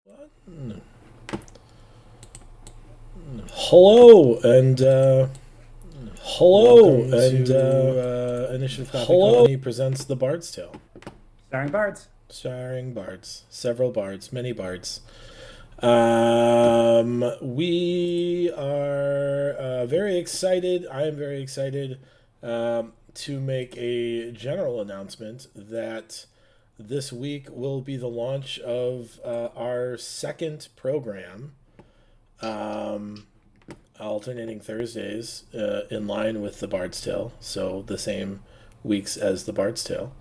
What? Hello and Welcome Initiative Coffee Company presents The Bard's Tale, starring Bards. starring bards, several bards, many bards. We are very excited. I am very excited to make a general announcement that this week will be the launch of our second program, um, alternating Thursdays in line with the Bard's Tale, so the same weeks as the Bard's Tale.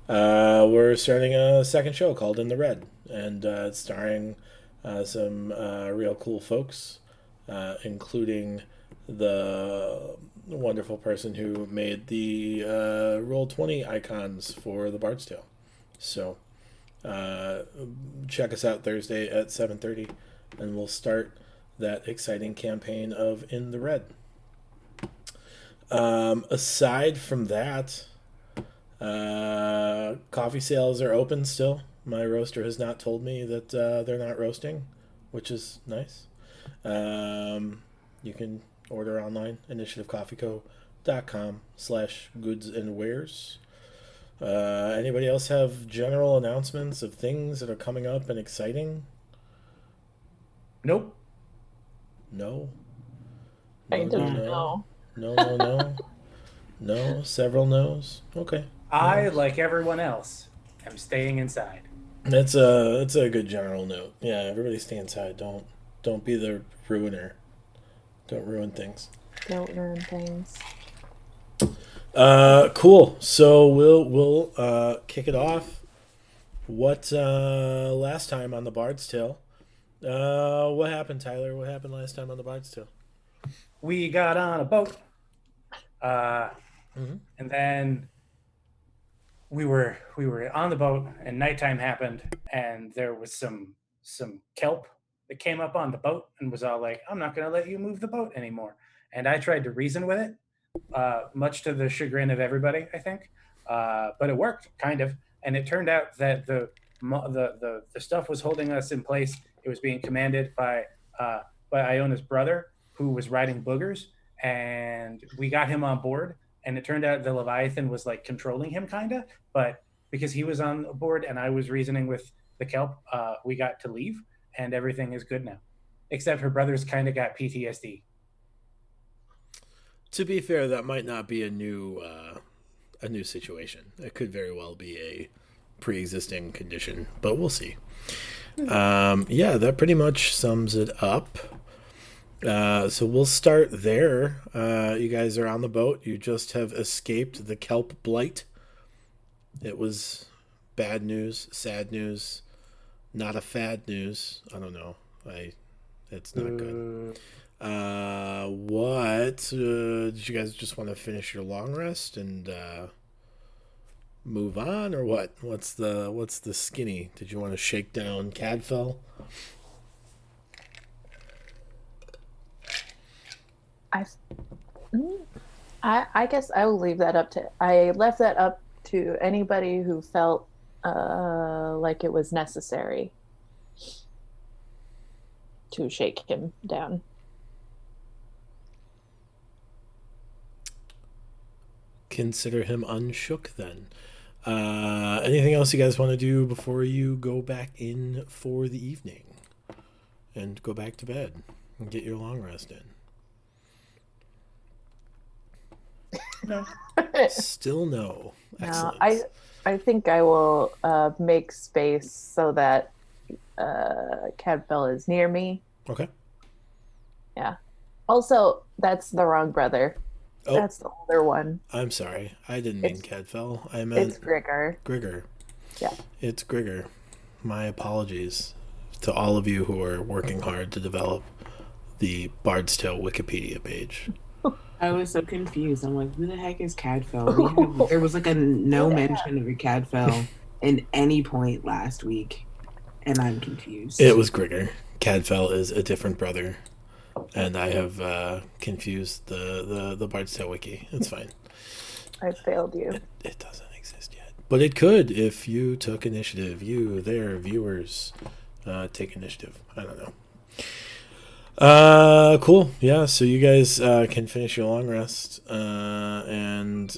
We're starting a second show called In the Red, and it's starring some real cool folks, including the wonderful person who made the Roll20 icons for the Bard's Tale. So uh, check us out Thursday at 7:30, and we'll start that exciting campaign of In the Red. Aside from that, coffee sales are open still. My roaster has not told me that they're not roasting, which is nice. You can order online, initiativecoffeeco.com/goods and wares. Anybody else have general announcements of things that are coming up and exciting? Nope. No, I no, no, don't no, know. no, no, no, no. Several no's. Okay, I, no's. like everyone else, am staying inside. That's a good general note. Yeah, everybody stay inside. Don't be the ruiner. Don't ruin things. Don't ruin things. Cool. So we'll kick it off. What last time on the Bard's Tale? What happened, Tyler? What happened last time on the Bard's Tale? We got on a boat, uh, Mm-hmm. and then we were on the boat, and nighttime happened, and there was some kelp that came up on the boat and was all like, "I'm not going to let you move the boat anymore." And I tried to reason with it, much to the chagrin of everybody, I think. But it worked, kind of. And it turned out that the stuff was holding us in place. It was being commanded uh, by Iona's brother, who was riding boogers, and we got him on board. And it turned out the Leviathan was like controlling him, kind of. But because he was on board and I was reasoning with the kelp, we got to leave, and everything is good now. Except her brother's kind of got PTSD. To be fair, that might not be a new situation. It could very well be a pre-existing condition, but we'll see. Yeah, that pretty much sums it up. So we'll start there. You guys are on the boat. You just have escaped the kelp blight. It was bad news, sad news, not a fad news. I don't know. I It's not good. What did you guys just want to finish your long rest and move on, or what? What's the skinny? Did you want to shake down Cadfell? I, mm, I guess I will leave that up to. I left that up to anybody who felt like it was necessary to shake him down. Consider him unshook then. Anything else you guys want to do before you go back in for the evening and go back to bed and get your long rest in? No. Still no. No, Excellent. I think I will make space so that Cadfell is near me. Okay. Yeah. Also, that's the wrong brother. Oh, That's the older one. I'm sorry. I didn't mean It's Cadfell. I it's meant Grigor. Grigor. Yeah. It's Grigor. My apologies to all of you who are working hard to develop the Bard's Tale Wikipedia page. I was so confused. I'm like, who the heck is Cadfell? There was like a no Yeah. mention of a Cadfell in any point last week, and I'm confused. It was Grigor. Cadfell is a different brother, and I have confused the Bard's Tale Wiki. It's fine. I failed you. It doesn't exist yet. But it could if you took initiative. You, there, viewers, take initiative. I don't know. Cool. Yeah, so you guys can finish your long rest, and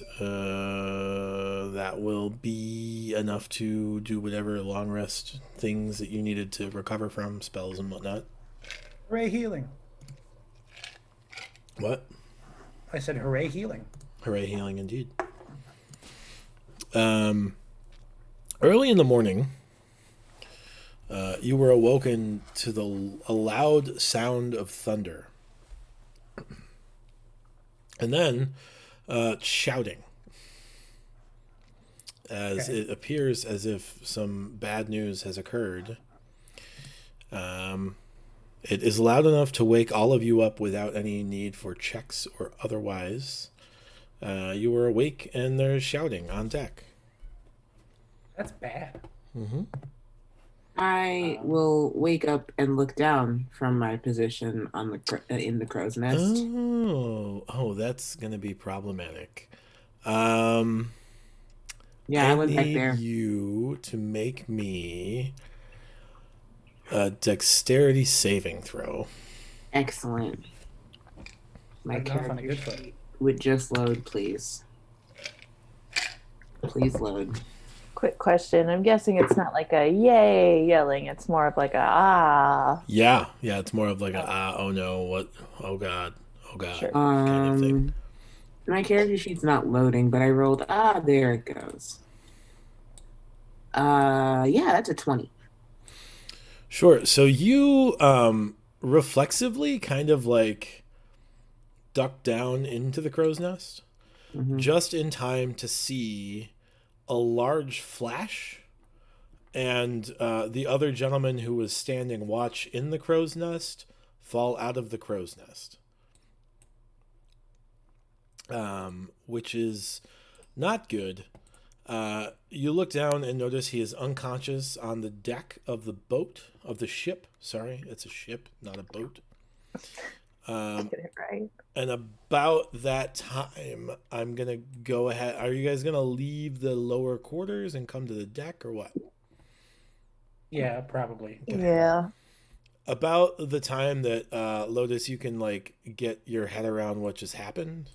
that will be enough to do whatever long rest things that you needed to recover from, spells and whatnot. Hooray healing. What? I said hooray healing. Hooray healing indeed. Early in the morning, you were awoken to a loud sound of thunder. And then shouting. As Okay. it appears as if some bad news has occurred. It is loud enough to wake all of you up without any need for checks or otherwise. You were awake and there's shouting on deck. That's bad. Mm-hmm. I will wake up and look down from my position on the in the crow's nest. Oh, that's gonna be problematic. Yeah, I went back need there. you to make me a dexterity saving throw. Excellent. My Starting off on a character good foot. sheet would just load, please. Please load. Quick question. I'm guessing it's not like a yay yelling. It's more of like a ah. Yeah, it's more of like a oh no, what, oh god, Sure. kind of thing. My character sheet's not loading, but I rolled. There it goes. Yeah, that's a 20. Sure. So you reflexively kind of like duck down into the crow's nest just in time to see a large flash, and the other gentleman who was standing watch in the crow's nest fall out of the crow's nest, which is not good. You look down and notice he is unconscious on the deck of the ship. Sorry, it's a ship, not a boat. Get it right. And about that time, I'm going to go ahead. Are you guys going to leave the lower quarters and come to the deck or what? Yeah, probably. Okay. Yeah. About the time that, Lotus, you can like get your head around what just happened,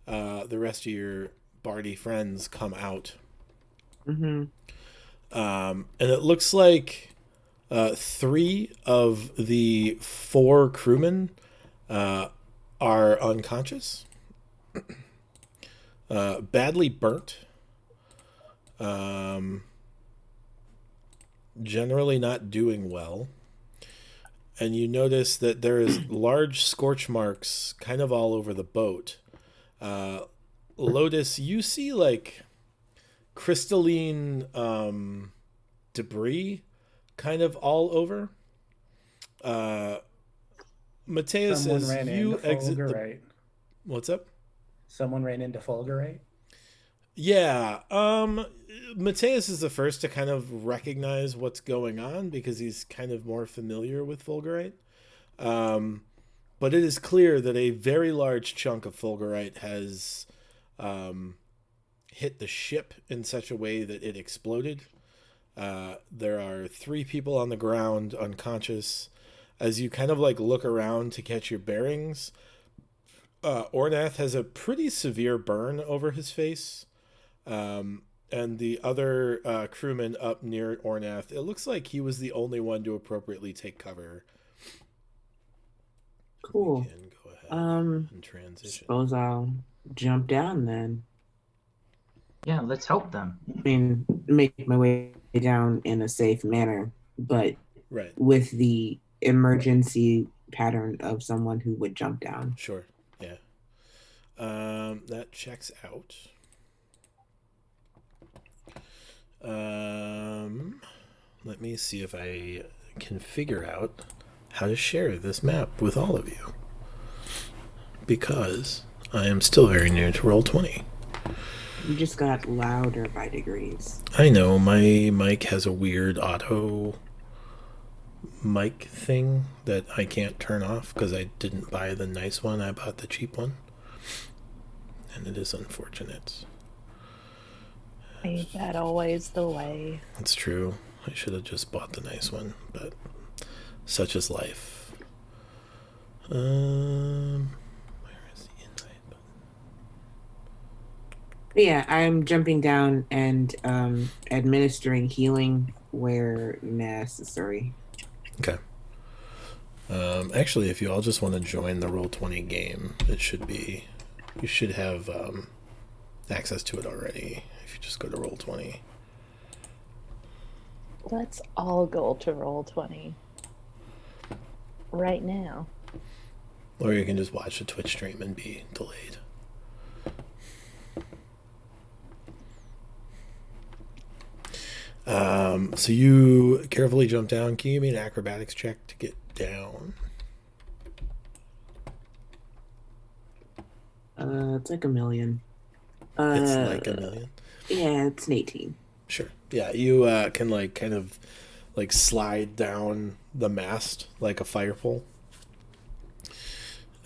the rest of your Bardy friends come out. And it looks like 3 of the 4 crewmen are unconscious, badly burnt, generally not doing well. And you notice that there is large scorch marks kind of all over the boat. Lotus, you see like crystalline debris kind of all over. Mateus, Someone as ran you into exit the... Fulgurite. What's up? Someone ran into Fulgurite. Yeah. Mateus is the first to kind of recognize what's going on because he's kind of more familiar with Fulgurite. But it is clear that a very large chunk of Fulgurite has hit the ship in such a way that it exploded. There are 3 people on the ground unconscious. As you kind of like look around to catch your bearings, Ornath has a pretty severe burn over his face. And the other crewman up near Ornath, it looks like he was the only one to appropriately take cover. Cool. We can go ahead and transition. Suppose I'll jump down then. Yeah, let's help them. I mean, make my way down in a safe manner, but Right. with the emergency pattern of someone who would jump down. Sure. Yeah. That checks out. Let me see if I can figure out how to share this map with all of you, because I am still very new to Roll20. You just got louder by degrees. I know, my mic has a weird auto mic thing that I can't turn off because I didn't buy the nice one. I bought the cheap one, and it is unfortunate. Ain't that always the way? It's true. I should have just bought the nice one, but such is life. Where is the invite button? But yeah, I'm jumping down and administering healing where necessary. Okay. Actually, if you all just want to join the Roll20 game, it should be. You should have access to it already. If you just go to Roll20. Let's all go to Roll20 right now. Or you can just watch the Twitch stream and be delayed. So you carefully jump down. Can you give me an acrobatics check to get down? It's like a million. It's like a million? Yeah, it's an 18. Sure. Yeah, you can like kind of like slide down the mast like a fire pole.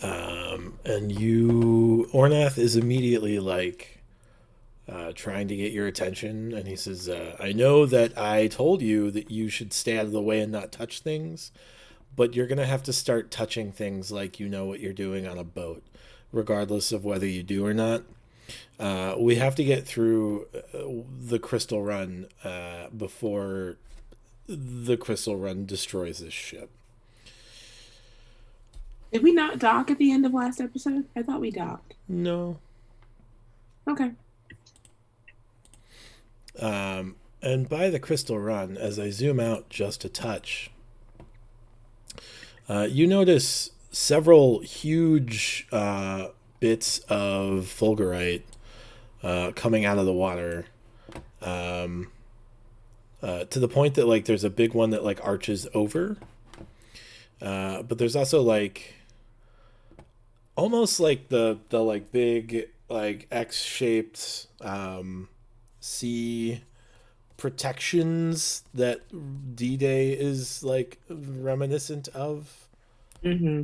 And Ornath is immediately like trying to get your attention, and he says, I know that I told you that you should stay out of the way and not touch things, but you're going to have to start touching things like you know what you're doing on a boat, regardless of whether you do or not. We have to get through the Crystal Run before the Crystal Run destroys this ship. Did we not dock at the end of last episode? I thought we docked. No. Okay. And by the Crystal Run, as I zoom out just a touch, you notice several huge bits of fulgurite coming out of the water, to the point that like there's a big one that like arches over, but there's also like almost like the like big like X-shaped sea protections that D-Day is like reminiscent of. Mm-hmm.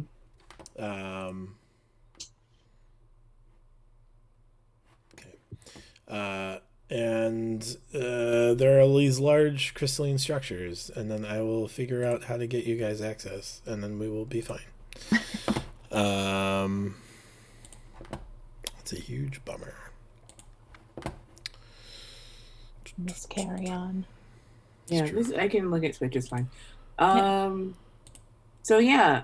Okay. And there are these large crystalline structures, and then I will figure out how to get you guys access, and then we will be fine. It's a huge bummer. Miss Carry On. Yeah, true. I can look at Switch, it's fine. Yeah. So yeah,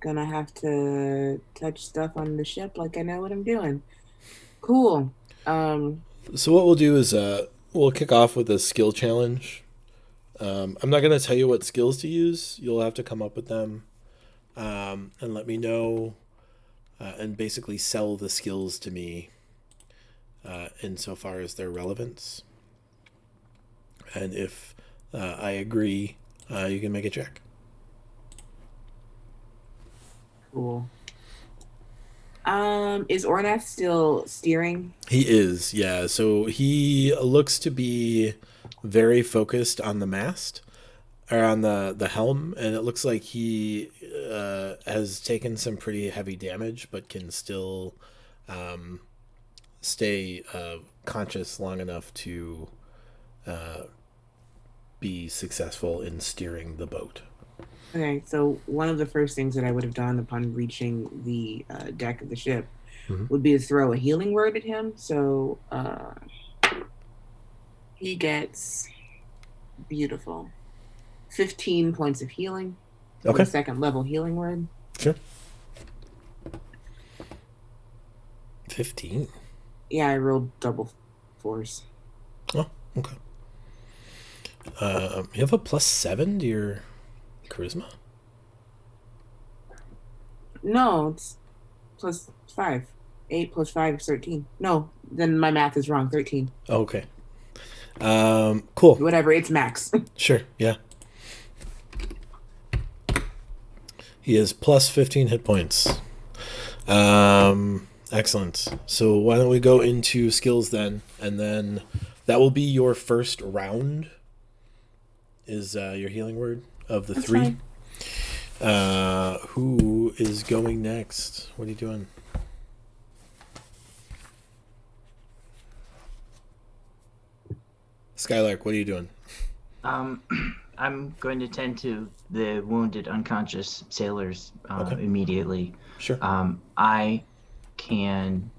gonna have to touch stuff on the ship like I know what I'm doing. Cool. So what we'll do is we'll kick off with a skill challenge. I'm not going to tell you what skills to use. You'll have to come up with them and let me know and basically sell the skills to me insofar as their relevance. And if I agree, you can make a check. Cool. Is Ornath still steering? He is, yeah. So he looks to be very focused on the mast, or on the helm, and it looks like he has taken some pretty heavy damage, but can still stay conscious long enough to be successful in steering the boat. Okay, so one of the first things that I would have done upon reaching the deck of the ship would be to throw a healing word at him. So he gets beautiful 15 points of healing. Okay. Second level healing word. Sure. 15. Yeah, I rolled double fours. Oh, okay. You have a +7 to your charisma? No, it's +5. 8 + 5 is 13. No, then my math is wrong. 13. Okay. Cool. Whatever, it's max. Sure, yeah. He is +15 hit points. Excellent. So why don't we go into skills then, and then that will be your first round. Is your healing word of the That's 3? fine. Who is going next? What are you doing? Skylark, what are you doing? Um, I'm going to tend to the wounded, unconscious sailors Okay. immediately. Sure. I can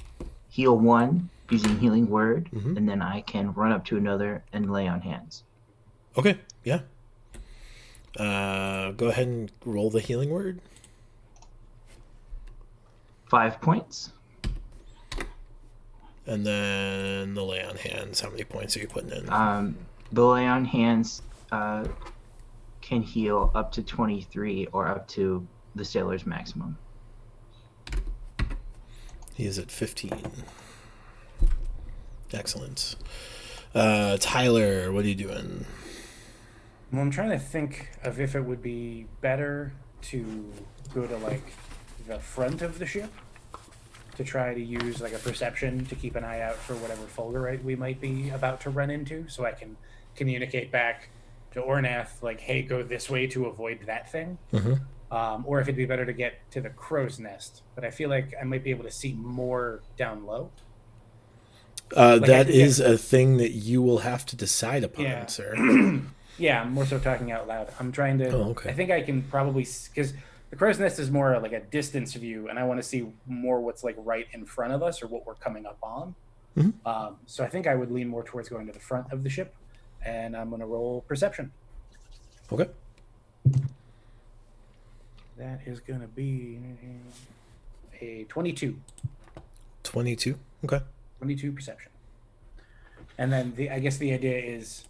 heal one using Healing Word, Mhm. and then I can run up to another and lay on hands. Okay. Yeah. Go ahead and roll the healing word. 5 points. And then the lay on hands. How many points are you putting in? The lay on hands can heal up to 23 or up to the sailor's maximum. He is at 15. Excellent. Tyler, what are you doing? Well, I'm trying to think of if it would be better to go to like the front of the ship to try to use like a perception to keep an eye out for whatever Fulgurite we might be about to run into, so I can communicate back to Ornath like, "Hey, go this way to avoid that thing." Or if it'd be better to get to the crow's nest, but I feel like I might be able to see more down low. That is a thing that you will have to decide upon, sir. Yeah, I'm more so talking out loud. I'm trying to. Oh, okay. I think I can probably, because the crow's nest is more like a distance view, and I want to see more what's like right in front of us or what we're coming up on. So I think I would lean more towards going to the front of the ship, and I'm going to roll perception. Okay. That is going to be a 22. 22. Okay. 22 perception. And then I guess the idea is,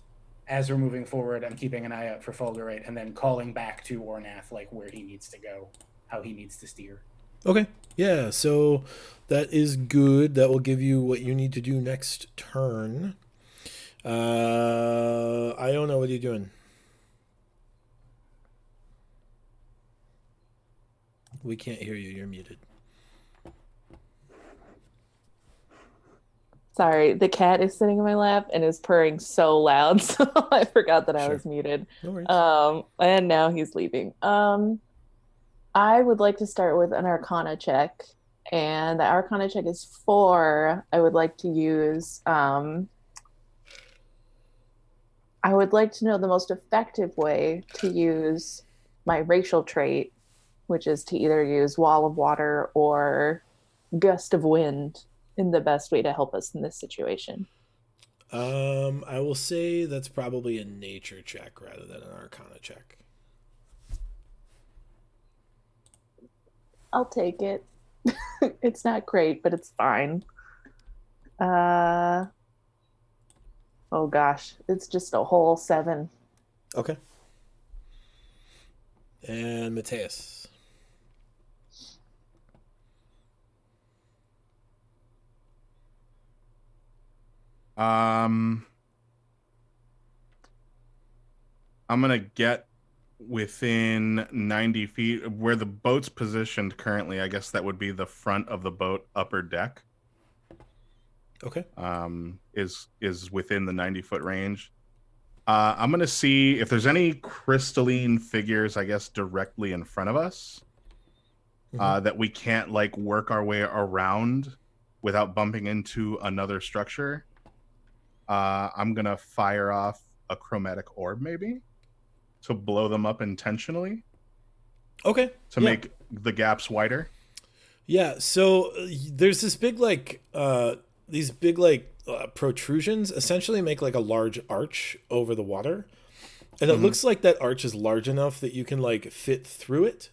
as we're moving forward, I'm keeping an eye out for Fulgurite and then calling back to Ornath, like where he needs to go, how he needs to steer. Okay. Yeah, so that is good. That will give you what you need to do next turn. Iona, what are you doing? We can't hear you. You're muted. Sorry, the cat is sitting in my lap and is purring so loud, so I forgot that I was muted. No worries. And now he's leaving. I would like to start with an Arcana check, and the Arcana check is 4. I would like to use. I would like to know the most effective way to use my racial trait, which is to either use Wall of Water or Gust of Wind in the best way to help us in this situation. I will say that's probably a nature check rather than an Arcana check. I'll take it. It's not great, but it's fine. Oh gosh, it's just a whole 7. Okay. And Mateus. I'm gonna get within 90 feet where the boat's positioned currently. I guess that would be the front of the boat, upper deck. Okay. Is within the 90-foot range. I'm gonna see if there's any crystalline figures, I guess, directly in front of us that we can't like work our way around without bumping into another structure. I'm gonna fire off a chromatic orb, maybe, to blow them up intentionally. Okay. To make the gaps wider. Yeah. So there's this big these big protrusions essentially make like a large arch over the water, and it looks like that arch is large enough that you can like fit through it,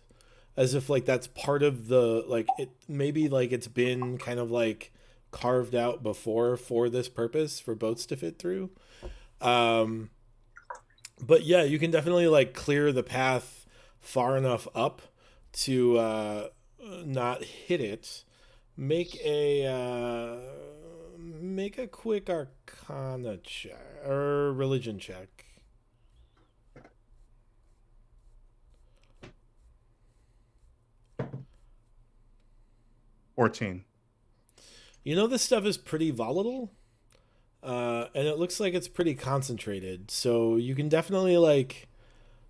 as if like that's part of the it maybe like it's been kind of like carved out before for this purpose for boats to fit through. But yeah, you can definitely like clear the path far enough up to not hit it. Make a quick Arcana check or religion check. 14. You know, this stuff is pretty volatile, and it looks like it's pretty concentrated. So you can definitely like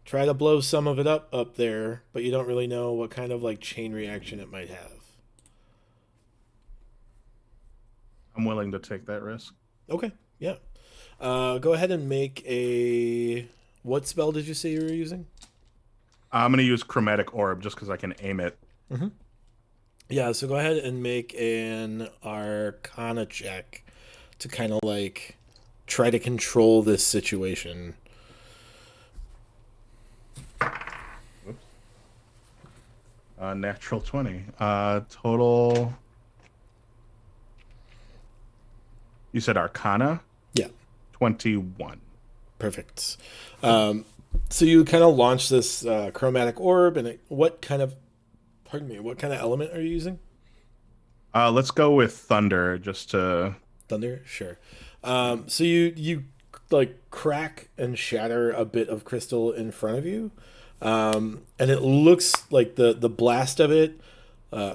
try to blow some of it up there, but you don't really know what kind of like chain reaction it might have. I'm willing to take that risk. Okay, yeah. Go ahead and make a. What spell did you say you were using? I'm going to use Chromatic Orb just because I can aim it. Mm-hmm. Yeah, so go ahead and make an Arcana check to kind of like try to control this situation. Whoops. Natural 20. Total. You said Arcana? Yeah. 21. Perfect. So you kind of launch this chromatic orb, and what kind of element are you using? Let's go with Thunder just to. Thunder, sure. So you like crack and shatter a bit of crystal in front of you, and it looks like the blast of it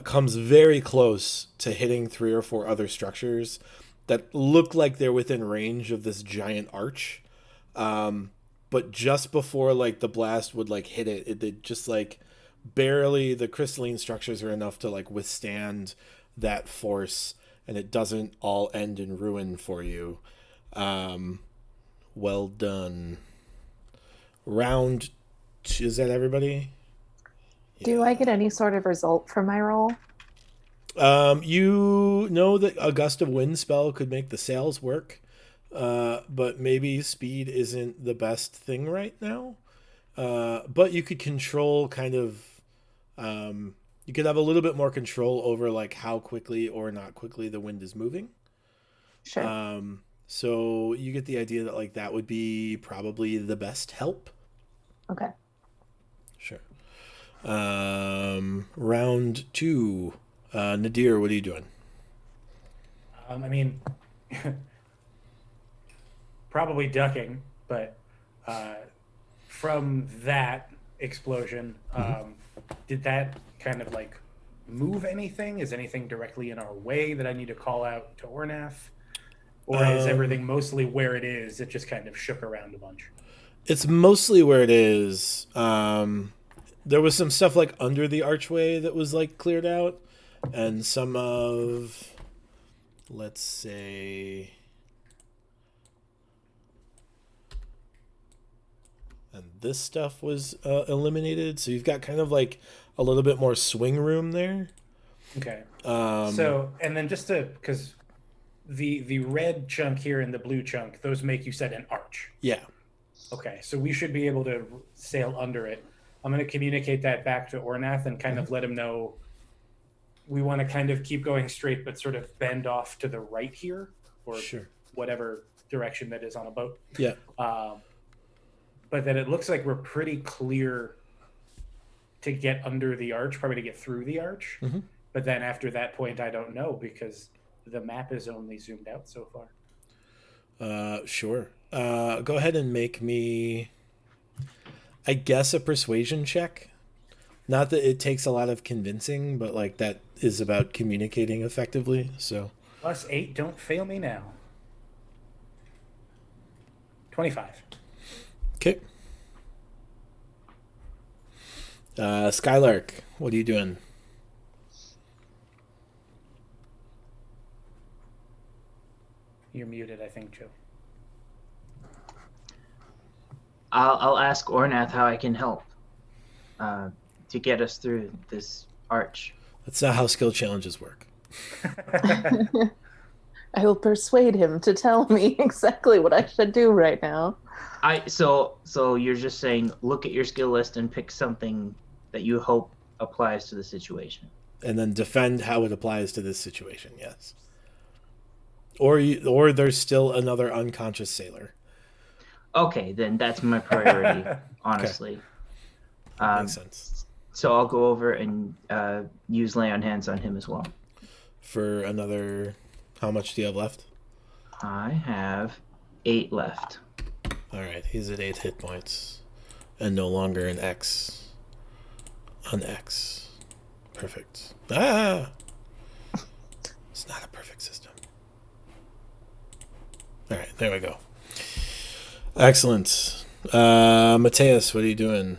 comes very close to hitting 3 or 4 other structures that look like they're within range of this giant arch. But just before like the blast would like hit it just like barely, the crystalline structures are enough to like withstand that force, and it doesn't all end in ruin for you. Well done. Round two, is that everybody? Do I get any sort of result from my roll? You know that a gust of wind spell could make the sails work, but maybe speed isn't the best thing right now. But you could control kind of, you could have a little bit more control over like how quickly or not quickly the wind is moving. Sure. So you get the idea that like that would be probably the best help. Okay. Sure. Round two. Nadir, what are you doing? I mean, probably ducking, but from that explosion, did that kind of like move anything? Is anything directly in our way that I need to call out to Ornath? Or is everything mostly where it is? It just kind of shook around a bunch. It's mostly where it is. There was some stuff like under the archway that was like cleared out, and some of, let's say, and this stuff was eliminated. So you've got kind of like a little bit more swing room there. Okay. So, and then just to, because the red chunk here and the blue chunk, those make, you said, an arch. Yeah. Okay, so we should be able to sail under it. I'm going to communicate that back to Ornath and kind of let him know we want to kind of keep going straight, but sort of bend off to the right here, or Sure. whatever direction that is on a boat. Yeah. But that it looks like we're pretty clear to get under the arch, probably to get through the arch. Mm-hmm. But then after that point, I don't know, because the map is only zoomed out so far. Sure. Go ahead and make me, I guess, a persuasion check. Not that it takes a lot of convincing, but like that is about communicating effectively. So +8, don't fail me now. 25. okay. Skylark, what are you doing? You're muted, I think, Joe. I'll ask Ornath how I can help to get us through this arch. That's not how skill challenges work. I will persuade him to tell me exactly what I should do right now. So you're just saying look at your skill list and pick something that you hope applies to the situation. And then defend how it applies to this situation, yes. Or there's still another unconscious sailor. Okay, then that's my priority, honestly. Okay. Makes sense. So I'll go over and use lay on hands on him as well. For another, how much do you have left? I have 8 left. All right, he's at 8 hit points, and no longer an X. An X. Perfect. Ah! It's not a perfect system. All right, there we go. Excellent. Mateus, what are you doing?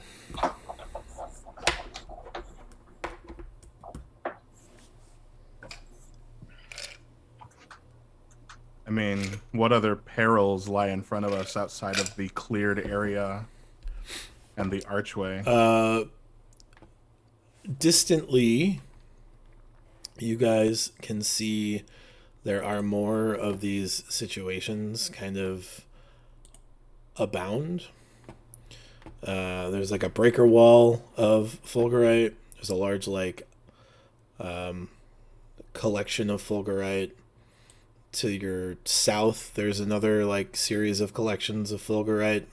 I'm mean, what other perils lie in front of us outside of the cleared area and the archway? Distantly, you guys can see there are more of these situations kind of abound. There's like a breaker wall of fulgurite. There's a large collection of fulgurite. To your south, there's another series of collections of fulgurite.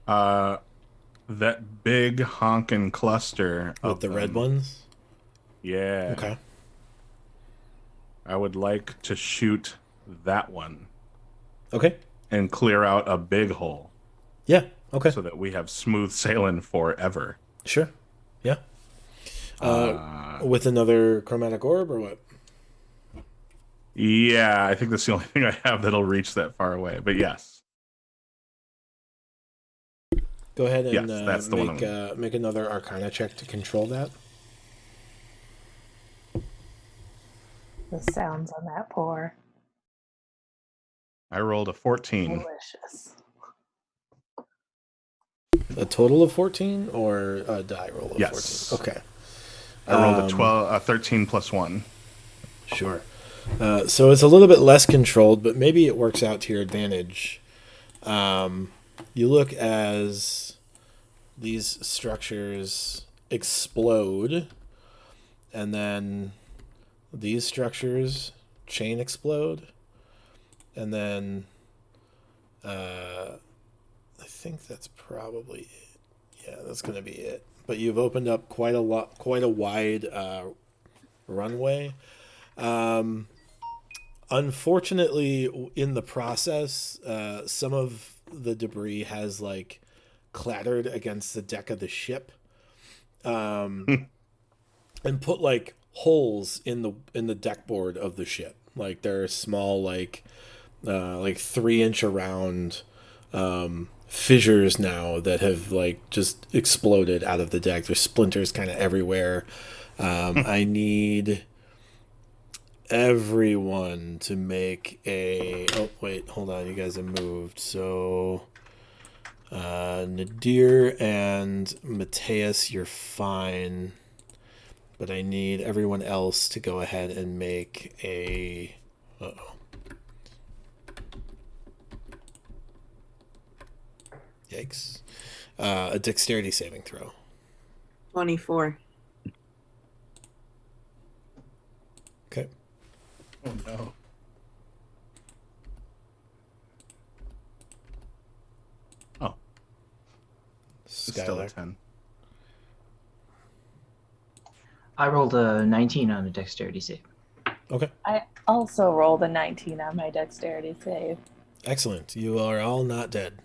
That big honkin' cluster With of the red them. ones? Yeah. Okay. I would like to shoot that one. Okay. And clear out a big hole. Yeah. Okay. So that we have smooth sailing forever. Sure. Yeah. With another chromatic orb or what? Yeah, I think that's the only thing I have that'll reach that far away. But yes. Go ahead and that's the make another Arcana check to control that. The sounds on that pour. I rolled a 14. Delicious. A total of 14 or a die roll of yes. 14? Okay. I rolled a 13 plus 1. Sure. So it's a little bit less controlled, but maybe it works out to your advantage. You look as these structures explode, and then these structures chain explode, and then I think that's probably it. Yeah, that's going to be it. But you've opened up quite a wide runway. Unfortunately, in the process, some of the debris has clattered against the deck of the ship, and put holes in the deck board of the ship. There are small 3-inch around fissures now that have just exploded out of the deck. There's splinters kind of everywhere. I need everyone to make a... Oh, wait, hold on. You guys have moved. So, Nadir and Mateus, you're fine. But I need everyone else to go ahead and make a... Uh-oh. Yikes. A dexterity saving throw. 24. Okay. Oh, no. Oh. It's still a 10. I rolled a 19 on a dexterity save. Okay. I also rolled a 19 on my dexterity save. Excellent. You are all not dead.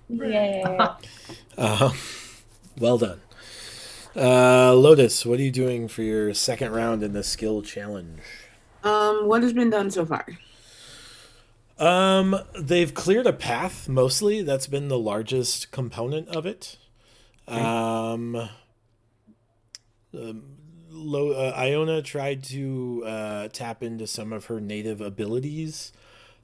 Yay. Well done. Lotus, what are you doing for your second round in the skill challenge? What has been done so far? They've cleared a path mostly. That's been the largest component of it. Okay. Iona tried to tap into some of her native abilities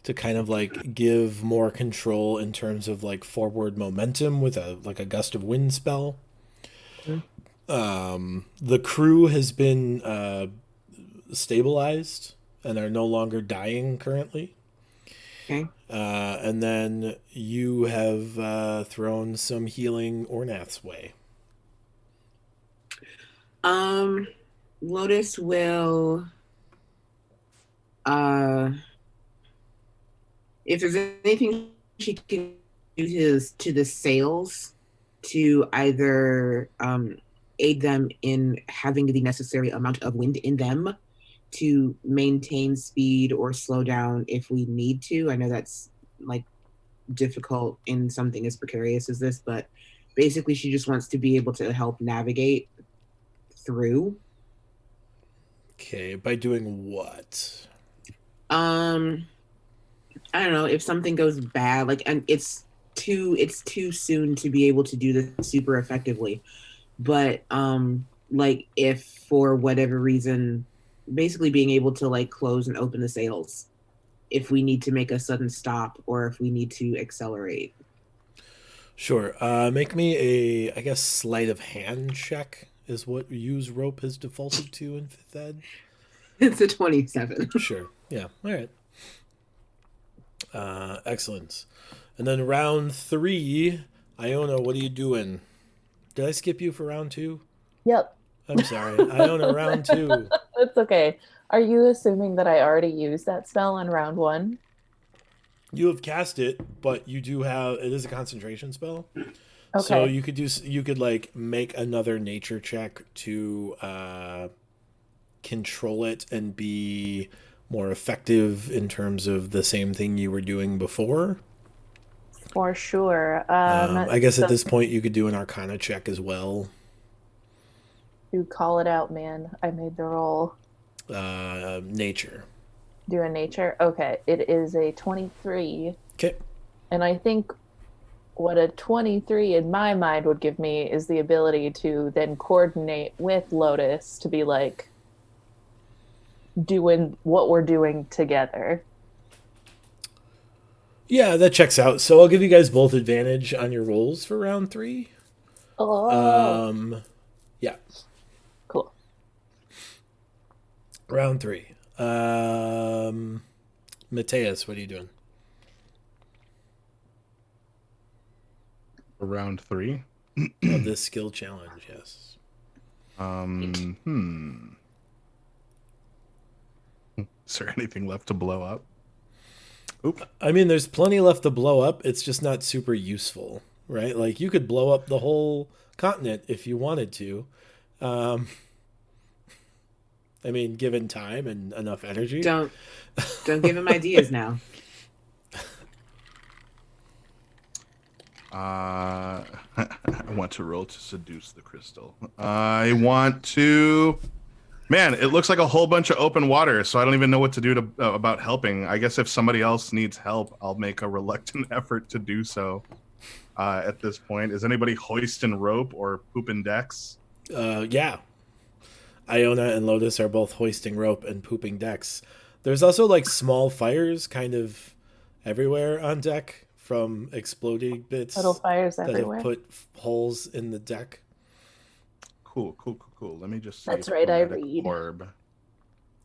to kind of give more control in terms of forward momentum with a gust of wind spell. Mm-hmm. The crew has been stabilized and are no longer dying currently. Okay. And then you have thrown some healing Ornath's way. Lotus will if there's anything she can do to the sails to either aid them in having the necessary amount of wind in them to maintain speed or slow down if we need to. I know that's difficult in something as precarious as this, but basically she just wants to be able to help navigate through. Okay, by doing what? I don't know, if something goes bad, and it's too soon to be able to do this super effectively. But if for whatever reason basically being able to like close and open the sails if we need to make a sudden stop or if we need to accelerate. Sure. Make me a, I guess, sleight of hand check is what use rope has defaulted to in fifth ed. It's a 27. Sure. Yeah. All right. Excellent. And then round 3, Iona, what are you doing? Did I skip you for round 2? Yep. I'm sorry. Iona, round 2. It's okay. Are you assuming that I already used that spell on round 1? You have cast it, but you do have, it is a concentration spell. Okay. So you could like make another nature check to control it and be more effective in terms of the same thing you were doing before. For sure. I guess at this point you could do an Arcana check as well. You call it out, man. I made the roll. Nature. Do a nature? Okay. It is a 23. Okay. And I think what a 23 in my mind would give me is the ability to then coordinate with Lotus to be like doing what we're doing together. Yeah, that checks out. So I'll give you guys both advantage on your rolls for round 3. Oh. Yeah. Cool. Round 3. Mateus, what are you doing? Round 3 of this skill challenge, yes. Is there anything left to blow up? Oop. I mean, there's plenty left to blow up. It's just not super useful, right? Like, you could blow up the whole continent if you wanted to. I mean, given time and enough energy. Don't give him ideas now. I want to roll to seduce the crystal. I want to... Man, it looks like a whole bunch of open water, so I don't even know what to do about helping. I guess if somebody else needs help, I'll make a reluctant effort to do so at this point. Is anybody hoisting rope or pooping decks? Yeah. Iona and Lotus are both hoisting rope and pooping decks. There's also like small fires kind of everywhere on deck from exploding bits Little fires that everywhere. have put holes in the deck. Cool. Let me just see. That's right, I read. Orb.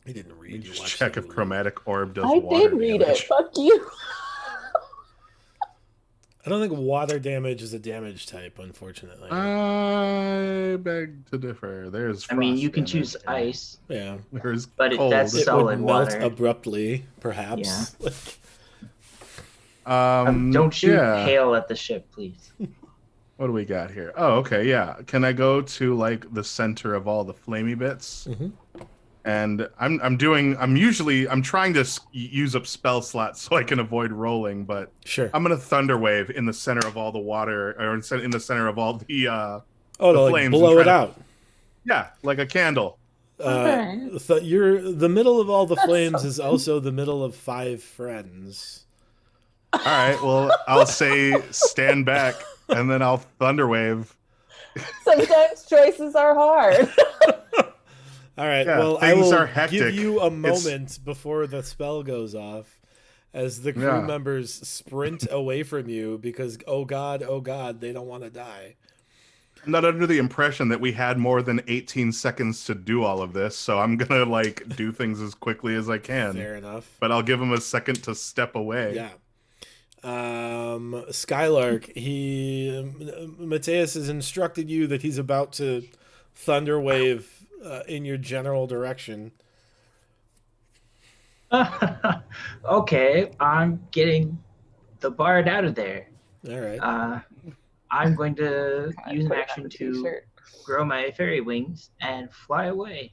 I didn't read. Just You watched check the if movie. chromatic orb does I water did read damage. it. Fuck you. I don't think water damage is a damage type, unfortunately. I beg to differ. There's. I mean, you can frost choose damage. ice, Yeah. There's but cold. that's It solid would melt water. abruptly, perhaps. Don't shoot yeah. hail at the ship, please. What do we got here? Oh, okay, yeah. Can I go to like the center of all the flamey bits? Mhm. And I'm trying to use up spell slots so I can avoid rolling, but Sure. I'm gonna thunder wave in the center of all the water, or in the center of all the to the like flames blow and it try to- out. yeah, like a candle. Okay. You're the middle of all the That's flames so is also the middle of 5 friends. All right, well, I'll say stand back, and then I'll thunder wave. Sometimes choices are hard. All right. Yeah, well, I things will are hectic. give you a It's- moment before the spell goes off, as the crew Yeah. members sprint away from you because oh god, they don't want to die. I'm not under the impression that we had more than 18 seconds to do all of this, so I'm gonna like do things as quickly as I can. Fair enough. But I'll give him a second to step away. Yeah. Skylark, Mateus has instructed you that he's about to thunder wave in your general direction. Okay, I'm getting the bard out of there. All right. I'm going to use an Put it on action the to t-shirt. grow my fairy wings and fly away.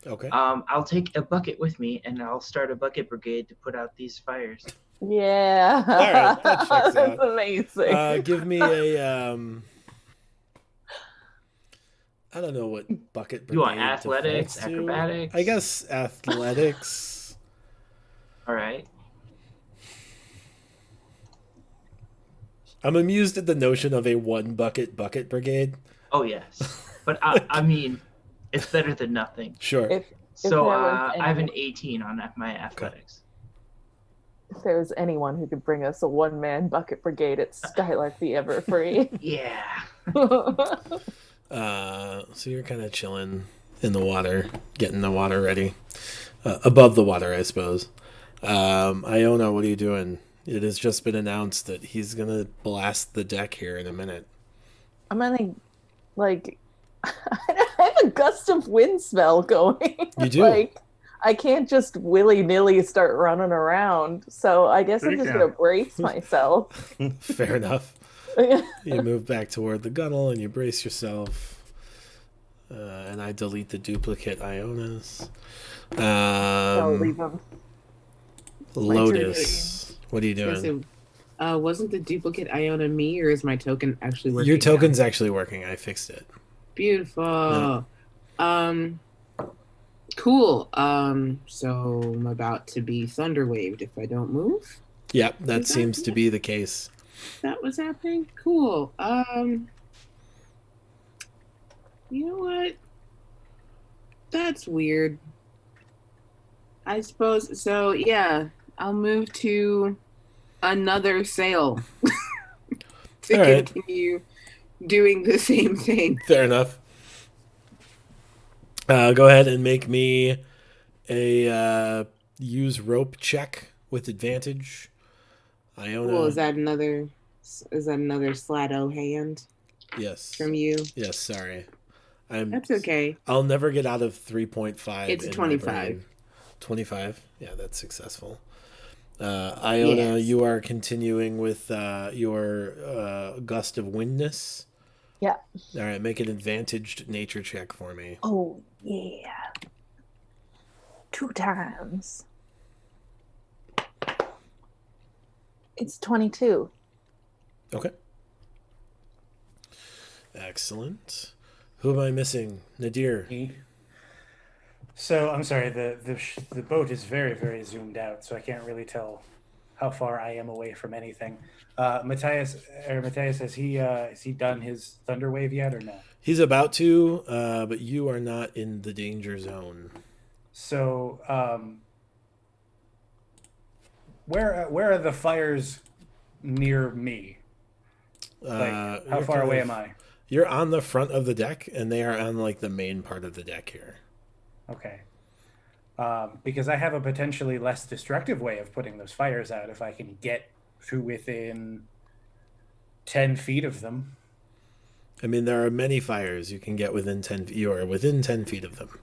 Okay. I'll take a bucket with me, and I'll start a bucket brigade to put out these fires. Yeah. All right, that checks That's out. amazing. Give me a I don't know what bucket brigade You want athletics, defaults to. acrobatics? I guess athletics. All right. I'm amused at the notion of a one bucket brigade. Oh yes, but I mean, it's better than nothing. Sure. If So there was I have an anyone- 18 on my athletics. If there was anyone who could bring us a one-man bucket brigade, it's Skylark the Ever Free. Yeah. So you're kind of chilling in the water, getting the water ready. Above the water, I suppose. Iona, what are you doing? It has just been announced that he's going to blast the deck here in a minute. I'm gonna, like, I have a gust of wind spell going. You do? Like, I can't just willy-nilly start running around. So I guess Sure I'm you just can. gonna brace myself. Fair enough. You move back toward the gunnel and you brace yourself. And I delete the duplicate Ionas. I'll leave them. Lotus, what are you doing? So, wasn't the duplicate Iona me, or is my token actually working? Your token's now? actually working. I fixed it. Beautiful. Cool. So I'm about to be thunder waved if I don't move. Yep, that Is that seems to it? be the case. That was happening. Cool. You know what? That's weird. I suppose so. Yeah, I'll move to another sail to All right. continue doing the same thing. Fair enough. Go ahead and make me a use rope check with advantage. Iona. Cool. Is that another Slato hand Yes. from you? Yes. Sorry. That's okay. I'll never get out of 3.5. It's in 25. my brain. 25. Yeah, that's successful. Iona, Yes. you are continuing with your gust of windness. Yeah. All right, make an advantaged nature check for me. Oh, yeah. 2 times. It's 22. Okay. Excellent. Who am I missing? Nadir. Me. So I'm sorry. The boat is very, very zoomed out, so I can't really tell how far I am away from anything. Matthias has he done his thunder wave yet or no? He's about to, but you are not in the danger zone. So where are the fires near me? Like how You're far kind away of- am I? You're on the front of the deck, and they are on like the main part of the deck here. Okay. Because I have a potentially less destructive way of putting those fires out if I can get to within 10 feet of them. I mean, there are many fires you can get within 10 feet. You are within 10 feet of them.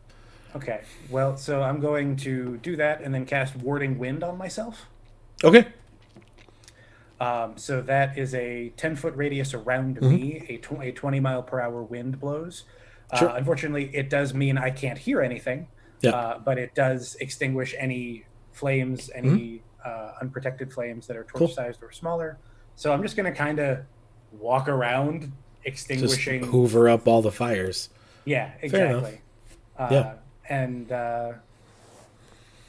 Okay. Well, so I'm going to do that and then cast Warding Wind on myself. Okay. So that is a 10-foot radius around me. A 20-mile-per-hour wind blows. Sure. Unfortunately, it does mean I can't hear anything. Yeah. But it does extinguish any flames, any unprotected flames that are torch-sized or smaller. So I'm just going to kind of walk around Just extinguishing. hoover up all the fires. Yeah, Fair enough. exactly. Yeah. And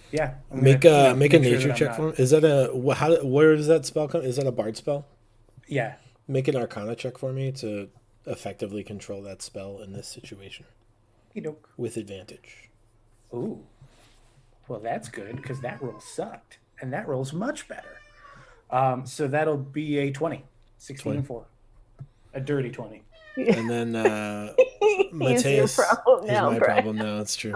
yeah, I'm Make gonna, make a sure nature that I'm check not- for him. Is that where does that spell come? Is that a bard spell? Yeah. Make an arcana check for me to effectively control that spell in this situation Okey-doke. with advantage. Ooh. Well, that's good because that roll sucked, and that roll's much better. So that'll be a 20, 16 20. and 4, a dirty 20. And then He's Mateus your problem is now, my Brad. problem now. It's true.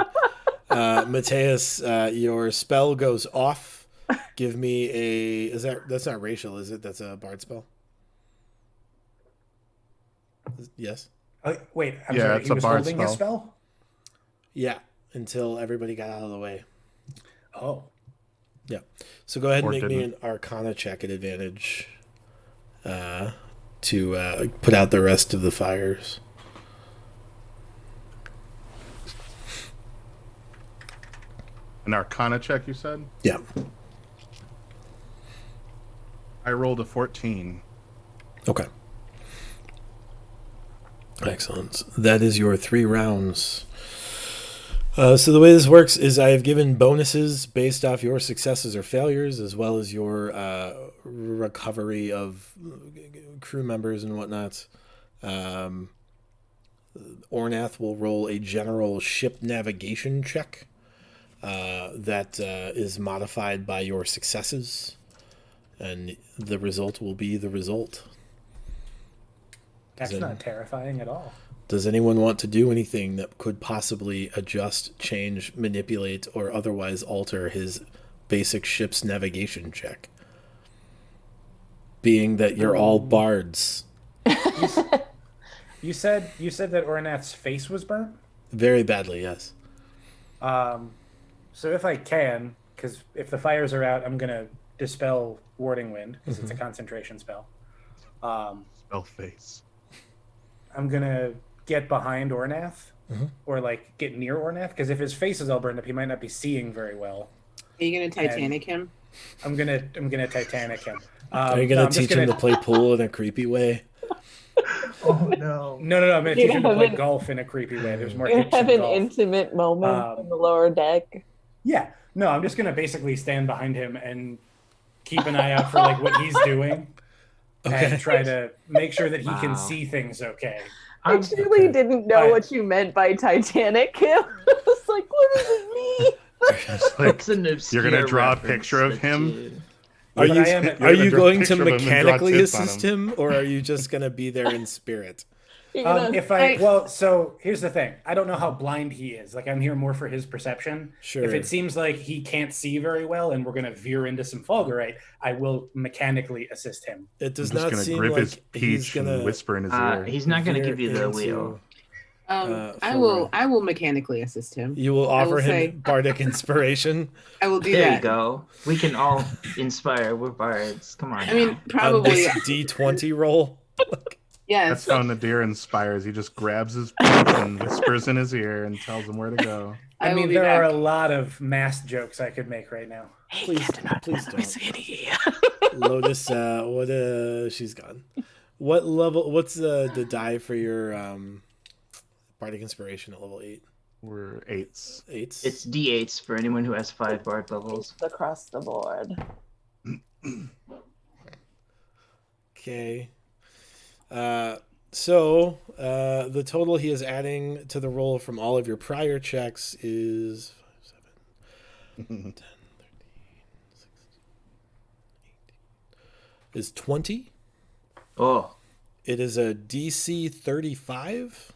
Mateus, your spell goes off. Give me that's not racial, is it? That's a bard spell. Yes. Oh, wait, I'm Yeah, sorry. it's He a was bard holding his spell. spell? Yeah. Until everybody got out of the way. Oh. Yeah. So go ahead and Or make me an didn't. Arcana check at advantage to put out the rest of the fires. An Arcana check, you said? Yeah. I rolled a 14. Okay. Excellent. That is your 3 rounds. So the way this works is I have given bonuses based off your successes or failures, as well as your recovery of crew members and whatnot. Ornath will roll a general ship navigation check that is modified by your successes, and the result will be the result. That's not terrifying at all. Does anyone want to do anything that could possibly adjust, change, manipulate, or otherwise alter his basic ship's navigation check? Being that you're all bards. You said that Ornath's face was burnt? Very badly, yes. So if I can, because if the fires are out, I'm going to dispel Warding Wind, because it's a concentration spell. Spell face. I'm going to get behind Ornath, or like get near Ornath, because if his face is all burned up, he might not be seeing very well. Are you gonna Titanic him? I'm gonna Titanic him. Are you going to teach him to play pool in a creepy way? Oh no. No. I'm going to teach him to play golf in a creepy way. There's more You hips have in an golf. intimate moment on the lower deck. Yeah. No, I'm just going to basically stand behind him and keep an eye out for like what he's doing. Okay. And try to make sure that he can Wow. see things okay. I truly didn't know But- what you meant by Titanic him. I was like, what does it mean? It's like, It's an obscure you're gonna draw a reference picture of that him? you- Are But you, I am- are gonna you draw a going to picture of him and draw mechanically tits on assist him, or are you just going to be there in spirit? You're gonna- Well, so here's the thing. I don't know how blind he is. Like, I'm here more for his perception. Sure. If it seems like he can't see very well and we're going to veer into some fulgurite, I will mechanically assist him. It does I'm just not gonna seem grip like his he's peach going and to whisper in his ear. He's not going to veer give you the into- wheel. I for will mechanically assist him. You will I offer will him say- bardic inspiration. I will do There that. you go. We can all inspire. We're bards. Come on. I mean, now. probably this D20 roll. yes. That's how Nadir inspires. He just grabs his peach and whispers in his ear and tells him where to go. I will mean, be there back. are a lot of mass jokes I could make right now. Please don't. Lotus, she's gone. What level? What's the die for your bardic inspiration at level 8? We're 8s. 8s. It's D8s for anyone who has 5 bard levels. across the board. Okay. So the total he is adding to the roll from all of your prior checks is 5, 7, 10, 13, 16, 18, is 20. Oh, It is a DC 35,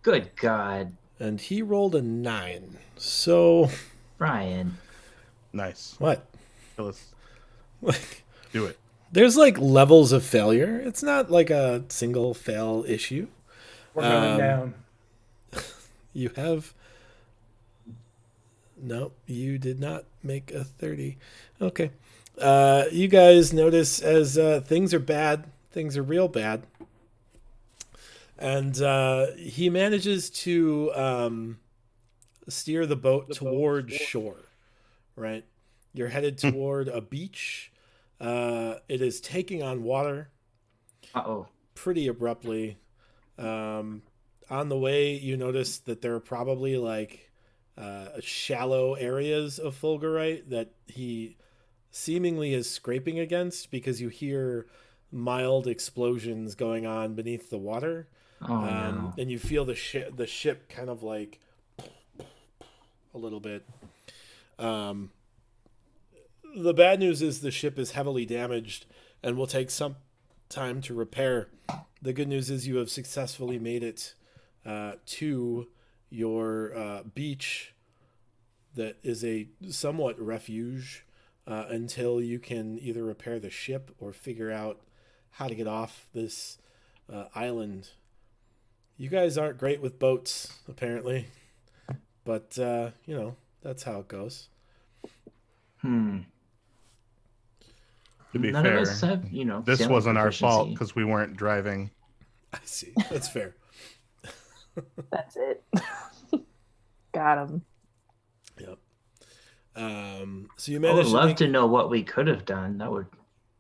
good God. and he rolled a 9. So Brian. Nice. what? Kill us. Like, Do it. there's like levels of failure. It's not like a single fail issue. We're going down. You have. No, you did not make a 30. Okay. You guys notice as things are bad, things are real bad. And he manages to steer the boat toward shore, right? You're headed toward a beach. It is taking on water Uh-oh. pretty abruptly. On the way, you notice that there are probably like shallow areas of fulgurite that he seemingly is scraping against because you hear mild explosions going on beneath the water. Oh, no. And you feel the ship kind of like a little bit. The bad news is the ship is heavily damaged and will take some time to repair. The good news is you have successfully made it to your beach that is a somewhat refuge until you can either repair the ship or figure out how to get off this island. You guys aren't great with boats, apparently, but that's how it goes. Hmm. To be None fair, of us have, this sailing wasn't our fault proficiency. because we weren't driving. I see. That's fair. That's it. Got him. Yep. So you I would managed love make, to know what we could have done. That would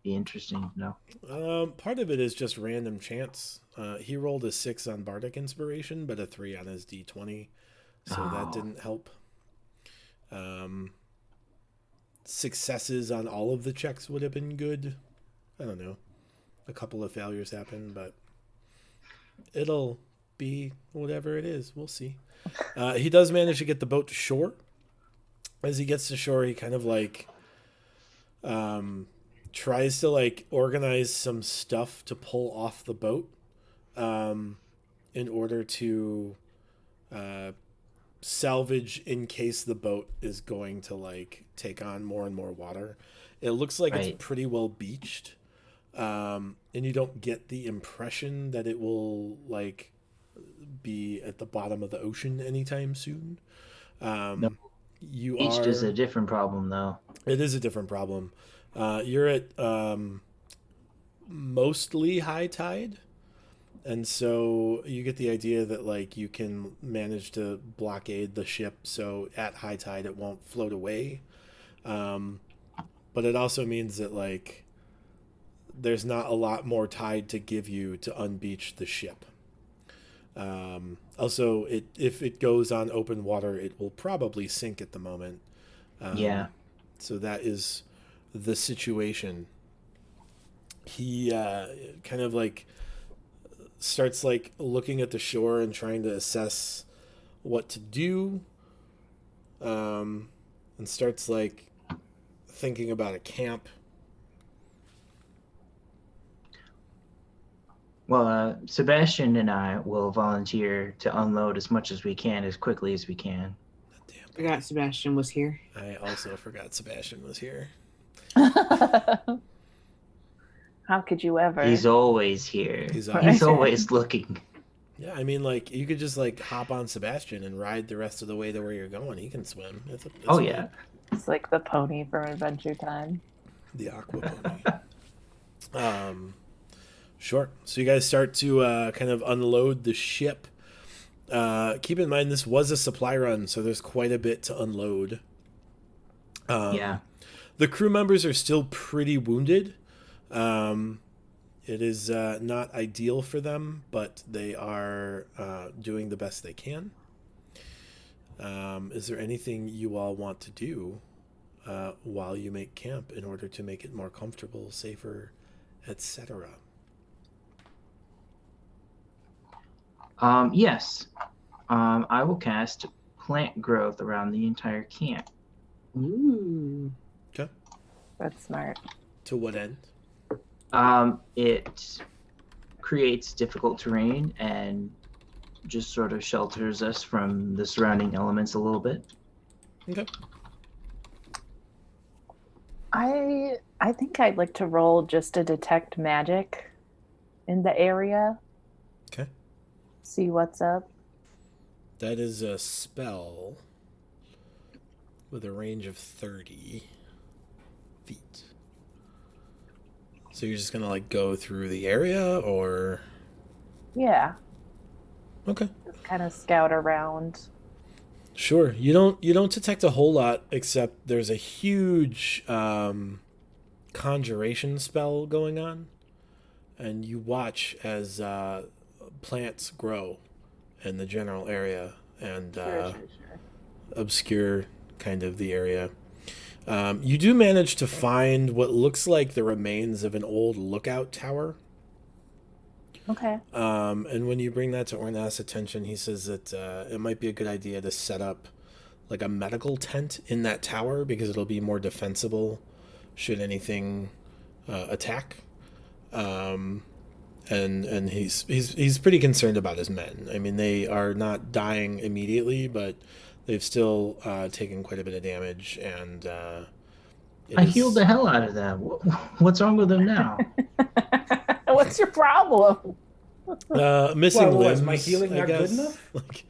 be interesting to know. part of it is just random chance. He rolled a 6 on Bardic Inspiration, but a 3 on his D20, so that Oh. didn't help. Successes on all of the checks would have been good. I don't know. A couple of failures happened, but it'll be whatever it is. We'll see. He does manage to get the boat to shore. as he gets to shore, he kind of like tries to like organize some stuff to pull off the boat in order to uh, salvage in case the boat is going to like take on more and more water. It looks like it's Right. pretty well beached, and you don't get the impression that it will like be at the bottom of the ocean anytime soon. No, You beached is a are. different problem, though. It is a different problem. You're at mostly high tide, and so you get the idea that like you can manage to blockade the ship so at high tide it won't float away. Um, but it also means that like there's not a lot more tide to give you to unbeach the ship. Also, if it goes on open water, it will probably sink at the moment. Yeah. So that is the situation. He kind of like starts like looking at the shore and trying to assess what to do, and starts like thinking about a camp. Well, Sebastian and I will volunteer to unload as much as we can as quickly as we can. Damn, Forgot Sebastian was here. I also forgot Sebastian was here. How could you ever? He's always here. He's He's always looking. Yeah, I mean, like you could just like hop on Sebastian and ride the rest of the way to where you're going. He can swim. It's Oh, yeah. It's like the pony from Adventure Time. The aqua pony. Sure. So you guys start to kind of unload the ship. Keep in mind this was a supply run, so there's quite a bit to unload. Yeah. The crew members are still pretty wounded. It is not ideal for them, but they are doing the best they can. Is there anything you all want to do while you make camp in order to make it more comfortable, safer, etc.? Yes. I will cast plant growth around the entire camp. Ooh. Okay. That's smart. To what end? It creates difficult terrain and just sort of shelters us from the surrounding elements a little bit. Okay. I think I'd like to roll just to detect magic in the area. Okay. See what's up. That is a spell with a range of 30 feet. So you're just gonna like go through the area, or Yeah, okay, just kind of scout around. sure. You don't detect a whole lot, except there's a huge conjuration spell going on, and you watch as plants grow in the general area and Sure. obscure kind of the area. You do manage to find what looks like the remains of an old lookout tower. Okay. And when you bring that to Ornas' attention, he says that it might be a good idea to set up like a medical tent in that tower because it'll be more defensible should anything attack. And he's pretty concerned about his men. I mean, they are not dying immediately, but they've still taken quite a bit of damage, and I healed the hell out of them. What's wrong with them now? What's your problem? missing Well, limbs. was my healing I not good guess. enough? Like,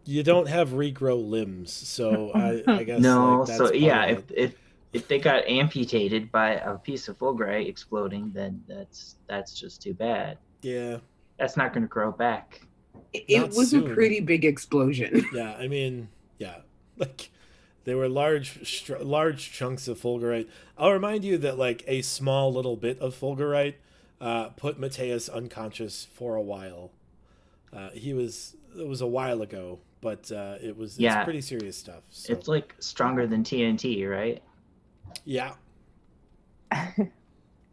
you don't have regrow limbs, so I guess No, like, that's so part yeah, of it. if they got amputated by a piece of fulgurite exploding, then that's just too bad. Yeah, That's not going to grow back. It Not was soon. a pretty big explosion. yeah. I mean, yeah, like they were large chunks of fulgurite. I'll remind you that like a small little bit of fulgurite put Mateus unconscious for a while. It was a while ago, but it's Yeah. pretty serious stuff. So. It's like stronger than TNT, right? Yeah.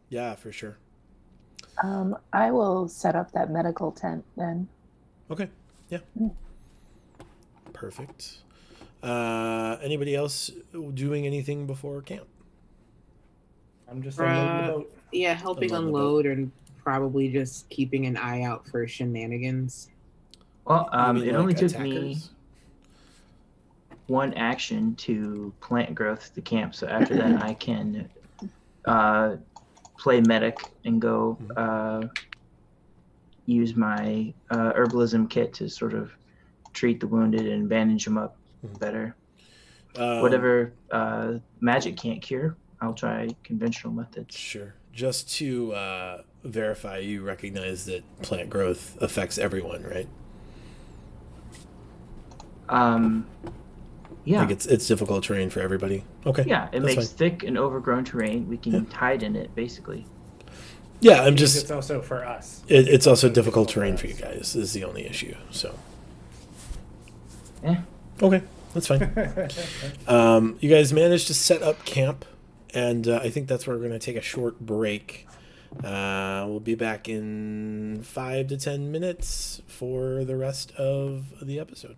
Yeah, for sure. I will set up that medical tent then. Okay. Yeah. Perfect. Anybody else doing anything before camp? I'm just unloading the boat. Yeah, helping Unloading the unload and probably just keeping an eye out for shenanigans. Well, You mean it like only took me attackers? one action to plant growth the camp, so after that I can play medic and go use my herbalism kit to sort of treat the wounded and bandage them up better. Whatever magic can't cure, I'll try conventional methods. Sure. Just to verify, you recognize that plant growth affects everyone, right? Yeah. Like it's difficult terrain for everybody. Okay. Yeah, it that's makes fine. thick and overgrown terrain. We can hide in it, basically. Yeah, I'm Because just. it's also for us. It's also difficult difficult terrain for for you us. guys. Is the only issue. So. Yeah. Okay, that's fine. You guys managed to set up camp, and I think that's where we're going to take a short break. We'll be back in 5 to 10 minutes for the rest of the episode.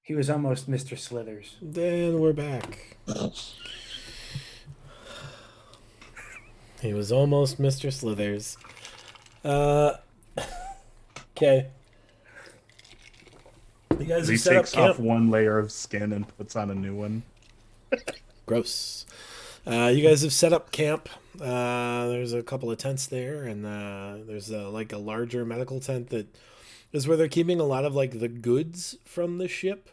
He was almost Mr. Slithers. Then we're back. He was almost Mr. Slithers. Okay. You guys He have set up takes off camp. one layer of skin and puts on a new one. Gross. You guys have set up camp. There's a couple of tents there, and there's like a larger medical tent that is where they're keeping a lot of like the goods from the ship.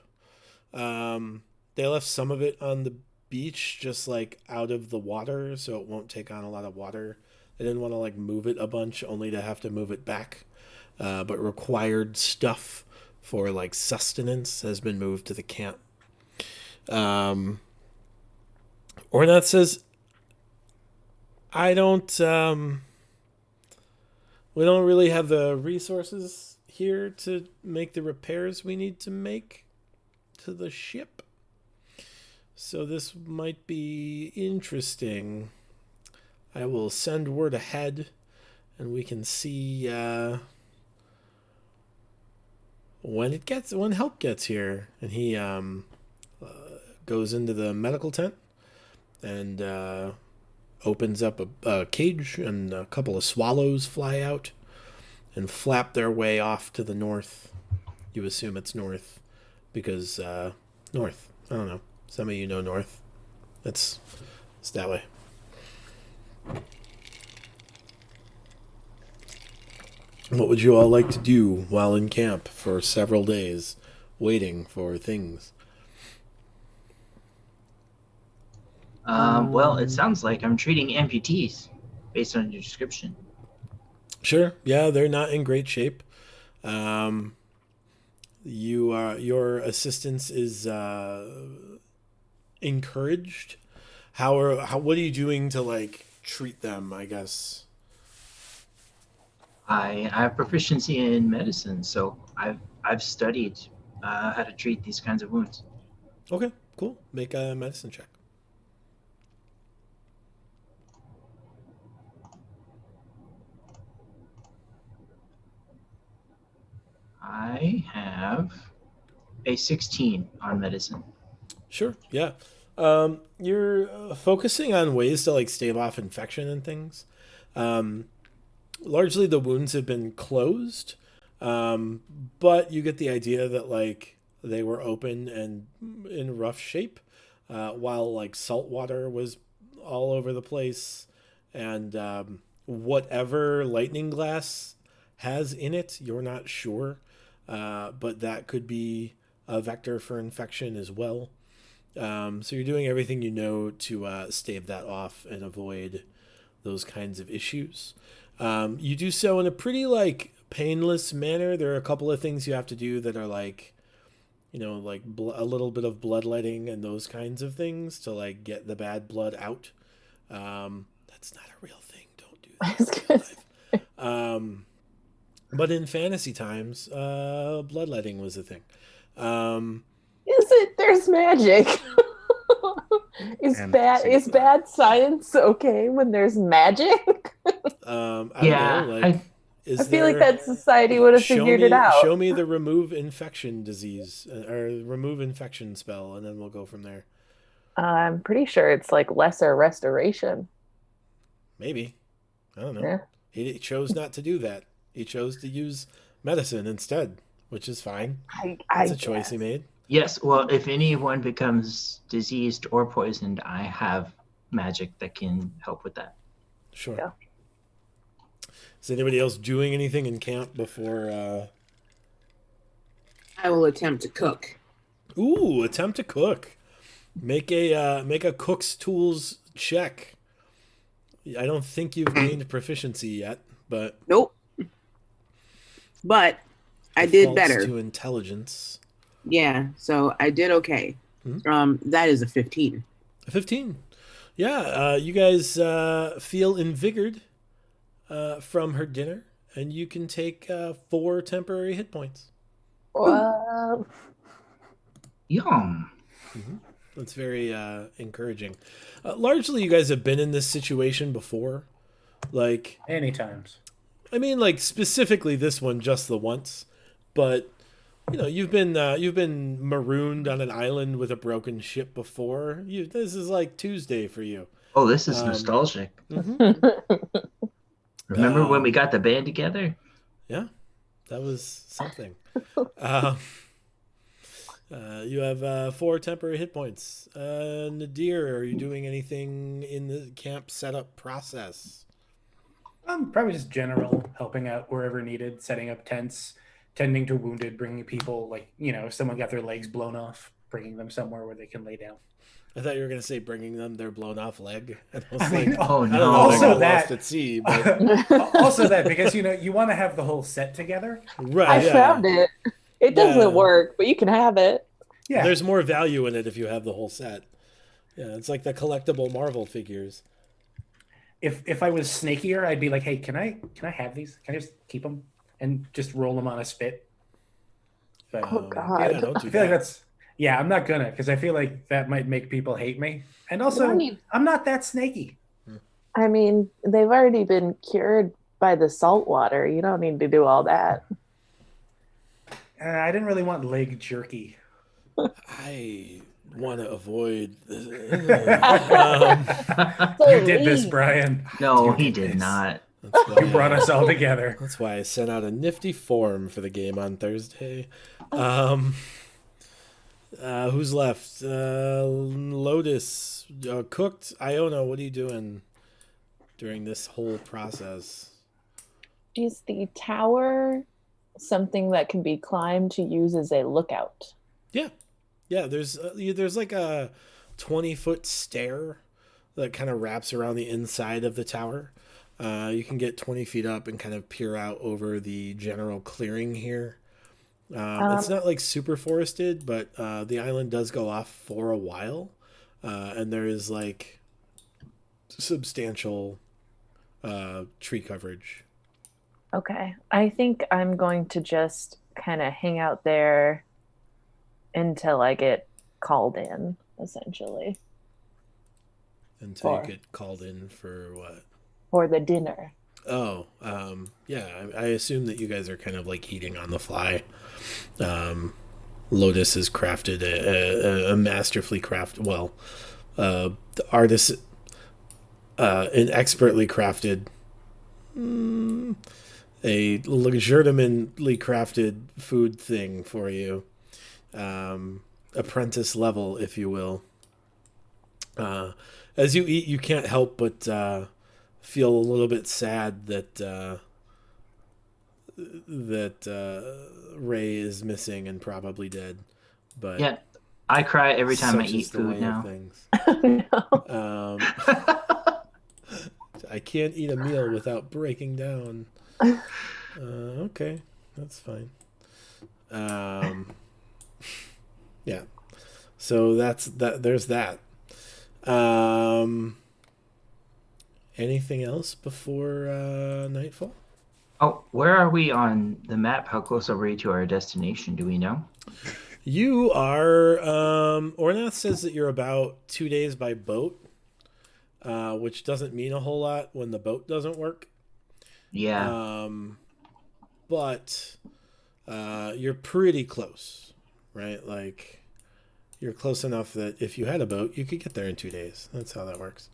They left some of it on the beach, just like out of the water, so it won't take on a lot of water. They didn't want to like move it a bunch, only to have to move it back. But required stuff for like sustenance has been moved to the camp. Ornath says, we don't really have the resources here to make the repairs we need to make to the ship. So this might be interesting. I will send word ahead and we can see when help gets here. And he goes into the medical tent and opens up a cage, and a couple of swallows fly out and flap their way off to the north. You assume it's north because north. I don't know. Some of you know north. It's that way. What would you all like to do while in camp for several days, waiting for things? Well, it sounds like I'm treating amputees based on your description. Sure. Yeah, they're not in great shape. Your assistance is encouraged. What are you doing to like treat them, I guess? I have proficiency in medicine, so I've studied how to treat these kinds of wounds. Okay, cool. Make a medicine check. I have a 16 on medicine. Sure. Yeah. You're focusing on ways to like stave off infection and things. Largely the wounds have been closed, but you get the idea that like they were open and in rough shape, while like salt water was all over the place, and whatever lightning glass has in it, you're not sure, but that could be a vector for infection as well. So you're doing everything you know to stave that off and avoid those kinds of issues. You do so in a pretty like painless manner. There are a couple of things you have to do that are like, like a little bit of bloodletting and those kinds of things to like get the bad blood out. That's not a real thing. Don't do that. But in fantasy times, bloodletting was a thing. Is it? There's magic. Is bad science okay when there's magic? I don't know. Like, I feel like that society would have figured it out. Show me the remove infection disease or remove infection spell, and then we'll go from there. I'm pretty sure it's like lesser restoration. Maybe. I don't know. Yeah. He chose not to do that. He chose to use medicine instead, which is fine. That's a choice he made. Yes, well, if anyone becomes diseased or poisoned, I have magic that can help with that. Sure. Yeah. Is anybody else doing anything in camp before? I will attempt to cook. Ooh, attempt to cook. Make a cook's tools check. I don't think you've gained proficiency yet, but Nope. But I did better. To intelligence. Yeah, so I did okay. That is a 15. A 15. Yeah, you guys feel invigorated from her dinner, and you can take 4 temporary hit points. Well, Yum. Mm-hmm. That's very encouraging. Largely, you guys have been in this situation before. Like, Many times. I mean, like, specifically this one just the once. But you've been marooned on an island with a broken ship before. This is like Tuesday for you. Oh, this is nostalgic. Mhm. Remember when we got the band together? Yeah, that was something. You have 4 temporary hit points. Nadir, are you doing anything in the camp setup process? Probably just general helping out wherever needed, setting up tents, tending to wounded, bringing people, like, if someone got their legs blown off, bringing them somewhere where they can lay down. I thought you were going to say bringing them their blown off leg. And I was I mean, oh I no! don't know, Also they got that- lost at sea, but also that, because you want to have the whole set together. right, I yeah. found it. It doesn't Yeah. work, but you can have it. Yeah, There's more value in it if you have the whole set. Yeah, it's like the collectible Marvel figures. if I was snakier, I'd be like, hey, can I have these? Can I just keep them and just roll them on a spit? But Oh, God. Yeah, don't I do feel like that. I'm not gonna, because I feel like that might make people hate me. And You also, don't need- I'm not that snaky. I mean, they've already been cured by the salt water. You don't need to do all that. I didn't really want leg jerky. I want to avoid. You did this, Brian. No, You he did did this. not. That's why You brought us all together. That's why I sent out a nifty form for the game on Thursday. Who's left? Lotus. Cooked. Iona, what are you doing during this whole process? Is the tower something that can be climbed to use as a lookout? Yeah. There's like a 20-foot stair that kind of wraps around the inside of the tower. You can get 20 feet up and kind of peer out over the general clearing here. It's not like super forested, but the island does go off for a while, and there is like substantial tree coverage. Okay. I think I'm going to just kind of hang out there until I get called in, essentially, Until you Or- get called in for what? for the dinner. Oh, yeah. I assume that you guys are kind of like eating on the fly. Lotus has crafted a masterfully crafted. Well, the artist, an expertly crafted, a legitimately crafted food thing for you, apprentice level, if you will. As you eat, you can't help but feel a little bit sad that Ray is missing and probably dead. But Yeah, I cry every time I such eat is the way food of now. things. No. I can't eat a meal without breaking down. Okay, that's fine. Yeah. So that's that. There's that. Anything else before nightfall? Oh, where are we on the map? How close are we to our destination? Do we know? You are. Ornath says that you're about 2 days by boat, which doesn't mean a whole lot when the boat doesn't work. Yeah. But you're pretty close, right? Like, you're close enough that if you had a boat, you could get there in 2 days. That's how that works.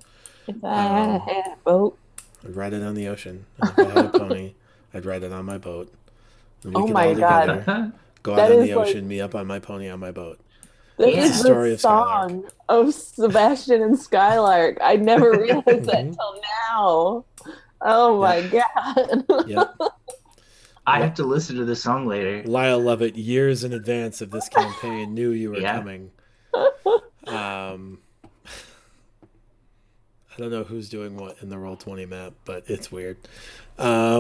If I had a boat. I'd ride it on the ocean. And if I had a pony, I'd ride it on my boat. And we Oh could my all God. together go out That on is the like- ocean, me up on my pony on my boat. That Yeah. is It's the story the of Skylark. song of Sebastian and Skylark. I never realized that Mhm. till now. Oh my God. Yep. I have to listen to the song later. Lyle Lovett, years in advance of this campaign, knew you were Yeah. coming. I don't know who's doing what in the Roll20 map, but it's weird. Rock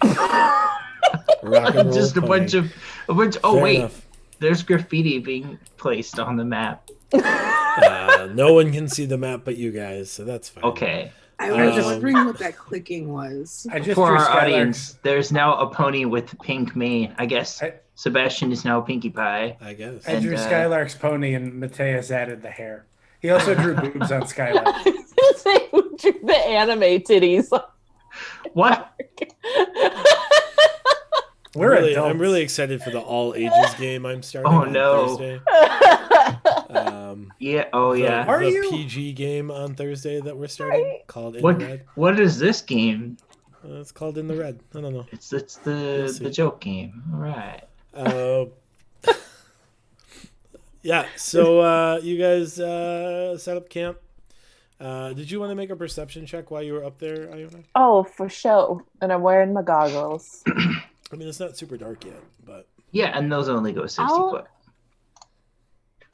and roll Just a pony. bunch of oh Fair wait, enough. there's graffiti being placed on the map. No one can see the map but you guys, so that's fine. Okay. I was Um, wondering what that clicking was. I just For drew our Skylark's- audience, there's now a pony with pink mane. I guess I- Sebastian is now Pinkie Pie. I guess. I drew And, Skylark's pony, and Mateus added the hair. He also drew boobs on Skylark. I was gonna say, who drew the anime titties? What? We're I'm adults. really excited for the all ages game I'm starting Oh, on no. Thursday. Yeah. Oh, yeah. Are the you? PG game on Thursday that we're starting called In What? the Red. What is this game? It's called In the Red. I don't know. It's You'll the see. joke game. All right. Yeah. So you guys set up camp. Did you want to make a perception check while you were up there, Iona? Oh, for sure. And I'm wearing my goggles. I mean, it's not super dark yet, but Yeah, and those only go 60 I'll- foot.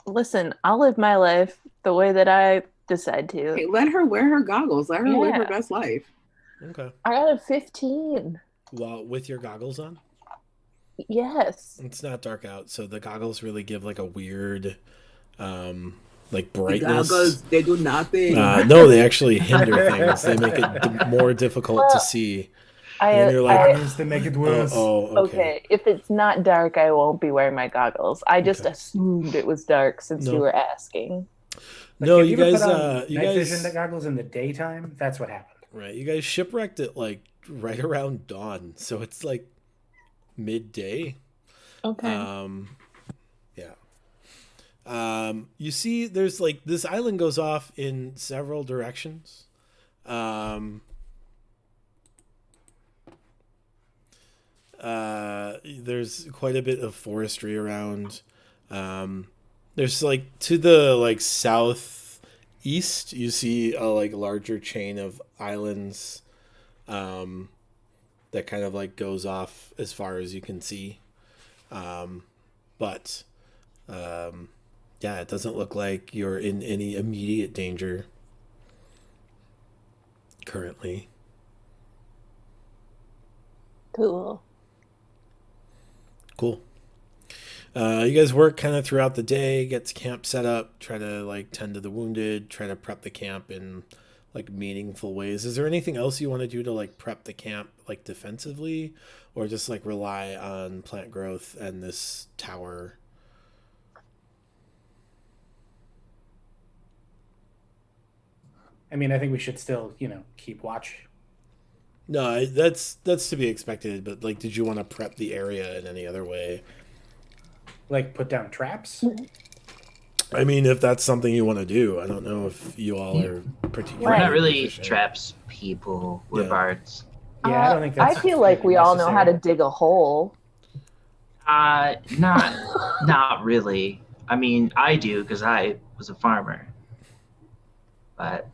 Listen, I'll live my life the way that I decide to. Hey, let her wear her goggles. Let her live her Yeah. best life. okay. I got a 15. Well, with your goggles on, Yes. it's not dark out, so the goggles really give like a weird, like The brightness. goggles, they do nothing. No, they actually hinder things. They make it more difficult to see. And you're like, Goggles to make it worse. Okay, if it's not dark, I won't be wearing my goggles. I just Okay. assumed it was dark since No. you were asking. No, Have you ever guys, put on you night guys, vision goggles in the daytime. That's what happened. right? You guys shipwrecked it like right around dawn, so it's like midday. Okay. Yeah. You see, there's like this island goes off in several directions. There's quite a bit of forestry around. There's like to the like southeast, you see a like larger chain of islands, that kind of like goes off as far as you can see. But yeah, it doesn't look like you're in any immediate danger currently. Cool. Cool. You guys work kind of throughout the day, get the camp set up, try to like tend to the wounded, try to prep the camp in like meaningful ways. Is there anything else you want to do to like prep the camp like defensively, or just like rely on plant growth and this tower? I mean, I think we should still, keep watch. No, that's to be expected. But like, did you want to prep the area in any other way? Like put down traps. I mean, if that's something you want to do, I don't know if you all are particularly. We're not really proficient. traps people. We're Yeah. bards. Yeah, I don't think that's. I feel like we all know how to necessary. dig a hole. Not really. I mean, I do because I was a farmer. But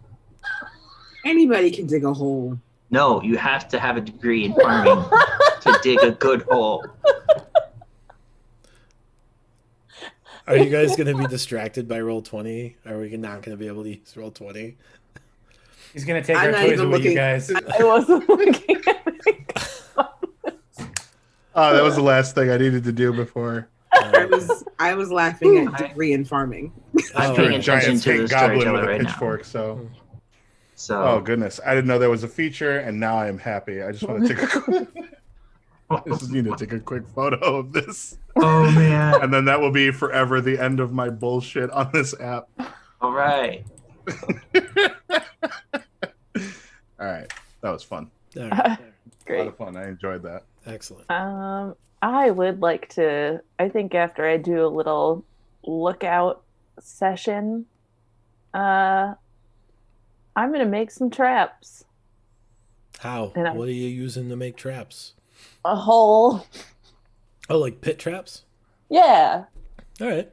Anybody can dig a hole. no, you have to have a degree in farming to dig a good hole. Are you guys going to be distracted by Roll20? Are we not going to be able to use Roll20? He's gonna take I'm our not toys even away, you looking- guys. I wasn't looking at it. Oh, that was the last thing I needed to do before. I was laughing at degree in farming. I'm Oh, paying A attention giant to the pink goblin storyteller with a right now. pitchfork. So, So, oh goodness, I didn't know there was a feature, and now I am happy. I just want to take a. I just need to take a quick photo of this, oh man. and then that will be forever the end of my bullshit on this app. All right. All right, that was fun. All right. A lot Great. of fun. I enjoyed that. Excellent. I would like to, I think after I do a little lookout session, I'm going to make some traps. How? And I'm- What are you using to make traps? A hole. Oh, like pit traps? Yeah. All right.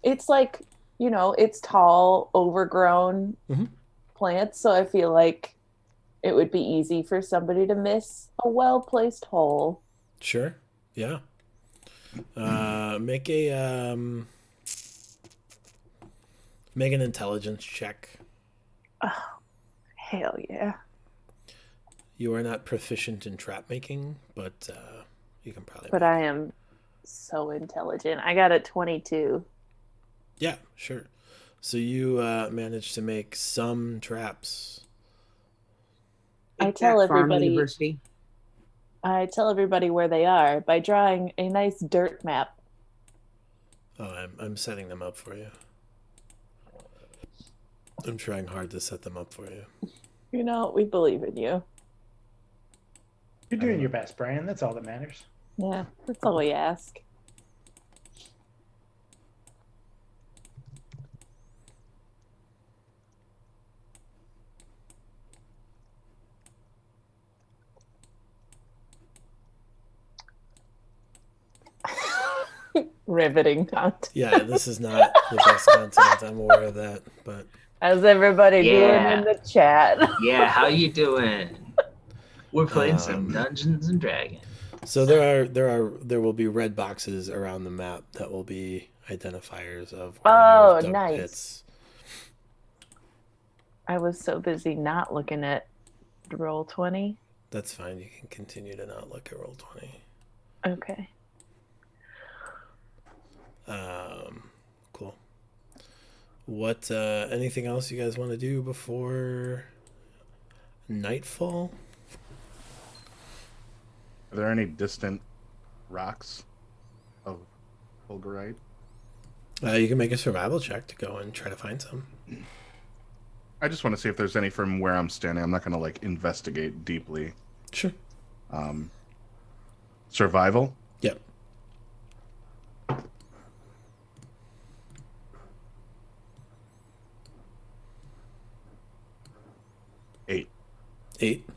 It's like, it's tall, overgrown Mhm. plants. So I feel like it would be easy for somebody to miss a well-placed hole. Sure. Yeah. Make an intelligence check. Hell yeah. You are not proficient in trap making, but you can probably. But I am so intelligent. I got a 22. Yeah, sure. So you managed to make some traps. I Take tell that, Farm everybody- University. I tell everybody where they are by drawing a nice dirt map. Oh, I'm setting them up for you. I'm trying hard to set them up for you. We believe in you. You're doing your best, Brian. That's all that matters. Yeah, that's all we ask. Riveting content. Yeah, this is not the best content. I'm aware of that, but How's everybody doing in the chat? Yeah, how you doing? We're playing some Dungeons and Dragons. So there will be red boxes around the map that will be identifiers of where you've dug nice. pits. I was so busy not looking at Roll20. That's fine. You can continue to not look at Roll20. Okay. Cool. What? Anything else you guys want to do before nightfall? Are there any distant rocks of fulgurite? You can make a survival check to go and try to find some. I just want to see if there's any from where I'm standing. I'm not going to like investigate deeply. Sure. Survival? Yep. Eight.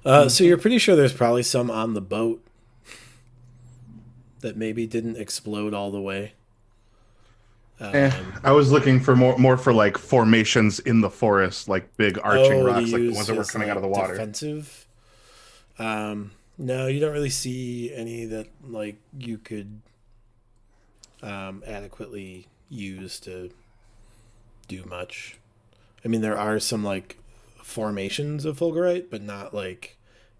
So you're pretty sure there's probably some on the boat that maybe didn't explode all the way. I was looking for more for like formations in the forest, like big arching rocks, like the ones that were coming out of the water. Defensive. No, you don't really see any that like you could adequately use to do much. I mean, there are some like formations of fulgurite, but not like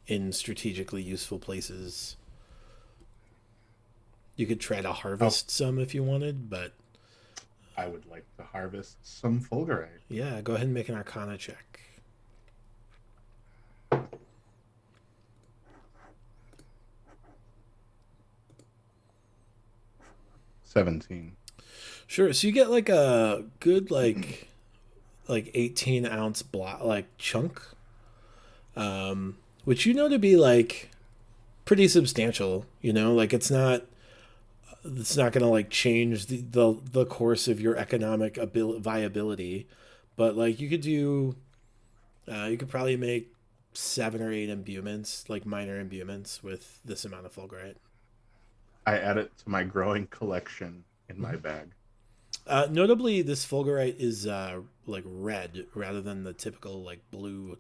in strategically useful places. You could try to harvest some if you wanted, but I would like to harvest some fulgurite. Yeah, go ahead and make an Arcana check. $17. Sure. So you get like a good like 18-ounce block like chunk, which you know to be like pretty substantial. You know, like it's not gonna like change the course of your economic viability, but like you could probably make 7 or 8 imbuments, like minor imbuments, with this amount of fulgurite. I add it to my growing collection in my bag. Notably, this fulgurite is like red rather than the typical like blue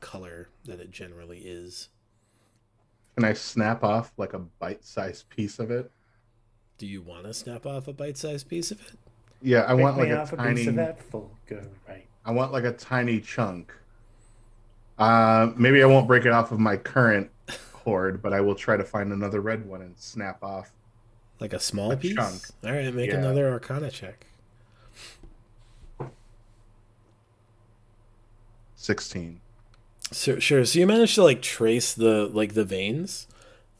color that it generally is. Can I snap off like a bite-sized piece of it? Do you want to snap off a bite-sized piece of it? Yeah, I want like a tiny piece of that fulgurite. I want like a tiny chunk. Maybe I won't break it off of my current hoard, but I will try to find another red one and snap off like a small piece. Chunk. All right, make another Arcana check. 16. Sure. So you managed to like trace the veins,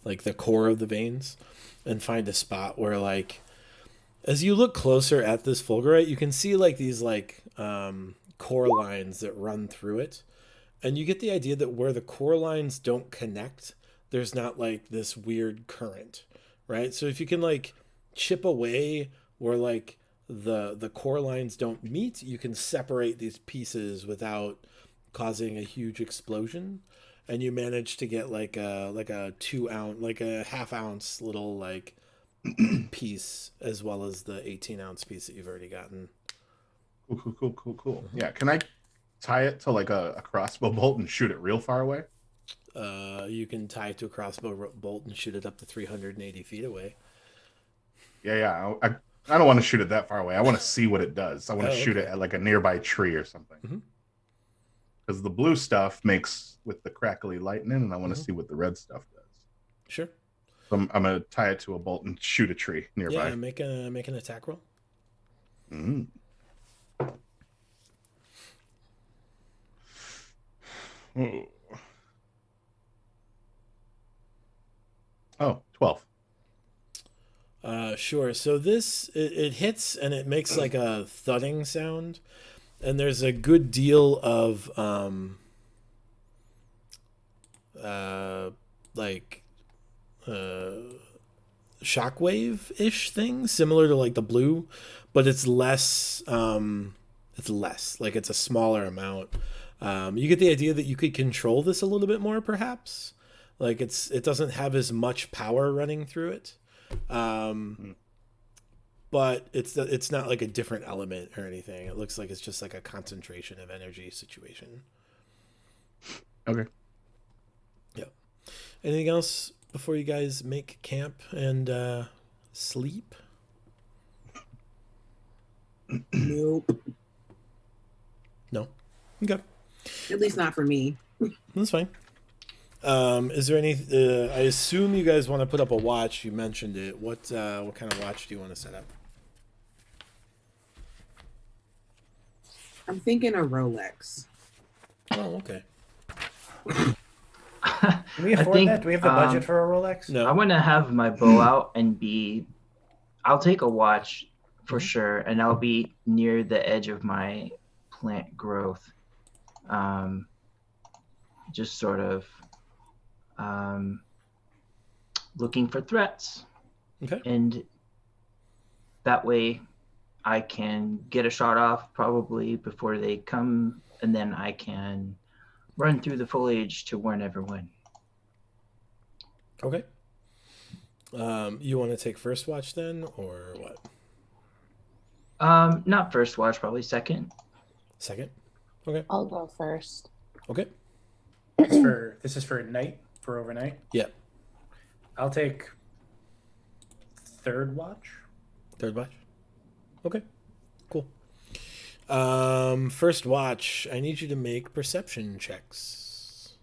like the core of the veins, and find a spot where like, as you look closer at this fulgurite, you can see like these like core lines that run through it, and you get the idea that where the core lines don't connect, there's not like this weird current, right? So if you can like chip away where like the core lines don't meet, you can separate these pieces without causing a huge explosion, and you manage to get like a 2 ounce, like a half-ounce little like piece, as well as the 18-ounce piece that you've already gotten. Cool. Mm-hmm. Yeah, can I tie it to like a crossbow bolt and shoot it real far away? You can tie it to a crossbow bolt and shoot it up to 380 feet away. Yeah. I don't want to shoot it that far away. I want to see what it does. I want to shoot it at like a nearby tree or something. Because the blue stuff makes with the crackly lightning, and I want to see what the red stuff does. Sure. So I'm going to tie it to a bolt and shoot a tree nearby. Yeah, make an attack roll. Oh, 12. Sure. So this it hits and it makes like a thudding sound, and there's a good deal of like shockwave-ish thing, similar to like the blue, but it's less. It's less. Like it's a smaller amount. You get the idea that you could control this a little bit more, perhaps. Like it doesn't have as much power running through it, but it's not like a different element or anything. It looks like it's just like a concentration of energy situation. Okay. Yeah. Anything else before you guys make camp and sleep? Nope. No. Okay. At least not for me. That's fine. Is there any? I assume you guys want to put up a watch. You mentioned it. What kind of watch do you want to set up? I'm thinking a Rolex. Oh, okay. Can we afford that? Do we have the budget for a Rolex? No. I want to have my bow out and I'll take a watch for Mhm. sure, and I'll be near the edge of my plant growth. Just sort of looking for threats. Okay. And that way I can get a shot off probably before they come, and then I can run through the foliage to warn everyone. Okay. You want to take first watch then, or what? Not first watch, probably second. Second. Okay. I'll go first. Okay. This is for night, for overnight. Yeah. I'll take third watch. Third watch. Okay. Cool. First watch. I need you to make perception checks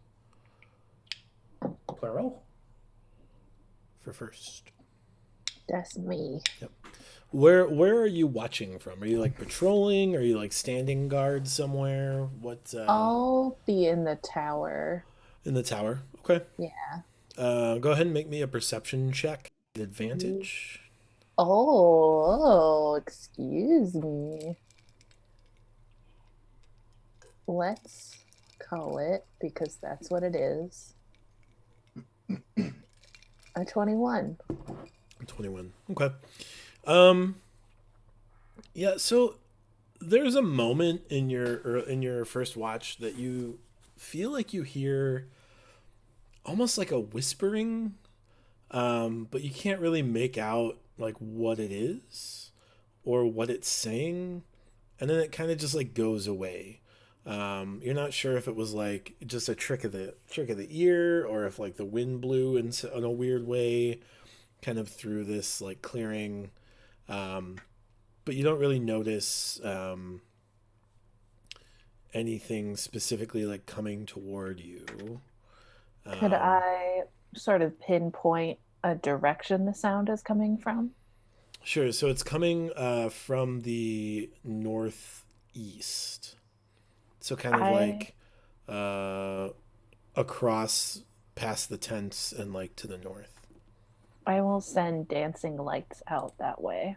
Plural. for first. That's me. Where are you watching from? Are you like patrolling? Are you like standing guard somewhere? What? I'll be in the tower. In the tower. Okay. Yeah. Go ahead and make me a perception check. Advantage. Oh, excuse me. Let's call it, because that's what it is, a 21. 21. Okay. Yeah, so there's a moment in your first watch that you feel like you hear almost like a whispering, but you can't really make out like what it is or what it's saying, and then it kind of just like goes away. You're not sure if it was like just a trick of the ear, or if like the wind blew in a weird way, kind of through this like clearing. But you don't really notice anything specifically like coming toward you. Could I sort of pinpoint a direction the sound is coming from? Sure. So it's coming from the northeast. So kind of like across past the tents and like to the north. I will send dancing lights out that way.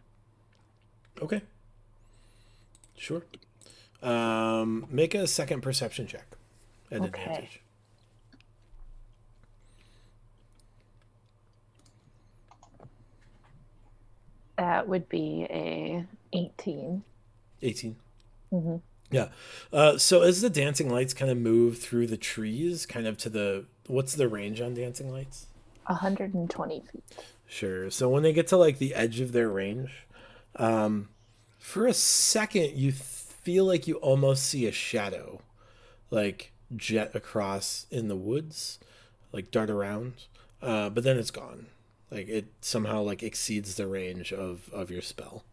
Okay. Sure. Make a second perception check at Okay. advantage. That would be a 18. 18. Mm-hmm. Yeah. So as the dancing lights kind of move through the trees, kind of to the, what's the range on dancing lights? 120 feet. Sure. So when they get to like the edge of their range, for a second you feel like you almost see a shadow, like jet across in the woods, like dart around, but then it's gone. Like it somehow like exceeds the range of your spell.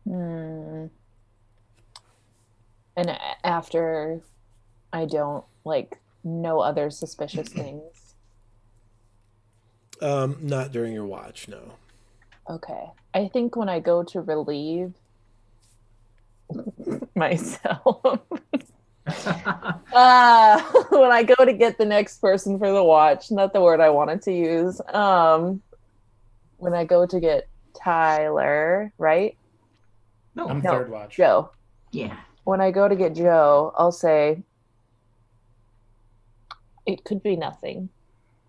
And after I don't like no other suspicious things. Not during your watch, no. Okay. I think when I go to relieve myself, when I go to get the next person for the watch, not the word I wanted to use. When I go to get Tyler, right? I'm No, third watch. Joe. Yeah. When I go to get Joe, I'll say, it could be nothing.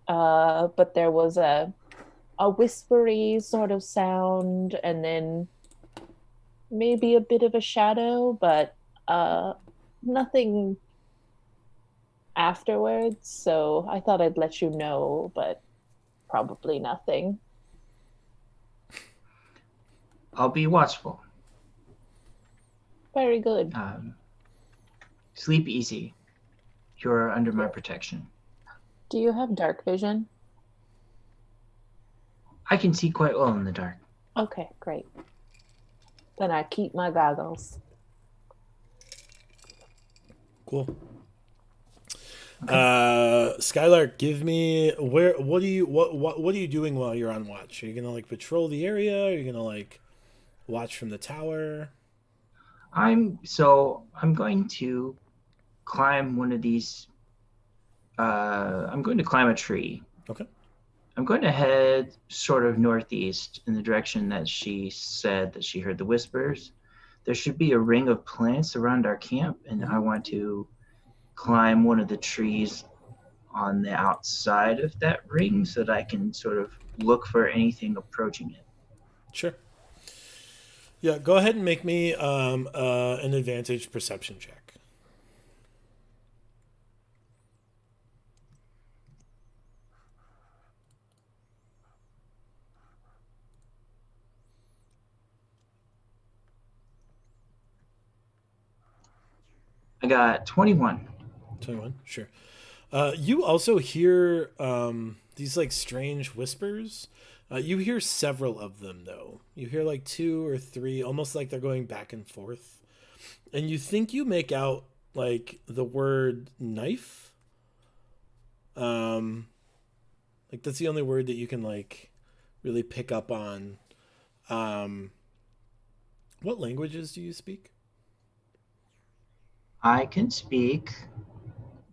but there was a whispery sort of sound, and then maybe a bit of a shadow, but nothing afterwards. So I thought I'd let you know, but probably nothing. I'll be watchful. Very good. Sleep easy. You're under my protection. Do you have dark vision? I can see quite well in the dark. Okay, great. Then I keep my goggles. Cool. Skylark, give me what are you doing while you're on watch? Are you gonna like patrol the area? Are you gonna like watch from the tower? I'm going to climb one of these. I'm going to climb a tree. Okay. I'm going to head sort of northeast in the direction that she said that she heard the whispers. There should be a ring of plants around our camp, and I want to climb one of the trees on the outside of that ring so that I can sort of look for anything approaching it. Sure. Yeah, go ahead and make me an advantage perception check. I got 21. 21, sure. You also hear these like strange whispers. You hear several of them though. You hear like two or three, almost like they're going back and forth. And you think you make out like the word knife. Like that's the only word that you can like really pick up on. What languages do you speak? I can speak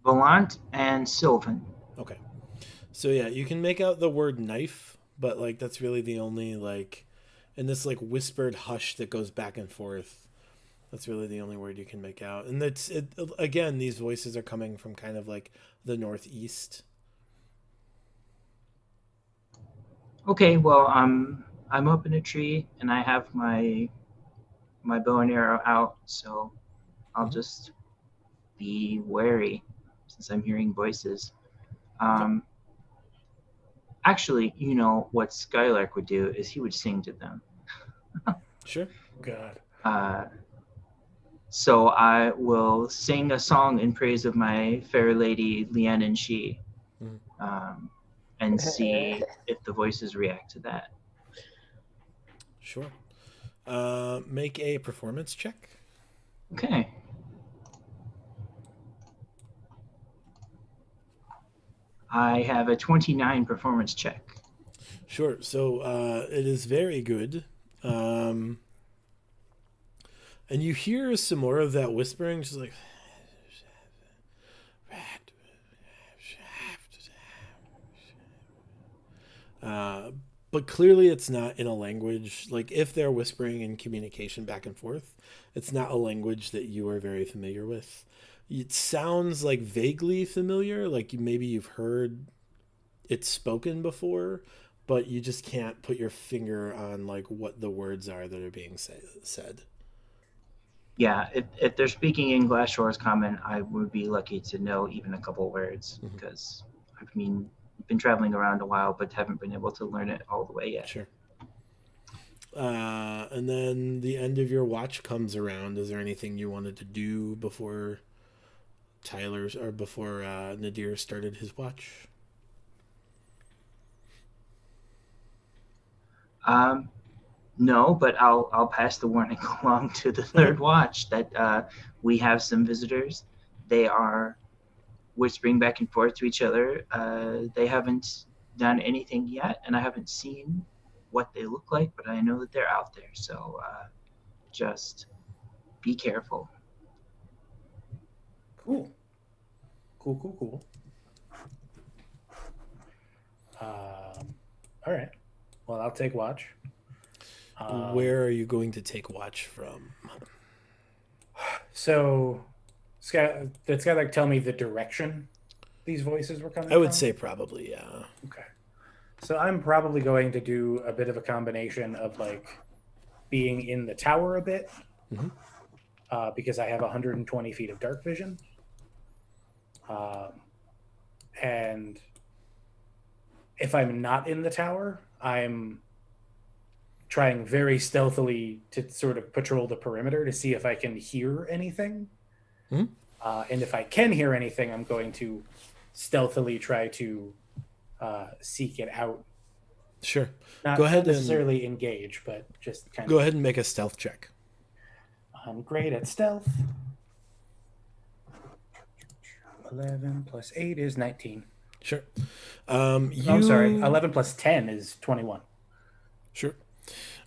Volant and Sylvan. Okay. So yeah, you can make out the word knife, but like that's really the only like in this like whispered hush that goes back and forth. That's really the only word you can make out. And that's it again, these voices are coming from kind of like the northeast. Okay, well, I'm up in a tree and I have my bow and arrow out, so I'll just be wary since I'm hearing voices. Actually, you know what Skylark would do is he would sing to them. Sure. God. So I will sing a song in praise of my fair lady Leanne and she, and see if the voices react to that. Sure. Make a performance check. Okay. I have a 29 performance check. Sure. So it is very good. And you hear some more of that whispering, just like. But clearly it's not in a language, like if they're whispering in communication back and forth, it's not a language that you are very familiar with. It sounds like vaguely familiar, like maybe you've heard it spoken before, but you just can't put your finger on like what the words are that are being said. Yeah, if they're speaking English or as common, I would be lucky to know even a couple words because I've been traveling around a while, but haven't been able to learn it all the way yet. Sure. And then the end of your watch comes around. Is there anything you wanted to do before Nadir started his watch? No, but I'll pass the warning along to the third watch that we have some visitors. They are whispering back and forth to each other. They haven't done anything yet, and I haven't seen what they look like, but I know that they're out there. So just be careful. Cool. All right. Well, I'll take watch. Where are you going to take watch from? So, did Skylark tell me the direction? these voices were coming I would from? say probably, yeah. Okay. So I'm probably going to do a bit of a combination of like being in the tower a bit, because I have 120 feet of dark vision. And if I'm not in the tower, I'm trying very stealthily to sort of patrol the perimeter to see if I can hear anything. And if I can hear anything, I'm going to stealthily try to seek it out. Sure. Not Go ahead necessarily engage, but just kind Go of. ahead and make a stealth check. I'm great at stealth. 11 plus 8 is 19. Sure. I'm sorry. 11 plus 10 is 21. Sure.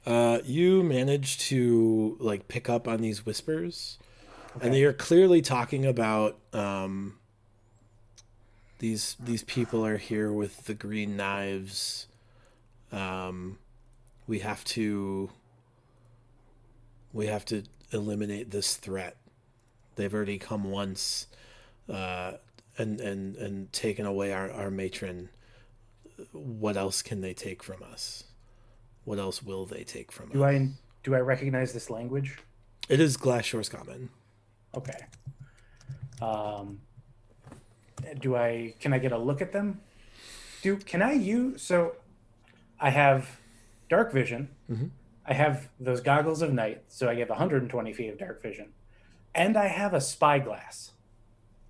You manage to like pick up on these whispers, and they are clearly talking about these people are here with the green knives. We have to eliminate this threat. They've already come once, and taken away our matron. What else can they take from us? What else will they take from us? Do I recognize this language? It is Glasshore's common. Okay. Can I get a look at them? So I have dark vision. I have those goggles of night, so I get 120 feet of dark vision. And I have a spyglass.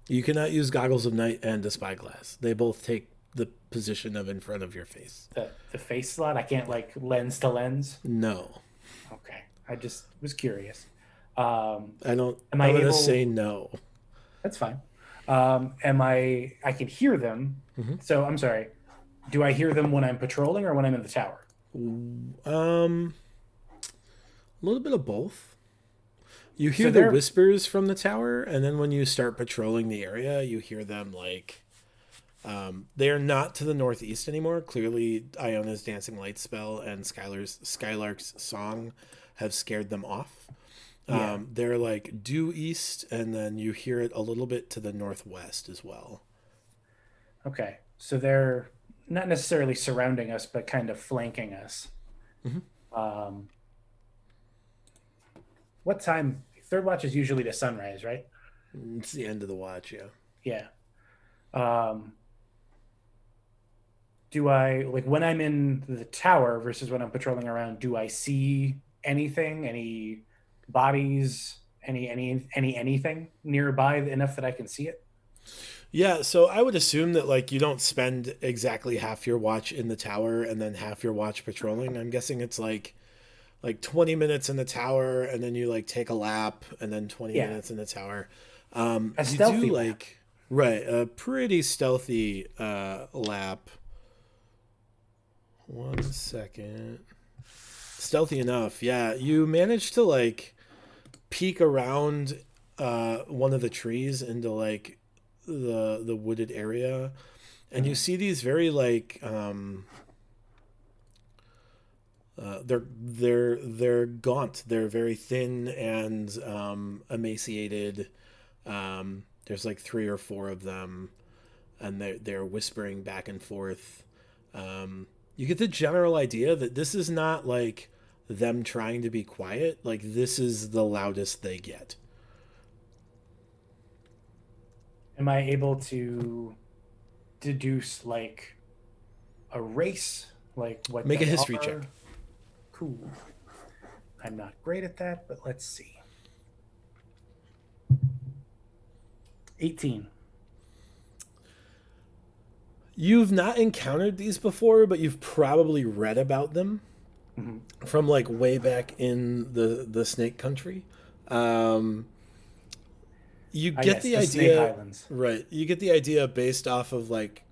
You cannot use goggles of night and a spyglass. They both take the position of in front of your face. The face slot? I can't like lens to lens? No. Okay. I just was curious. I'm gonna say no. That's fine. I can hear them. So I'm sorry. Do I hear them when I'm patrolling or when I'm in the tower? A little bit of both. You hear the whispers from the tower, and then when you start patrolling the area, you hear them like they are not to the northeast anymore. Clearly, Iona's dancing light spell and Skylark's song have scared them off. They're like due east, and then you hear it a little bit to the northwest as well. Okay, so they're not necessarily surrounding us, but kind of flanking us. What time? Third watch is usually to sunrise, right? It's the end of the watch, yeah. Yeah. Do I like when I'm in the tower versus when I'm patrolling around? Do I see anything? Any bodies? Anything nearby enough that I can see it? Yeah, so I would assume that like you don't spend exactly half your watch in the tower and then half your watch patrolling. I'm guessing it's like 20 minutes in the tower, and then you like take a lap, and then 20 minutes in the tower. A stealthy lap. Right, a pretty stealthy lap. 1 second. Stealthy enough, yeah. You managed to like peek around one of the trees into like the wooded area, and you see these very like they're gaunt. They're very thin and emaciated. There's like 3 or 4 of them, and they're whispering back and forth. You get the general idea that this is not like them trying to be quiet. Like this is the loudest they get. Am I able to deduce like a race? Like what? Make a history check. Cool. I'm not great at that, but let's see. 18. You've not encountered these before, but you've probably read about them from like way back in the Snake Country. You get the idea, right? You get the idea based off of like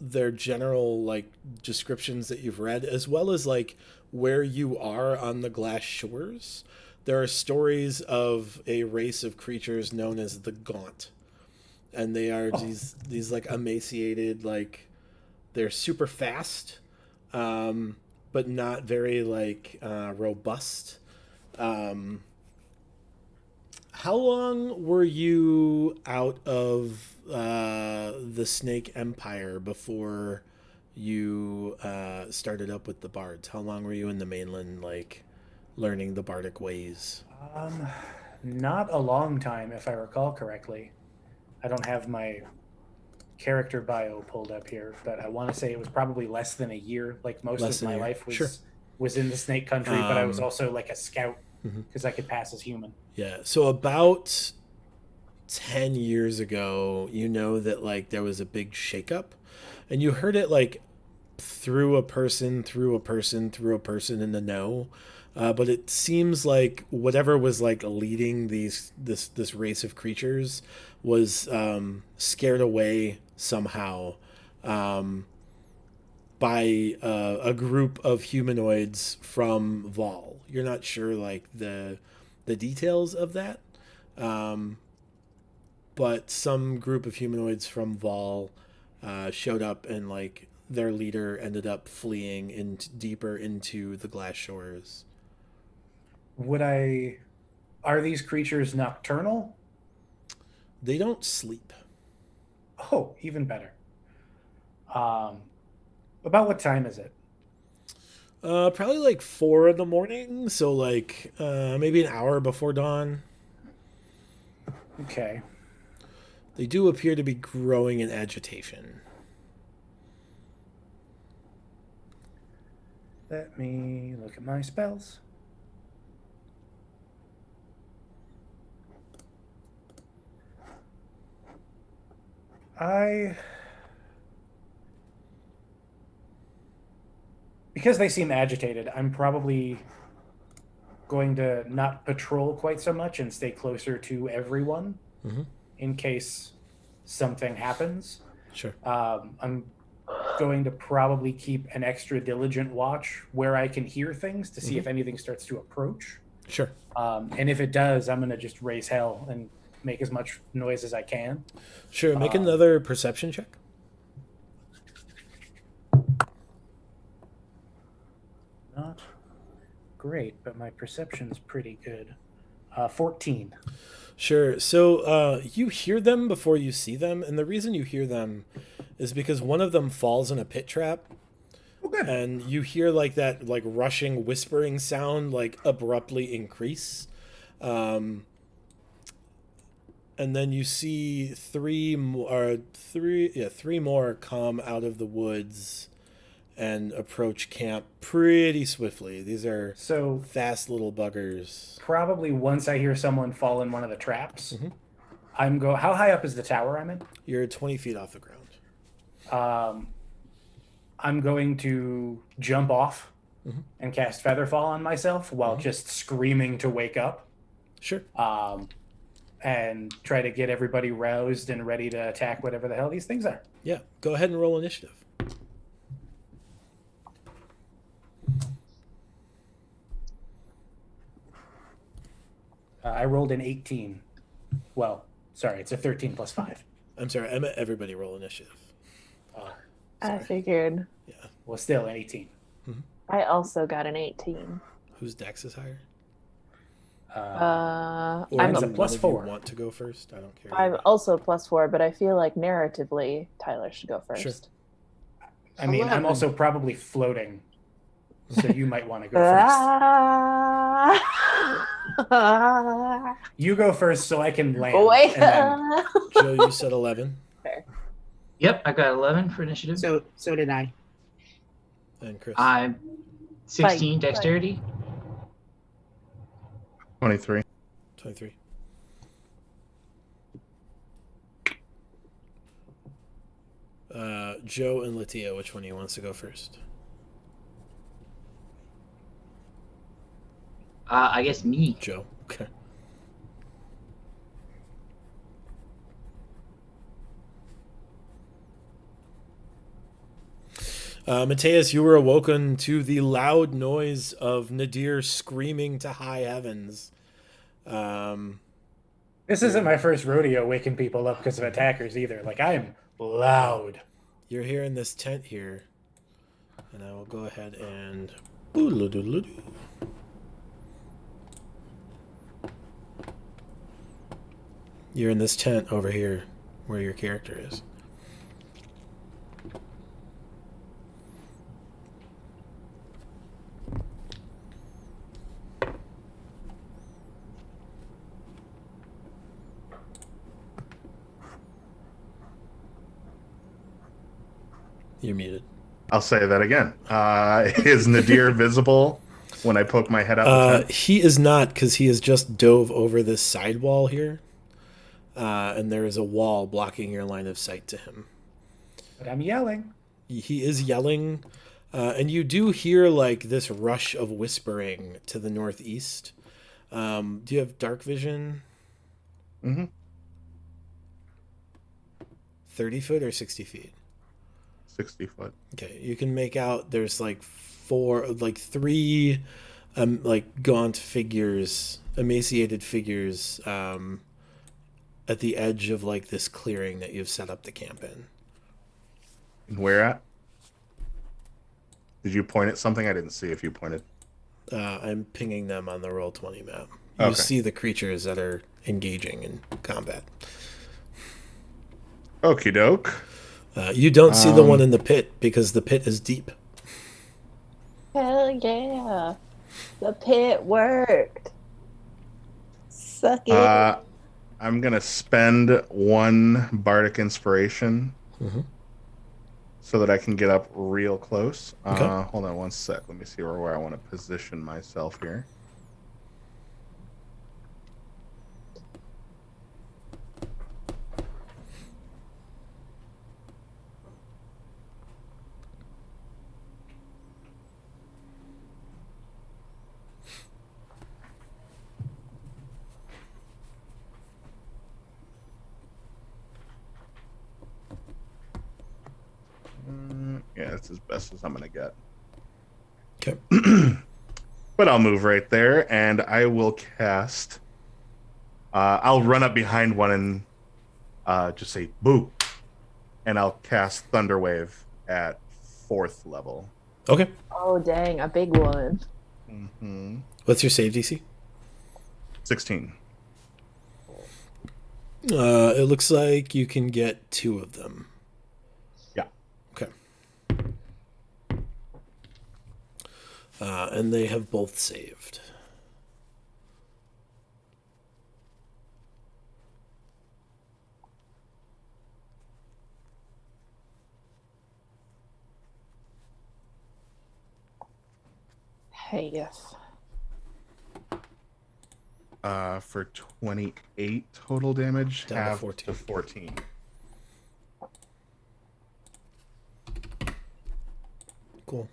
their general like descriptions that you've read, as well as like where you are on the glass shores. There are stories of a race of creatures known as the Gaunt, and they are these like emaciated, like they're super fast, but not very like robust. How long were you out of the Snake Empire before you started up with the Bards? How long were you in the mainland, like, learning the bardic ways? Um, Not a long time, if I recall correctly. I don't have my character bio pulled up here, but I want to say it was probably less than a year. Like most Less of than a my year. life was Sure. was in the Snake Country, but I was Um, also like a scout Mhm. because I could pass as human. Yeah. So about 10 years ago, you know that like there was a big shakeup, and you heard it like through a person, through a person, through a person in the know. But it seems like whatever was like leading this race of creatures was scared away somehow um, by a group of humanoids from Vol. You're not sure like the details of that, um, but some group of humanoids from Vol showed up, and like their leader ended up fleeing deeper into the glass shores. Would I? Are these creatures nocturnal? They don't sleep. Oh, even better. Um, about what time is it? Probably like 4 in the morning, so like maybe an hour before dawn. Okay. They do appear to be growing in agitation. Let me look at my spells. Because they seem agitated, I'm probably going to not patrol quite so much and stay closer to everyone Mm-hmm. in case something happens. Sure. I'm going to probably keep an extra diligent watch where I can hear things to see if anything starts to approach. Sure. And if it does, I'm going to just raise hell and make as much noise as I can. Sure. Make another perception check. Not great, but my perception's pretty good. 14. Sure. So you hear them before you see them, and the reason you hear them is because one of them falls in a pit trap, Oh, good. and you hear like that like rushing whispering sound like abruptly increase, and then you see three more come out of the woods and approach camp pretty swiftly. These are So fast little buggers. probably once I hear someone fall in one of the traps, Mhm. How high up is the tower I'm in? You're 20 feet off the ground. I'm going to jump off Mhm. and cast Featherfall on myself while just screaming to wake up, Sure. and try to get everybody roused and ready to attack whatever the hell these things are. Yeah. Go ahead and roll initiative. I rolled an 18. Well, sorry, it's a 13 plus 5. I'm sorry. I meant everybody roll initiative. I figured. Yeah. Well, still an 18. I also got an 18. Whose dex is higher? Or I'm Mine's a do plus one of 4. you want to go first? I don't care. I'm also +4, but I feel like narratively Tyler should go first. Sure. I mean, I'm 11. also probably floating, so you might want to go first. You go first so I can land. Wait. And then, Joe, you said 11, Yep, I got 11 for initiative. So did I. and Chris. I'm 16 Fight. dexterity. 23. 23. Joe and Latia, which one of you wants to go first? I guess me. Joe. Okay. Mateus, you were awoken to the loud noise of Nadir screaming to high heavens. this isn't my first rodeo waking people up because of attackers either. Like, I'm loud. You're here in this tent here, and I will go ahead and... You're in this tent over here. where your character is. You're muted. I'll say that again. Is Nadir visible when I poke my head out the tent? He is not, because he has just dove over this side wall here. And there is a wall blocking your line of sight to him. But I'm yelling. He is yelling. And you do hear like this rush of whispering to the northeast. Do you have dark vision? Mm-hmm. 30 foot or 60 feet? 60 foot. Okay, you can make out there's like three like gaunt figures, emaciated figures at the edge of like this clearing that you've set up the camp in. And where at? Did you point at something? I didn't see if you pointed. I'm pinging them on the Roll20 map. You see the creatures that are engaging in combat. Okie doke. You don't see the one in the pit because the pit is deep. Hell yeah. The pit worked. Suck it. I'm going to spend 1 bardic inspiration so that I can get up real close. Okay. Hold on 1 sec. Let me see where I want to position myself here. Yeah, that's as best as I'm going to get. Okay. But I'll move right there, and I will cast... I'll run up behind one and just say, boo. And I'll cast Thunderwave at 4th level. Okay. Oh, dang, a big one. Mm-hmm. What's your save DC? 16. It looks like you can get 2 of them. Yeah. Okay. And they have both saved. Hey, yes. For 28 total damage, Down to half 14. to 14. Cool.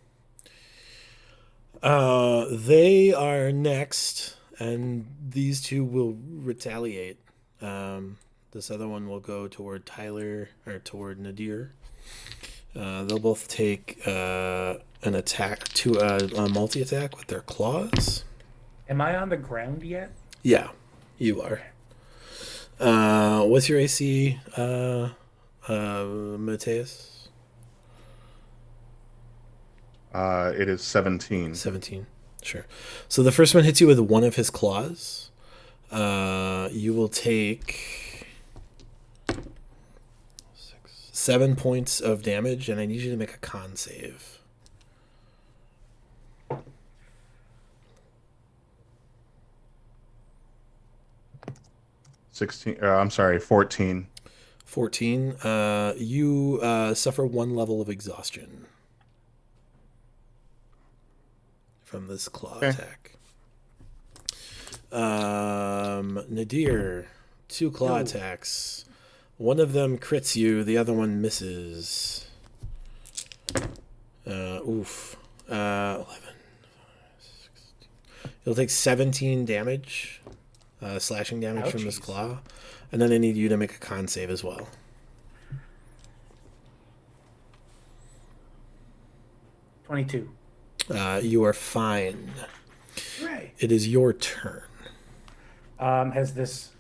They are next, and these two will retaliate. This other one will go toward Tyler, or toward Nadir. They'll both take an attack to a multi-attack with their claws. Am I on the ground yet? Yeah, you are. What's your AC, Mateus? It is 17. 17. Sure. So the first one hits you with one of his claws. You will take 7 points of damage, and I need you to make a con save. 16. I'm sorry, 14. 14. You suffer 1 level of exhaustion from this claw attack. Nadir, 2 claw attacks. One of them crits you, the other one misses. Oof. 11. You'll take 17 damage, slashing damage from this claw. And then I need you to make a con save as well. 22. You are fine. Right. It is your turn. Has this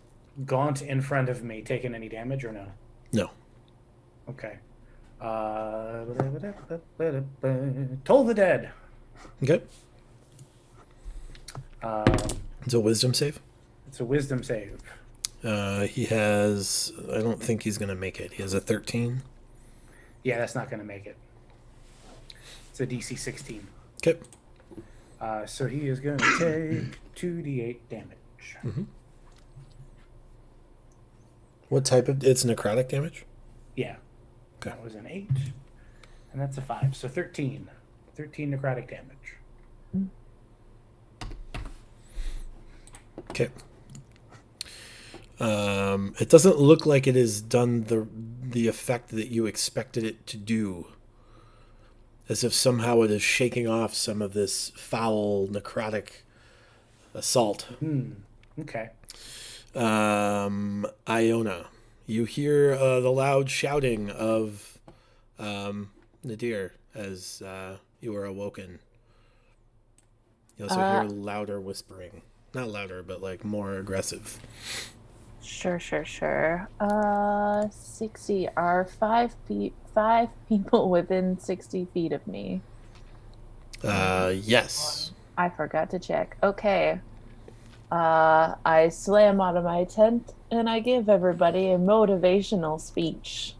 gaunt in front of me taken any damage or no? No. Okay. Toll the Dead. Okay. It's a wisdom save. It's a wisdom save. He has. I don't think he's going to make it. He has a 13. Yeah, that's not going to make it. It's a DC 16. Okay. So he is going to take 2d8 damage. Mm-hmm. What type of? It's necrotic damage? Yeah. Okay. That was an 8. And that's a 5. So 13. 13 necrotic damage. Okay. It doesn't look like it has done the effect that you expected it to do. As if somehow it is shaking off some of this foul necrotic assault. Okay. Iona, you hear the loud shouting of Nadir as you are awoken. You also hear louder whispering. Not louder, but like more aggressive. Sure. 60 are 5 people within 60 feet of me. Yes. I forgot to check. Okay. I slam out of my tent and I give everybody a motivational speech.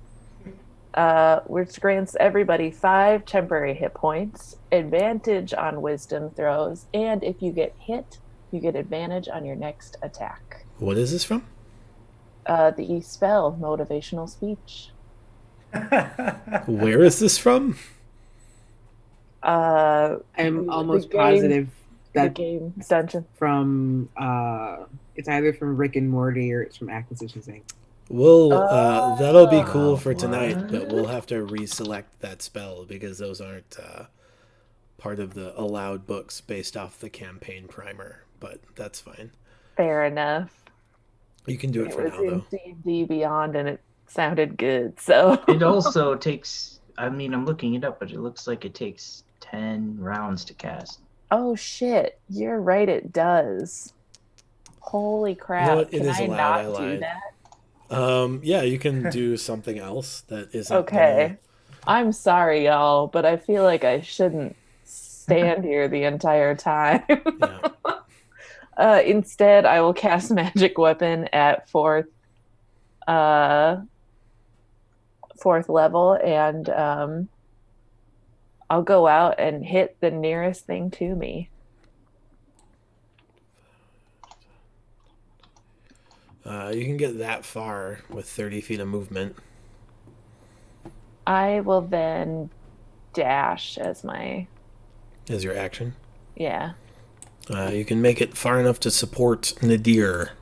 Which grants everybody 5 temporary hit points, advantage on wisdom throws, and if you get hit, you get advantage on your next attack. What is this from? The spell, motivational speech. Where is this from? I'm almost game, positive the that game dungeon. from it's either from Rick and Morty or it's from Acquisitions Inc. We'll that'll be cool for what? tonight, but we'll have to reselect that spell because those aren't part of the allowed books based off the campaign primer. But that's fine. Fair enough. You can do it for was now, though. in D&D Beyond, and it sounded good. So It also takes, I mean, I'm looking it up, but it looks like it takes 10 rounds to cast. Oh shit! You're right. It does. Holy crap! You know what? It Can is I allowed. not I do lied. that? Yeah, you can do something else that isn't. Okay. I'm sorry, y'all, but I feel like I shouldn't stand here the entire time. Yeah. Instead, I will cast Magic Weapon at fourth level, and I'll go out and hit the nearest thing to me. You can get that far with 30 feet of movement. I will then dash as my... As your action. Yeah. You can make it far enough to support Nadir.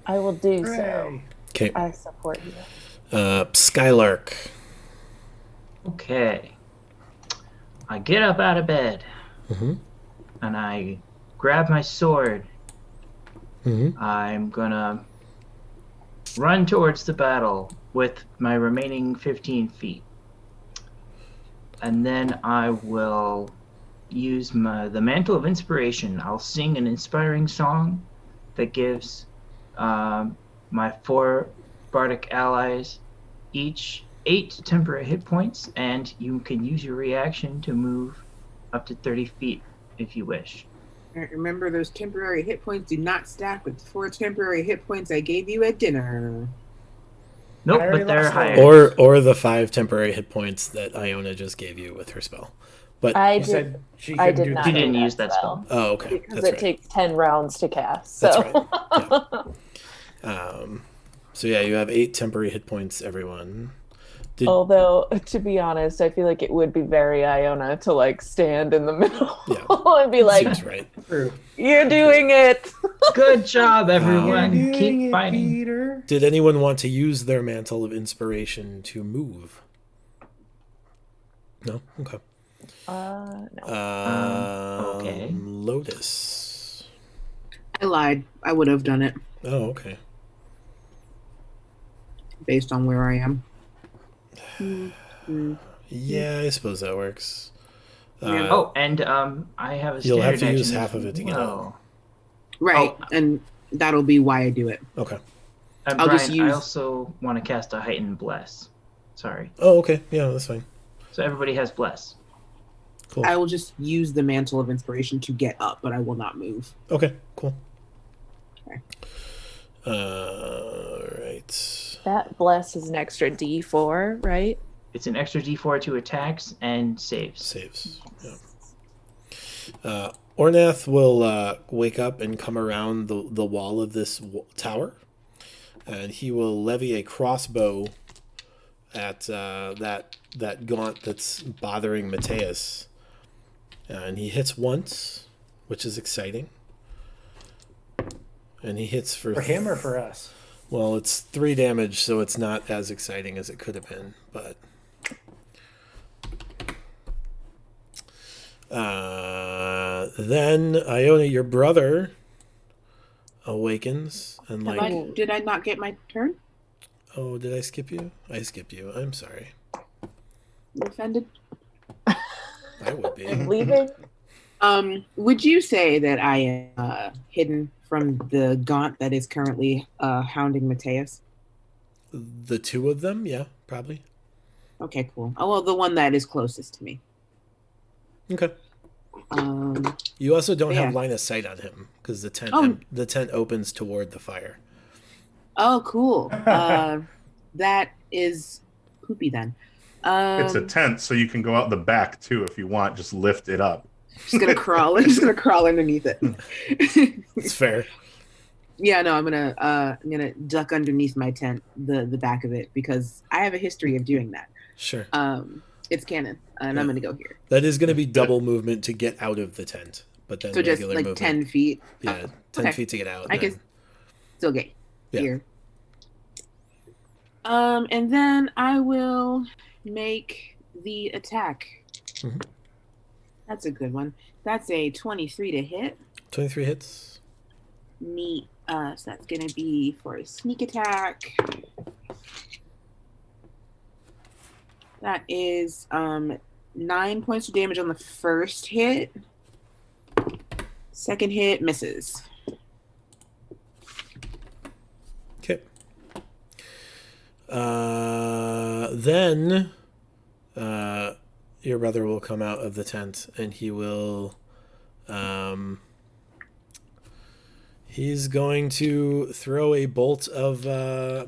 I will do so. Hooray. Okay. I support you. Skylark. Okay. I get up out of bed Mm-hmm. and I grab my sword. Mm-hmm. I'm gonna run towards the battle with my remaining 15 feet. And then I will use the Mantle of Inspiration. I'll sing an inspiring song that gives my 4 bardic allies each 8 temporary hit points, and you can use your reaction to move up to 30 feet if you wish. Remember, those temporary hit points do not stack with 4 temporary hit points I gave you at dinner. Nope, I already but they're lost higher. those. Or the 5 temporary hit points that Iona just gave you with her spell. But I She did. said she I could did do not She that. didn't do use that spell. oh, okay, because that's it right. takes 10 rounds to cast. So. That's right. So yeah, you have 8 temporary hit points, everyone. Although, to be honest, I feel like it would be very Iona to like stand in the middle and be like, Seems right. True. "You're doing it." Good job, everyone. You're doing Keep it, fighting. Peter. Did anyone want to use their Mantle of Inspiration to move? No? Okay. No. Okay. Lotus. I lied. I would have done it Oh, okay. based on where I am. Yeah, I suppose that works. Oh, and I have a You'll have to standard use action half as of it to get well. Right, Oh. and that'll be why I do it. Okay. And I'll Brian, just I use- also want to cast a heightened bless. Sorry. Oh, okay. Yeah, that's fine. So everybody has bless. Cool. I will just use the Mantle of Inspiration to get up, but I will not move. Okay, cool. Okay. Right. That bless is an extra D4, right? It's an extra D4 to attacks and saves. Saves. Yeah. Ornath will wake up and come around the wall of this tower, and he will levy a crossbow at that gaunt that's bothering Mateus. And he hits once, which is exciting. And he hits for him or for us? Well, it's 3 damage, so it's not as exciting as it could have been, but then Iona, your brother, awakens and Did I not get my turn? Oh, did I skip you? I skipped you. I'm sorry. You offended? I would be. Leaving? Would you say that I am hidden from the gaunt that is currently hounding Mateus? The 2 of them? Yeah, probably. Okay, cool. Oh, well, the one that is closest to me. Okay. You also don't have line of sight on him because the tent opens toward the fire. Oh, cool. That is poopy then. It's a tent, so you can go out the back too if you want. Just lift it up. Just gonna crawl. I'm just gonna crawl underneath it. It's fair. Yeah, no, I'm gonna duck underneath my tent, the back of it, because I have a history of doing that. Sure. It's canon, and I'm gonna go here. That is gonna be double movement to get out of the tent, but then so just like movement. 10 feet. Yeah, 10 feet to get out. I guess still get here. And then I will make the attack. Mm-hmm. That's a good one. That's a 23 to hit. 23 hits. Neat. So that's going to be for a sneak attack. That is 9 points of damage on the first hit. Second hit misses. Okay. Then your brother will come out of the tent and he will he's going to throw a bolt of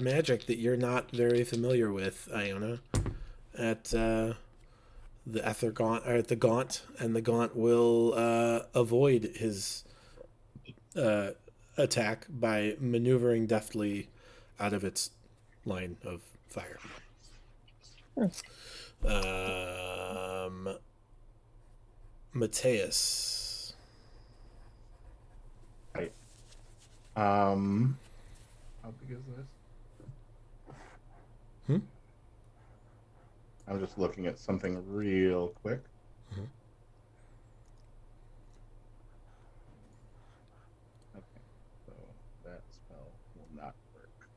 magic that you're not very familiar with, Iona, at the Ethergaunt, or at the Gaunt, and the Gaunt will avoid his attack by maneuvering deftly out of its line of fire. Mateus. Right. How big is this? I'm just looking at something real quick. Mm-hmm. Okay, so that spell will not work.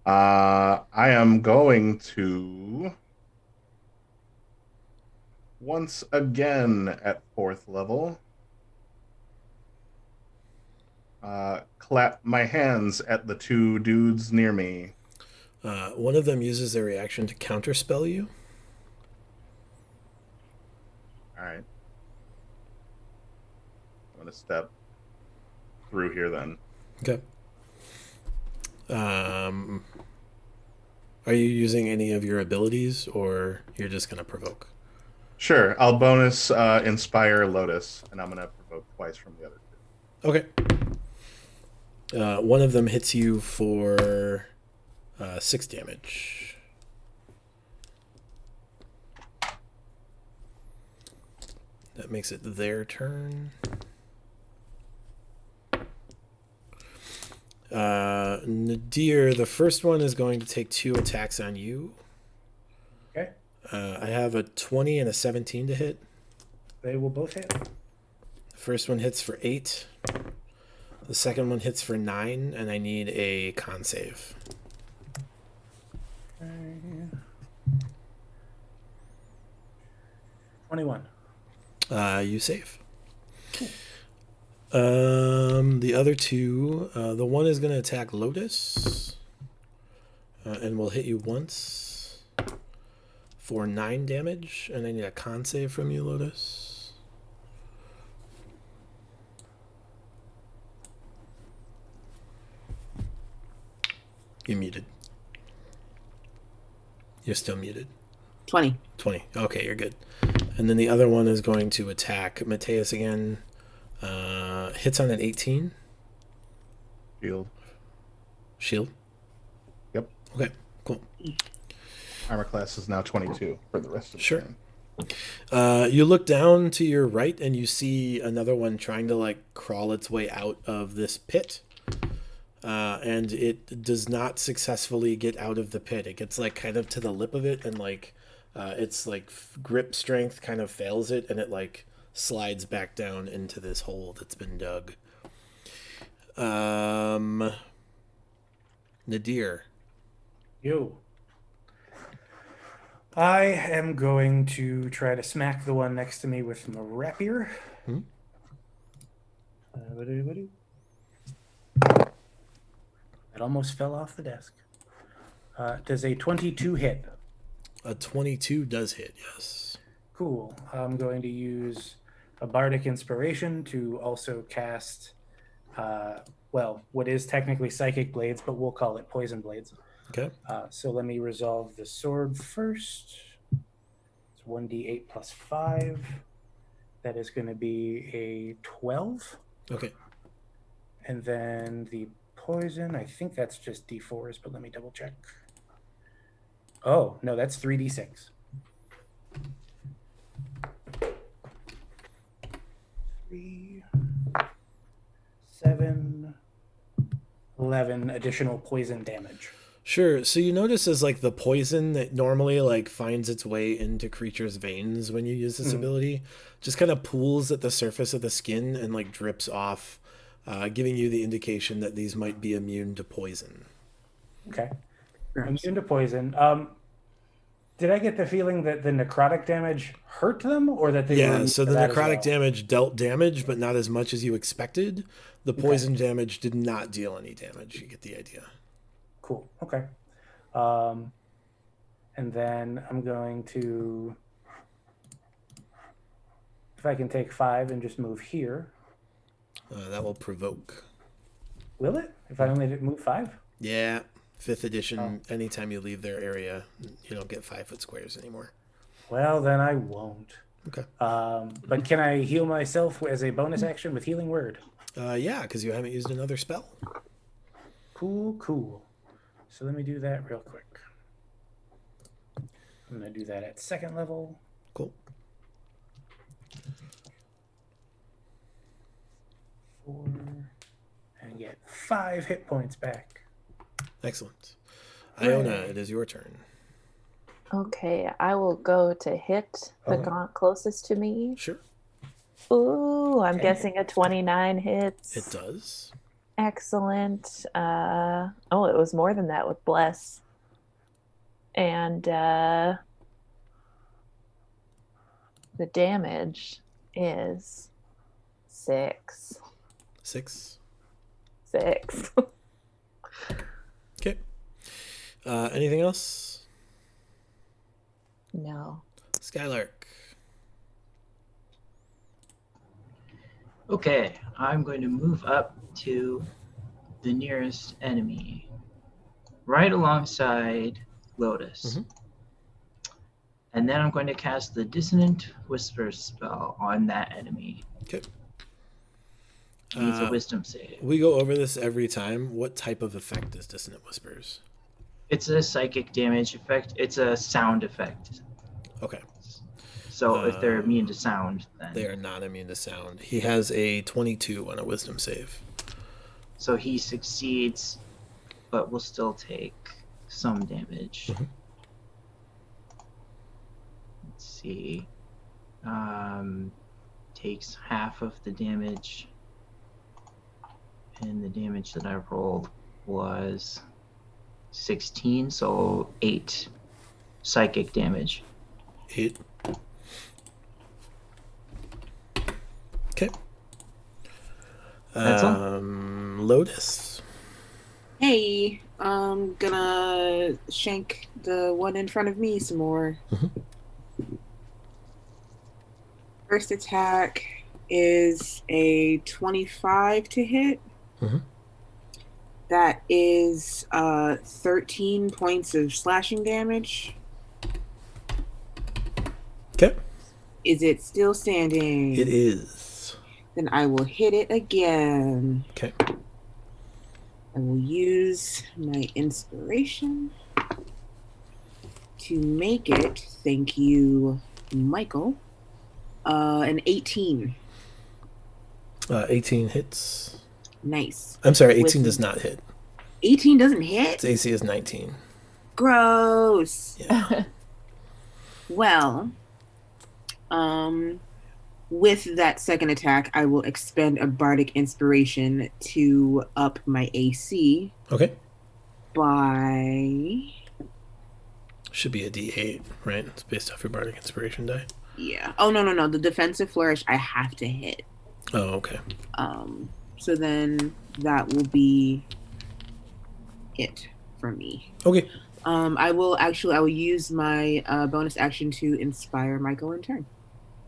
I am going to once again at 4th level clap my hands at the 2 dudes near me. One of them uses their reaction to counterspell you. All right. I'm going to step through here then. Okay. Are you using any of your abilities, or you're just going to provoke? Sure. I'll bonus Inspire Lotus, and I'm going to provoke twice from the other 2. Okay. One of them hits you for 6 damage. That makes it their turn. Nadir, the first one is going to take 2 attacks on you. Okay. I have a 20 and a 17 to hit. They will both hit. The first one hits for 8. The second one hits for 9, and I need a con save. 21. You save. The other 2, the one is going to attack Lotus, and will hit you once for 9 damage, and I need a con save from you, Lotus. You're muted. You're still muted. 20. 20. Okay, you're good. And then the other one is going to attack Mateus again. Hits on an 18. Shield? Yep. Okay, cool. Armor class is now 22 for the rest of the Sure. turn. You look down to your right and you see another one trying to like crawl its way out of this pit. And it does not successfully get out of the pit. It gets like kind of to the lip of it, and like its like grip strength kind of fails it, and it like slides back down into this hole that's been dug. Nadir. Yo. I am going to try to smack the one next to me with my rapier. It almost fell off the desk. Does a 22 hit? A 22 does hit, yes. Cool. I'm going to use a bardic inspiration to also cast, what is technically psychic blades, but we'll call it poison blades. Okay. So let me resolve the sword first. It's 1d8 plus 5. That is going to be a 12. Okay. And then the poison, I think that's just d4s, but let me double check. Oh, no, that's 3d6. 3, 7, 11 additional poison damage. Sure. So you notice as like the poison that normally like finds its way into creatures' veins when you use this ability just kind of pools at the surface of the skin and like drips off, giving you the indication that these might be immune to poison. Okay. Immune to poison. Did I get the feeling that the necrotic damage hurt them, or that they were immune so to the that as necrotic well? damage dealt damage, but not as much as you expected. The poison damage did not deal any damage. You get the idea. Cool. Okay. And then I'm going to, if I can take 5 and just move here. That will provoke. Will it? If I only move 5? Yeah. 5th edition, anytime you leave their area, you don't get 5-foot squares anymore. Well, then I won't. Okay. But can I heal myself as a bonus action with Healing Word? Yeah, because you haven't used another spell. Cool. So let me do that real quick. I'm going to do that at 2nd level. Cool. 4, and get 5 hit points back. Excellent. Iona, it is your turn. Okay, I will go to hit the gaunt closest to me. Sure. Ooh, I'm guessing a 29 hits. It does. Excellent. It was more than that with Bless. And the damage is 6. 6. 6. Okay. Anything else? No. Skylark. Okay, I'm going to move up to the nearest enemy, right alongside Lotus. And then I'm going to cast the Dissonant Whisper spell on that enemy. Okay. It needs a wisdom save. We go over this every time. What type of effect is Dissonant Whispers? It's a psychic damage effect. It's a sound effect. Okay. So if they're immune to sound, then... They are not immune to sound. He has a 22 on a wisdom save. So he succeeds, but will still take some damage. Let's see. Takes half of the damage. And the damage that I rolled was 16, so 8 psychic damage. 8. Okay. That's all. Lotus. Hey, I'm gonna shank the one in front of me some more. First attack is a 25 to hit. That is 13 points of slashing damage. Okay. Is it still standing? It is. Then I will hit it again. Okay. I will use my inspiration to make it, thank you, Michael, an 18. 18 hits. Nice. I'm sorry, 18 does not hit. 18 doesn't hit? Its AC is 19. Gross. Yeah. Well, with that second attack, I will expend a bardic inspiration to up my AC Okay. by... Should be a D8, right? It's based off your bardic inspiration die. Yeah. Oh, no. The defensive flourish I have to hit. Oh, okay. So then that will be it for me. Okay. I will use my bonus action to inspire Michael in turn.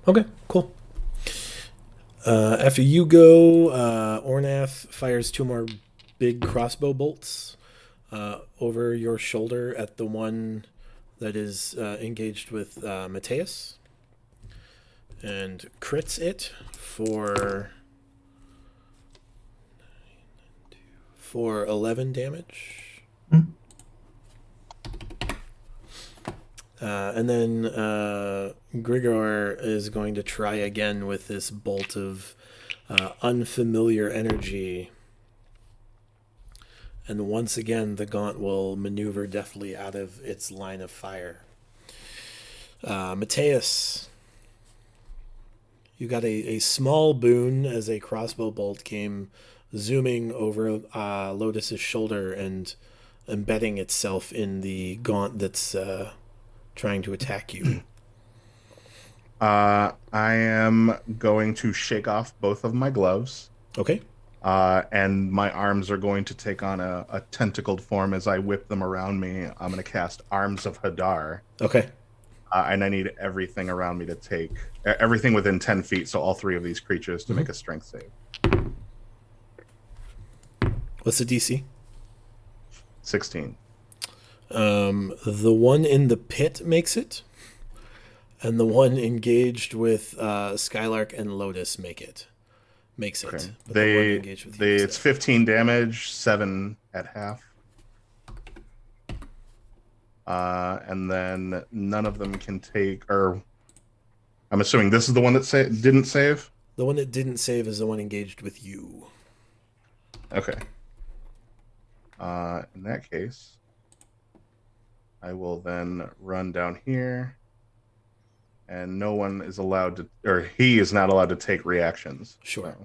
Okay, cool. After you go, Ornath fires 2 more big crossbow bolts over your shoulder at the one that is engaged with Mateus, and crits it for 11 damage. And then Grigor is going to try again with this bolt of unfamiliar energy. And once again, the gaunt will maneuver deftly out of its line of fire. Mateus, you got a small boon as a crossbow bolt came zooming over Lotus's shoulder and embedding itself in the gaunt that's trying to attack you. I am going to shake off both of my gloves. Okay. And my arms are going to take on a tentacled form as I whip them around me. I'm going to cast Arms of Hadar. Okay. And I need everything around me to take... everything within 10 feet, so all 3 of these creatures to make a strength save. What's the DC? 16. The one in the pit makes it, and the one engaged with Skylark and Lotus makes it. Okay. But the one engaged with you It's 15 damage, 7 at half. And then none of them can take... Or I'm assuming this is the one that didn't save? The one that didn't save is the one engaged with you. Okay. In that case, I will then run down here, and no one is allowed to, or he is not allowed to take reactions. Sure.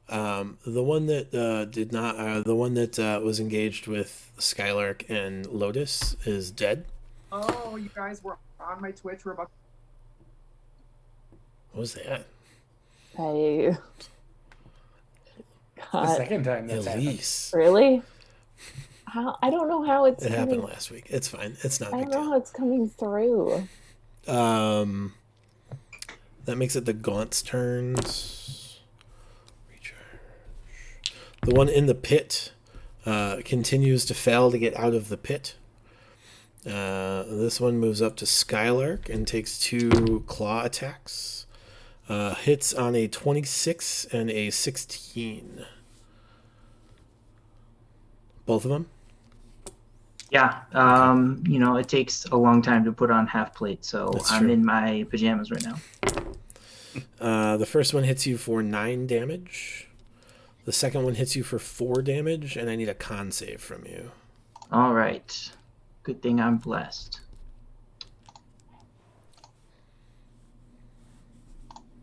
So. The one that did not, the one that was engaged with Skylark and Lotus is dead. Oh, you guys were on my Twitch. We're about. What was that? I The second time that's happened. Elise. really? How? I don't know how it's It coming. happened last week. It's fine. It's not a I big don't know deal. how it's coming through. That makes it the Gaunt's turns. Recharge. The one in the pit continues to fail to get out of the pit. This one moves up to Skylark and takes 2 claw attacks. Hits on a 26 and a 16. Both of them? Yeah, it takes a long time to put on half plate, so That's I'm true. in my pajamas right now. The first one hits you for 9 damage. The second one hits you for 4 damage, and I need a con save from you. All right. Good thing I'm blessed.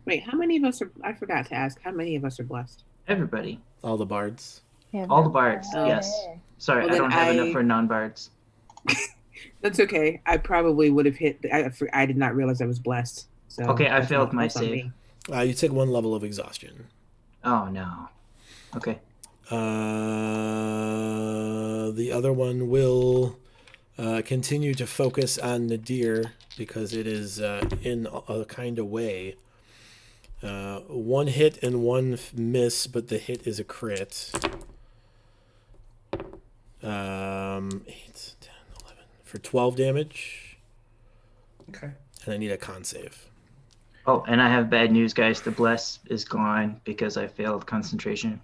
Wait, how many of us are... I forgot to ask. How many of us are blessed? Everybody. All the bards. All the bards, yes. Sorry, Well, I then don't have enough for non-bards. That's okay. I probably would have hit... I did not realize I was blessed. So Okay, I that's failed not- my that's on save. me. You take 1 level of exhaustion. Oh, no. Okay. The other one will continue to focus on Nadir because it is in a kind of way. 1 hit and 1 miss, but the hit is a crit. 8, 10, 11. For 12 damage. Okay. And I need a con save. Oh, and I have bad news, guys. The bless is gone because I failed concentration.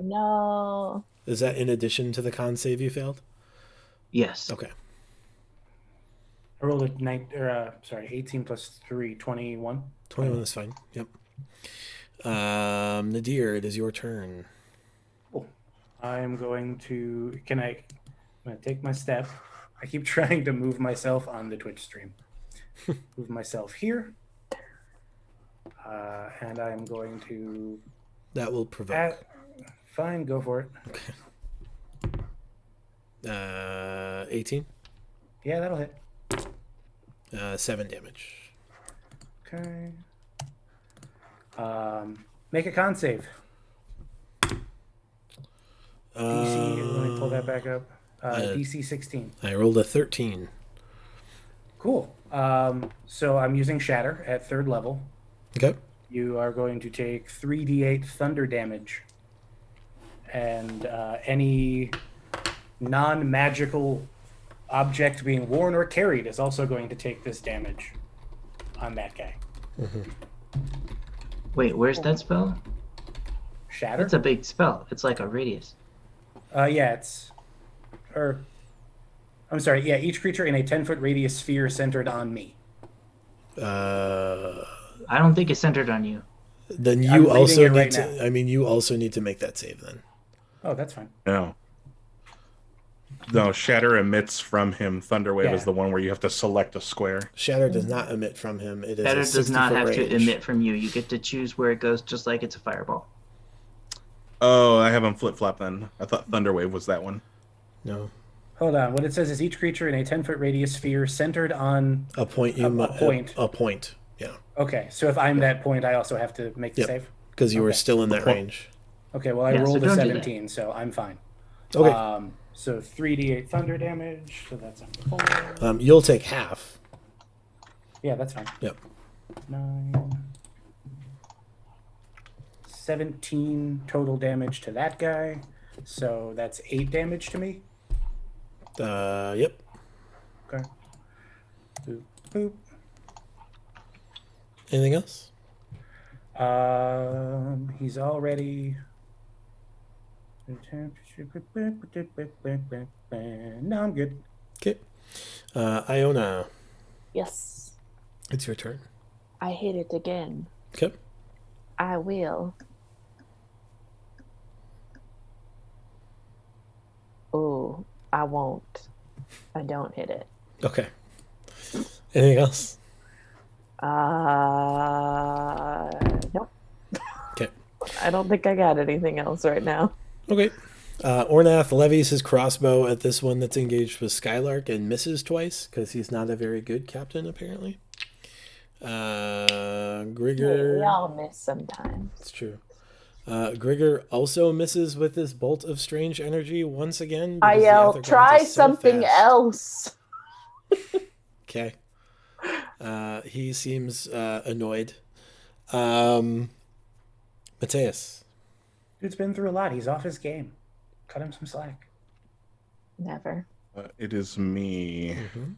No. Is that in addition to the con save you failed? Yes. Okay. I rolled a 18 plus 3, 21. 21 is fine. Yep. Nadir, it is your turn. Cool. I'm going to I'm gonna take my step. I keep trying to move myself on the Twitch stream. Move myself here. And I'm going to That will provoke. Fine, go for it. Okay. 18? Yeah, that'll hit. 7 damage. Okay. Make a con save. DC, let me pull that back up. DC 16. I rolled a 13. Cool. So I'm using Shatter at 3rd level. Okay. You are going to take 3d8 thunder damage. And any non-magical object being worn or carried is also going to take this damage on that guy. Mm-hmm. Wait, where's that spell? Shatter? It's a big spell. It's like a radius. Yeah, I'm sorry, yeah, each creature in a 10-foot radius sphere centered on me. I don't think it's centered on you. Then you also need right to. now. I mean, you also need to make that save then. Oh, that's fine. No, Shatter emits from him. Thunderwave Yeah. is the one where you have to select a square. Shatter does not emit from him. It is Shatter a does not 60-foot have range. to emit from you. You get to choose where it goes, just like it's a fireball. Oh, I have him flip-flop then. I thought Thunderwave was that one. No. Hold on. What it says is each creature in a 10-foot radius sphere centered on A point. A point. Yeah. Okay, so if I'm that point, I also have to make the save? Because you were Okay. still in that range. Okay, well, I Yeah, so rolled a don't do that. 17, so I'm fine. Okay. So 3d8 thunder damage, so that's on 4. You'll take half. Yeah, that's fine. Yep. 9. 17 total damage to that guy, so that's 8 damage to me. Yep. Okay. Boop, boop. Anything else? He's already. No, I'm good. Okay. Iona, Yes. it's your turn. I hit it again. Okay. I will. Oh, I won't. I don't hit it. Okay. Anything else? Nope. Okay. I don't think I got anything else right now. Okay. Ornath levies his crossbow at this one that's engaged with Skylark and misses twice because he's not a very good captain, apparently. Grigor. We all miss sometimes. It's true. Grigor also misses with this bolt of strange energy once again. I because the yell, Athergont try is so something fast." else. Okay. He seems annoyed. Mateus. Dude's been through a lot. He's off his game. Cut him some slack. Never. It is me. Mm-hmm.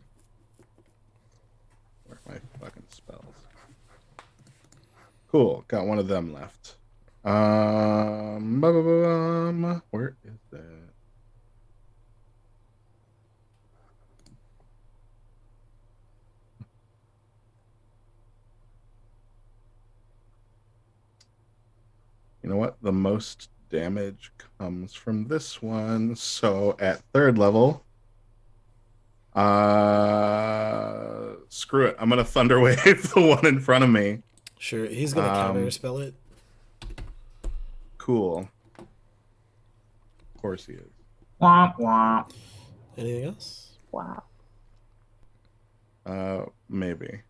Where are my fucking spells? Cool. Got one of them left. Where is that? You know what? The most damage comes from this one. So at 3rd level, screw it. I'm gonna Thunderwave the one in front of me. Sure. He's going to counter spell it. Cool. Of course he is. Womp womp. Anything else? Wow. Maybe.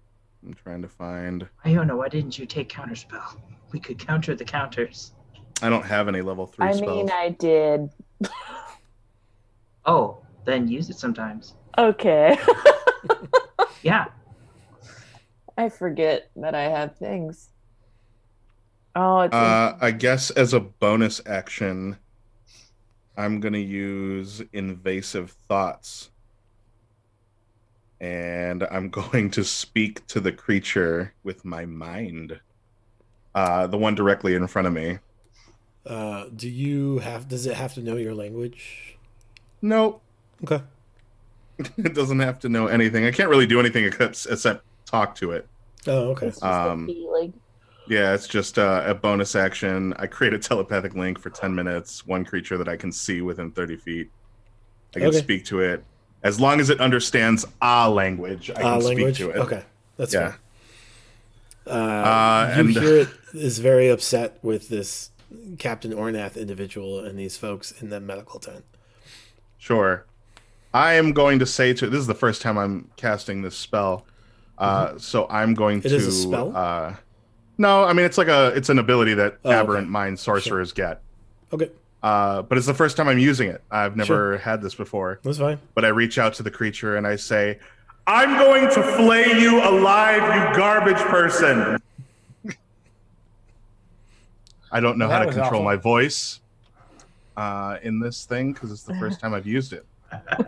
I'm trying to find. Iona, why didn't you take counterspell? We could counter the counters. I don't have any level 3 I spells. mean, I did. Oh, then use it sometimes. Okay. Yeah. I forget that I have things. Oh, it's I guess as a bonus action, I'm going to use invasive thoughts. And I'm going to speak to the creature with my mind. The one directly in front of me. Does it have to know your language? Nope. Okay. It doesn't have to know anything. I can't really do anything except talk to it. Oh, okay. It's just a feeling. Yeah, it's just a bonus action. I create a telepathic link for 10 minutes. One creature that I can see within 30 feet. I can speak to it. As long as it understands language, I can speak to it. Okay, that's fair. And you hear it is very upset with this Captain Ornath individual and these folks in the medical tent. Sure. I am going to say to... This is the first time I'm casting this spell. So I'm going to... It is a spell? No, I mean, it's an ability that aberrant mind sorcerers get. Okay. But it's the first time I'm using it. I've never had this before. That's fine. But I reach out to the creature and I say, I'm going to flay you alive, you garbage person. I don't know how to control my voice in this thing because it's the first time I've used it.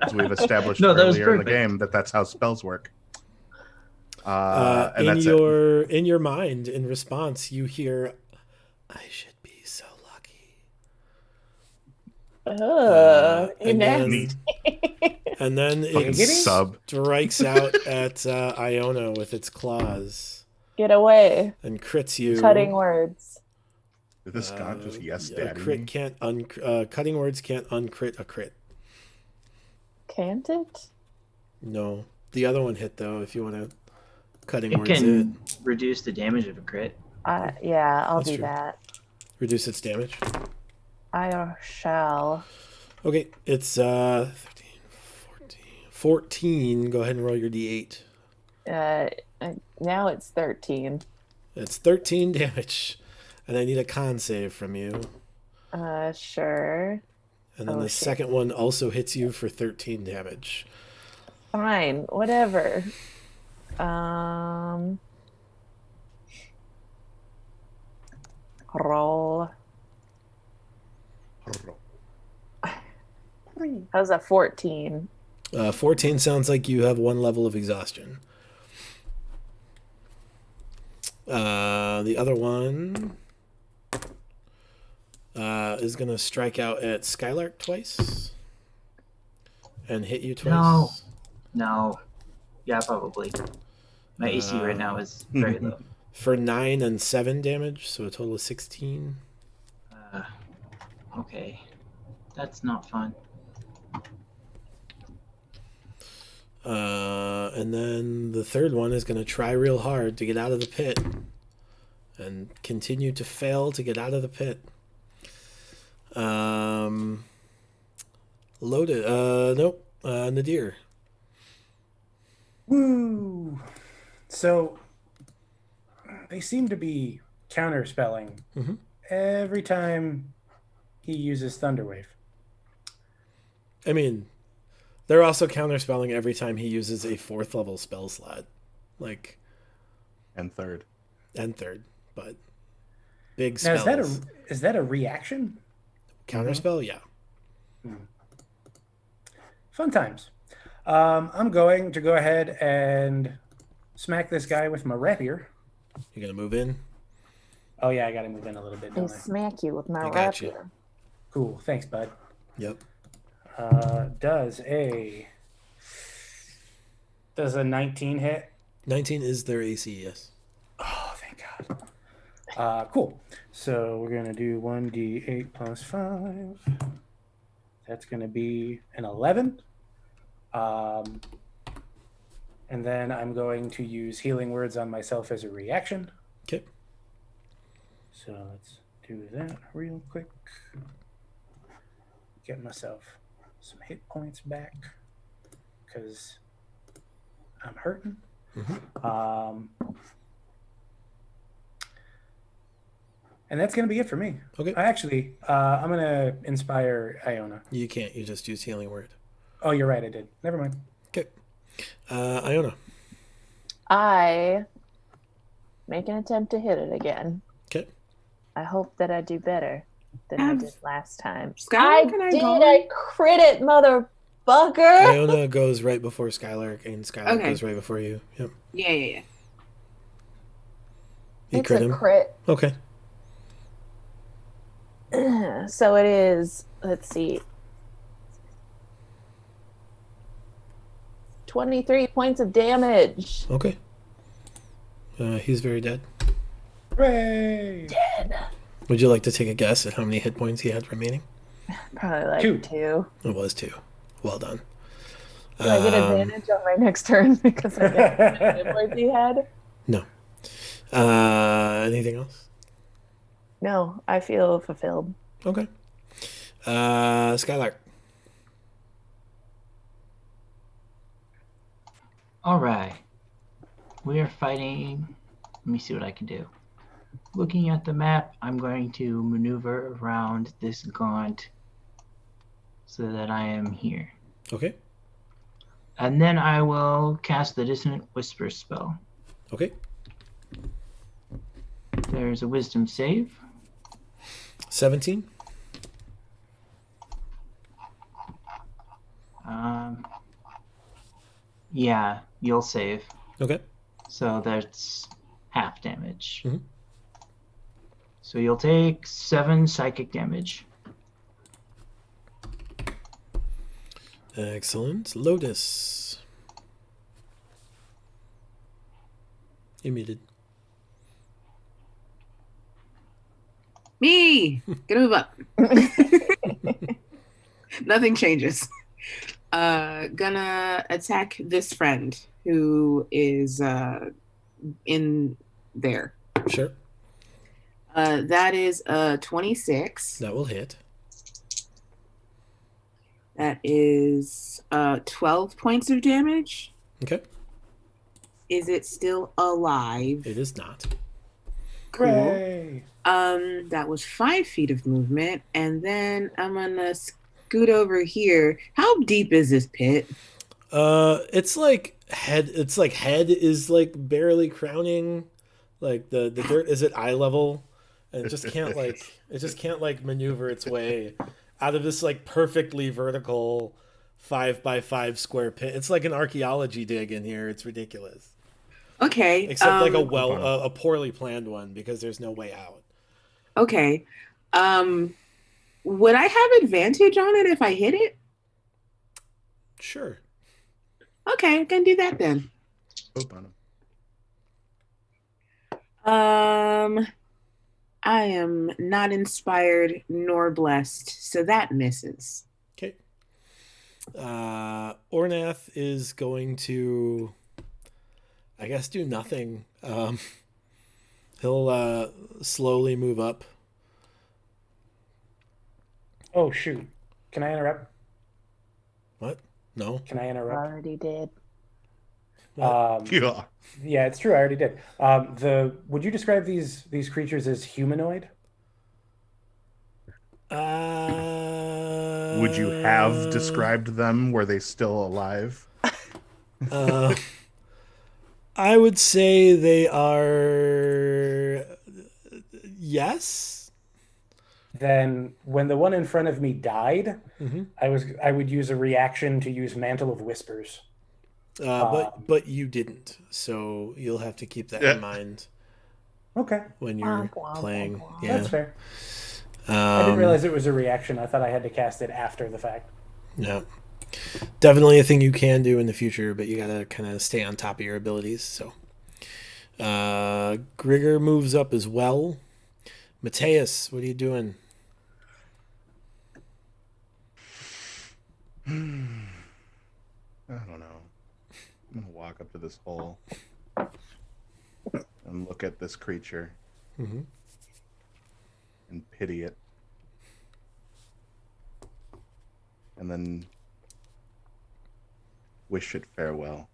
As we've established earlier in the game that's how spells work. And in your mind, in response, you hear, "I should be so lucky." And then it strikes out at Iona with its claws. Get away! And crits you. Cutting words. Did this god just yes, daddy? Cutting words can't uncrit a crit. Can't it? No, the other one hit though. If you want to. Cutting words can reduce the damage of a crit. Yeah, I'll do that. Reduce its damage? I shall. Okay, it's 13, 14. Go ahead and roll your d8. Now it's 13. It's 13 damage. And I need a con save from you. Sure. And then second one also hits you for 13 damage. Fine, whatever. Roll. How's a 14? 14 sounds like you have one level of exhaustion. The other one is going to strike out at Skylark twice and hit you twice. No. Yeah, probably. My AC right now is very low. For 9 and 7 damage, so a total of 16. Okay. That's not fun. And then the third one is going to try real hard to get out of the pit and continue to fail to get out of the pit. Loaded. Nope. Nadir. Woo! So they seem to be counterspelling every time he uses Thunderwave. I mean, they're also counterspelling every time he uses a 4th level spell slot. And third, but big spells. Now, is that a reaction? Counterspell? Yeah. Fun times. I'm going to go ahead and smack this guy with my rapier. You gonna move in? Oh yeah, I gotta move in a little bit. Don't I? Smack you with my rapier. You. Cool, thanks, bud. Yep. Does a 19 hit? 19 is their AC, yes. Oh, thank God. Cool. So we're gonna do 1d8 plus 5. That's gonna be an 11. And then I'm going to use healing words on myself as a reaction. Okay. So let's do that real quick. Get myself some hit points back because I'm hurting. And that's going to be it for me. Okay. I'm going to inspire Iona. You can't. You just use healing word. Oh, you're right. I did. Never mind. Okay. Iona. I make an attempt to hit it again. Okay. I hope that I do better. than I did last time. Skylar, can I go? I crit it, motherfucker. Iona goes right before Skylar, and Skylar Okay. goes right before you. Yep. Yeah. You It's crit a him? crit. Okay. So it is, let's see, 23 points of damage. Okay. He's very dead. Hooray! Dead. Would you like to take a guess at how many hit points he had remaining? Probably like 2. 2. It was 2. Well done. Do I get advantage on my next turn because I get how many hit points he had? No. Anything else? No, I feel fulfilled. Okay. Skylar. All right. We are fighting. Let me see what I can do. Looking at the map, I'm going to maneuver around this gaunt so that I am here. Okay. And then I will cast the Dissonant Whisper spell. Okay. There's a wisdom save. 17. Yeah, you'll save. Okay. So that's half damage. Mhm. So you'll take 7 psychic damage. Excellent. Lotus. You're muted. Me. Gonna move up. Nothing changes. Gonna attack this friend who is in there. Sure. That is 26. That will hit. That is 12 points of damage. Okay. Is it still alive? It is not. Cool. Hooray! That was 5 feet of movement, and then I'm gonna scoot over here. How deep is this pit? It's like head. It's like head is like barely crowning, like the dirt is at eye level, and it just can't like maneuver its way out of this like perfectly vertical 5x5 square pit. It's like an archaeology dig in here. It's ridiculous. Okay. Except like a poorly planned one because there's no way out. Okay. Would I have advantage on it if I hit it? Sure. Okay, I can do that then. Hope on him. I am not inspired nor blessed, so that misses. Okay. Ornath is going to, I guess, do nothing. He'll slowly move up. Oh, shoot. Can I interrupt? What? No. Can I interrupt? Already did. Yeah. Yeah, it's true. I already did. Would you describe these creatures as humanoid? Would you have described them? Were they still alive? I would say they are. Yes. Then, when the one in front of me died, Mm-hmm. I would use a reaction to use Mantle of Whispers. But you didn't, so you'll have to keep that in mind Okay, when you're playing. Yeah. that's fair. I didn't realize it was a reaction. I thought I had to cast it after the fact. Yeah. Definitely a thing you can do in the future, but you gotta kind of stay on top of your abilities. So, Grigor moves up as well. Mateus, what are you doing? I don't know. I'm gonna walk up to this hole and look at this creature Mm-hmm. and pity it, and then wish it farewell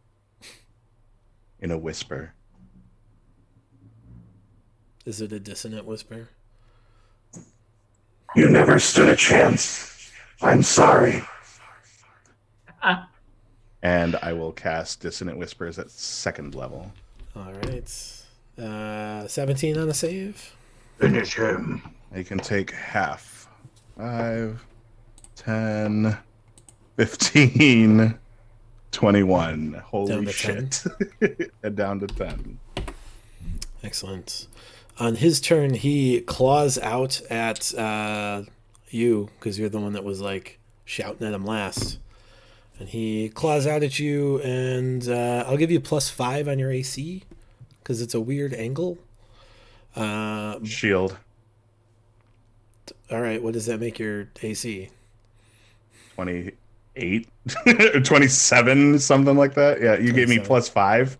in a whisper. Is it a dissonant whisper? You never stood a chance. I'm sorry. And I will cast Dissonant Whispers at 2nd level. All right. 17 on a save. Finish him. You can take half. 5, 10, 15, 21. Holy Down to shit. And down to 10. Excellent. On his turn, he claws out at you, because you're the one that was like shouting at him last. And he claws out at you, and I'll give you +5 on your AC, because it's a weird angle. Shield. All right, what does that make your AC? 28 or 27, something like that. Yeah, you gave me 27. +5.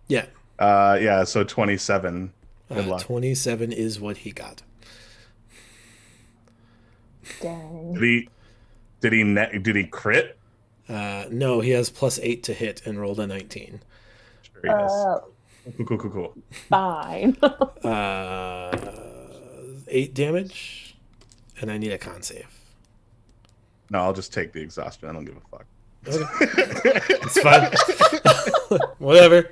Yeah. Yeah, so 27. Good luck. 27 is what he got. Dang. Did he crit? No, he has +8 to hit and rolled a 19. Sure he does. Cool. Fine. 8 damage, and I need a con save. No, I'll just take the exhaustion. I don't give a fuck. Okay. It's fine. Whatever.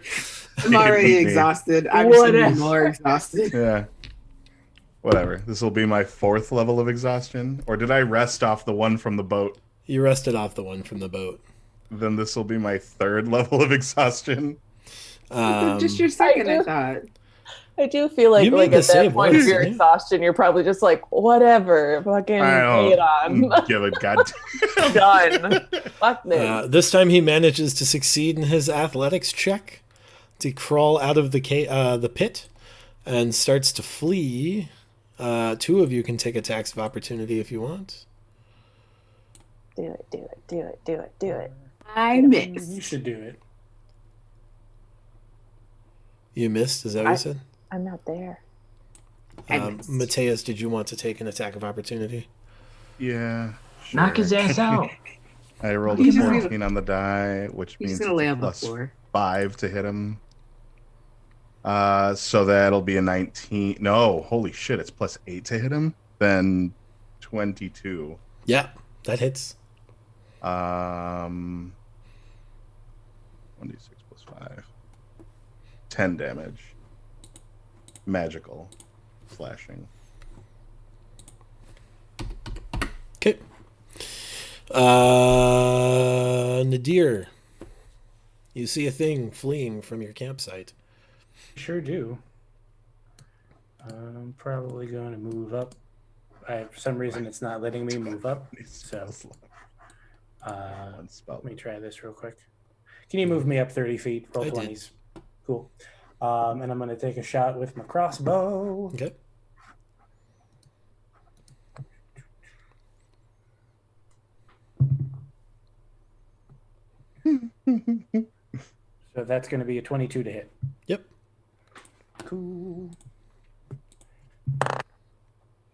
I'm already exhausted. I'm just gonna be more exhausted. Yeah. Whatever. This will be my 4th level of exhaustion. Or did I rest off the one from the boat? You rested off the one from the boat. Then this will be my 3rd level of exhaustion. Just your second, I thought. I do feel like at that point of your exhaustion, you're probably just like, whatever, fucking lay it on. Give it, god. Done. Fuck this. This time he manages to succeed in his athletics check to crawl out of the pit and starts to flee. 2 of you can take attacks of opportunity if you want. Do it. I missed. You should do it. You missed? Is that what you said? I'm not there. Mateus, did you want to take an attack of opportunity? Yeah. Sure. Knock his ass out. I rolled a 14 on the die, which He's means gonna lay on the plus floor. 5 to hit him. So that'll be a 19. No, holy shit, it's +8 to hit him. Then 22. Yeah, that hits. 1d6 + 5. 10 damage. Magical slashing. Okay. Nadir, you see a thing fleeing from your campsite. Sure do. I'm probably going to move up. For some reason, it's not letting me move up. So let me try this real quick. Can you move me up 30 feet? Roll 20s. Cool. And I'm going to take a shot with my crossbow. Okay. So that's going to be a 22 to hit. Yep. Cool.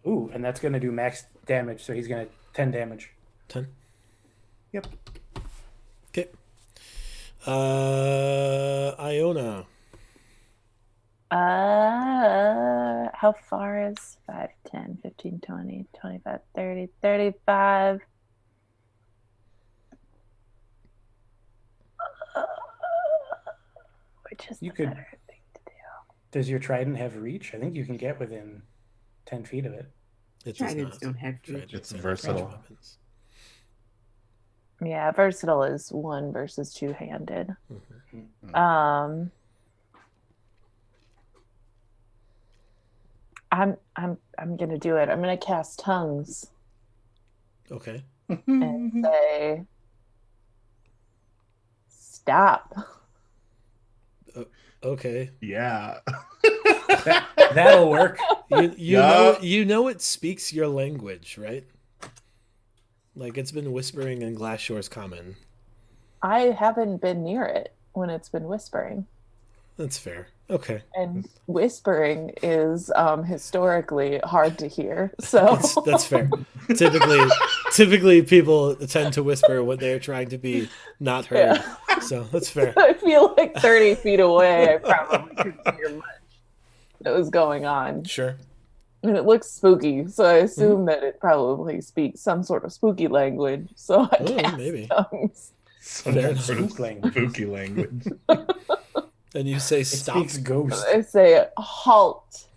Ooh, and that's going to do max damage. So he's going to 10 damage. 10? Yep. Okay. Iona. How far is 5, 10, 15, 20, 25, 30, 35? Which is the better thing to do? Does your trident have reach? I think you can get within 10 feet of it. Tridents don't have reach. It's versatile. Yeah, versatile is 1 versus 2-handed. Mm-hmm. I'm gonna do it. I'm gonna cast tongues. Okay. And say, stop. Okay. Yeah. That'll work. You know it speaks your language, right? Like it's been whispering in Glasshaw's common. I haven't been near it when it's been whispering. That's fair. Okay. And whispering is historically hard to hear. So that's fair. Typically people tend to whisper when they're trying to be not heard. Yeah. So that's fair. I feel like 30 feet away I probably couldn't hear much that was going on. Sure. And it looks spooky, so I assume that it probably speaks some sort of spooky language. So I cast tongues. Spooky language. And you say stop. Speaks ghost. I say halt.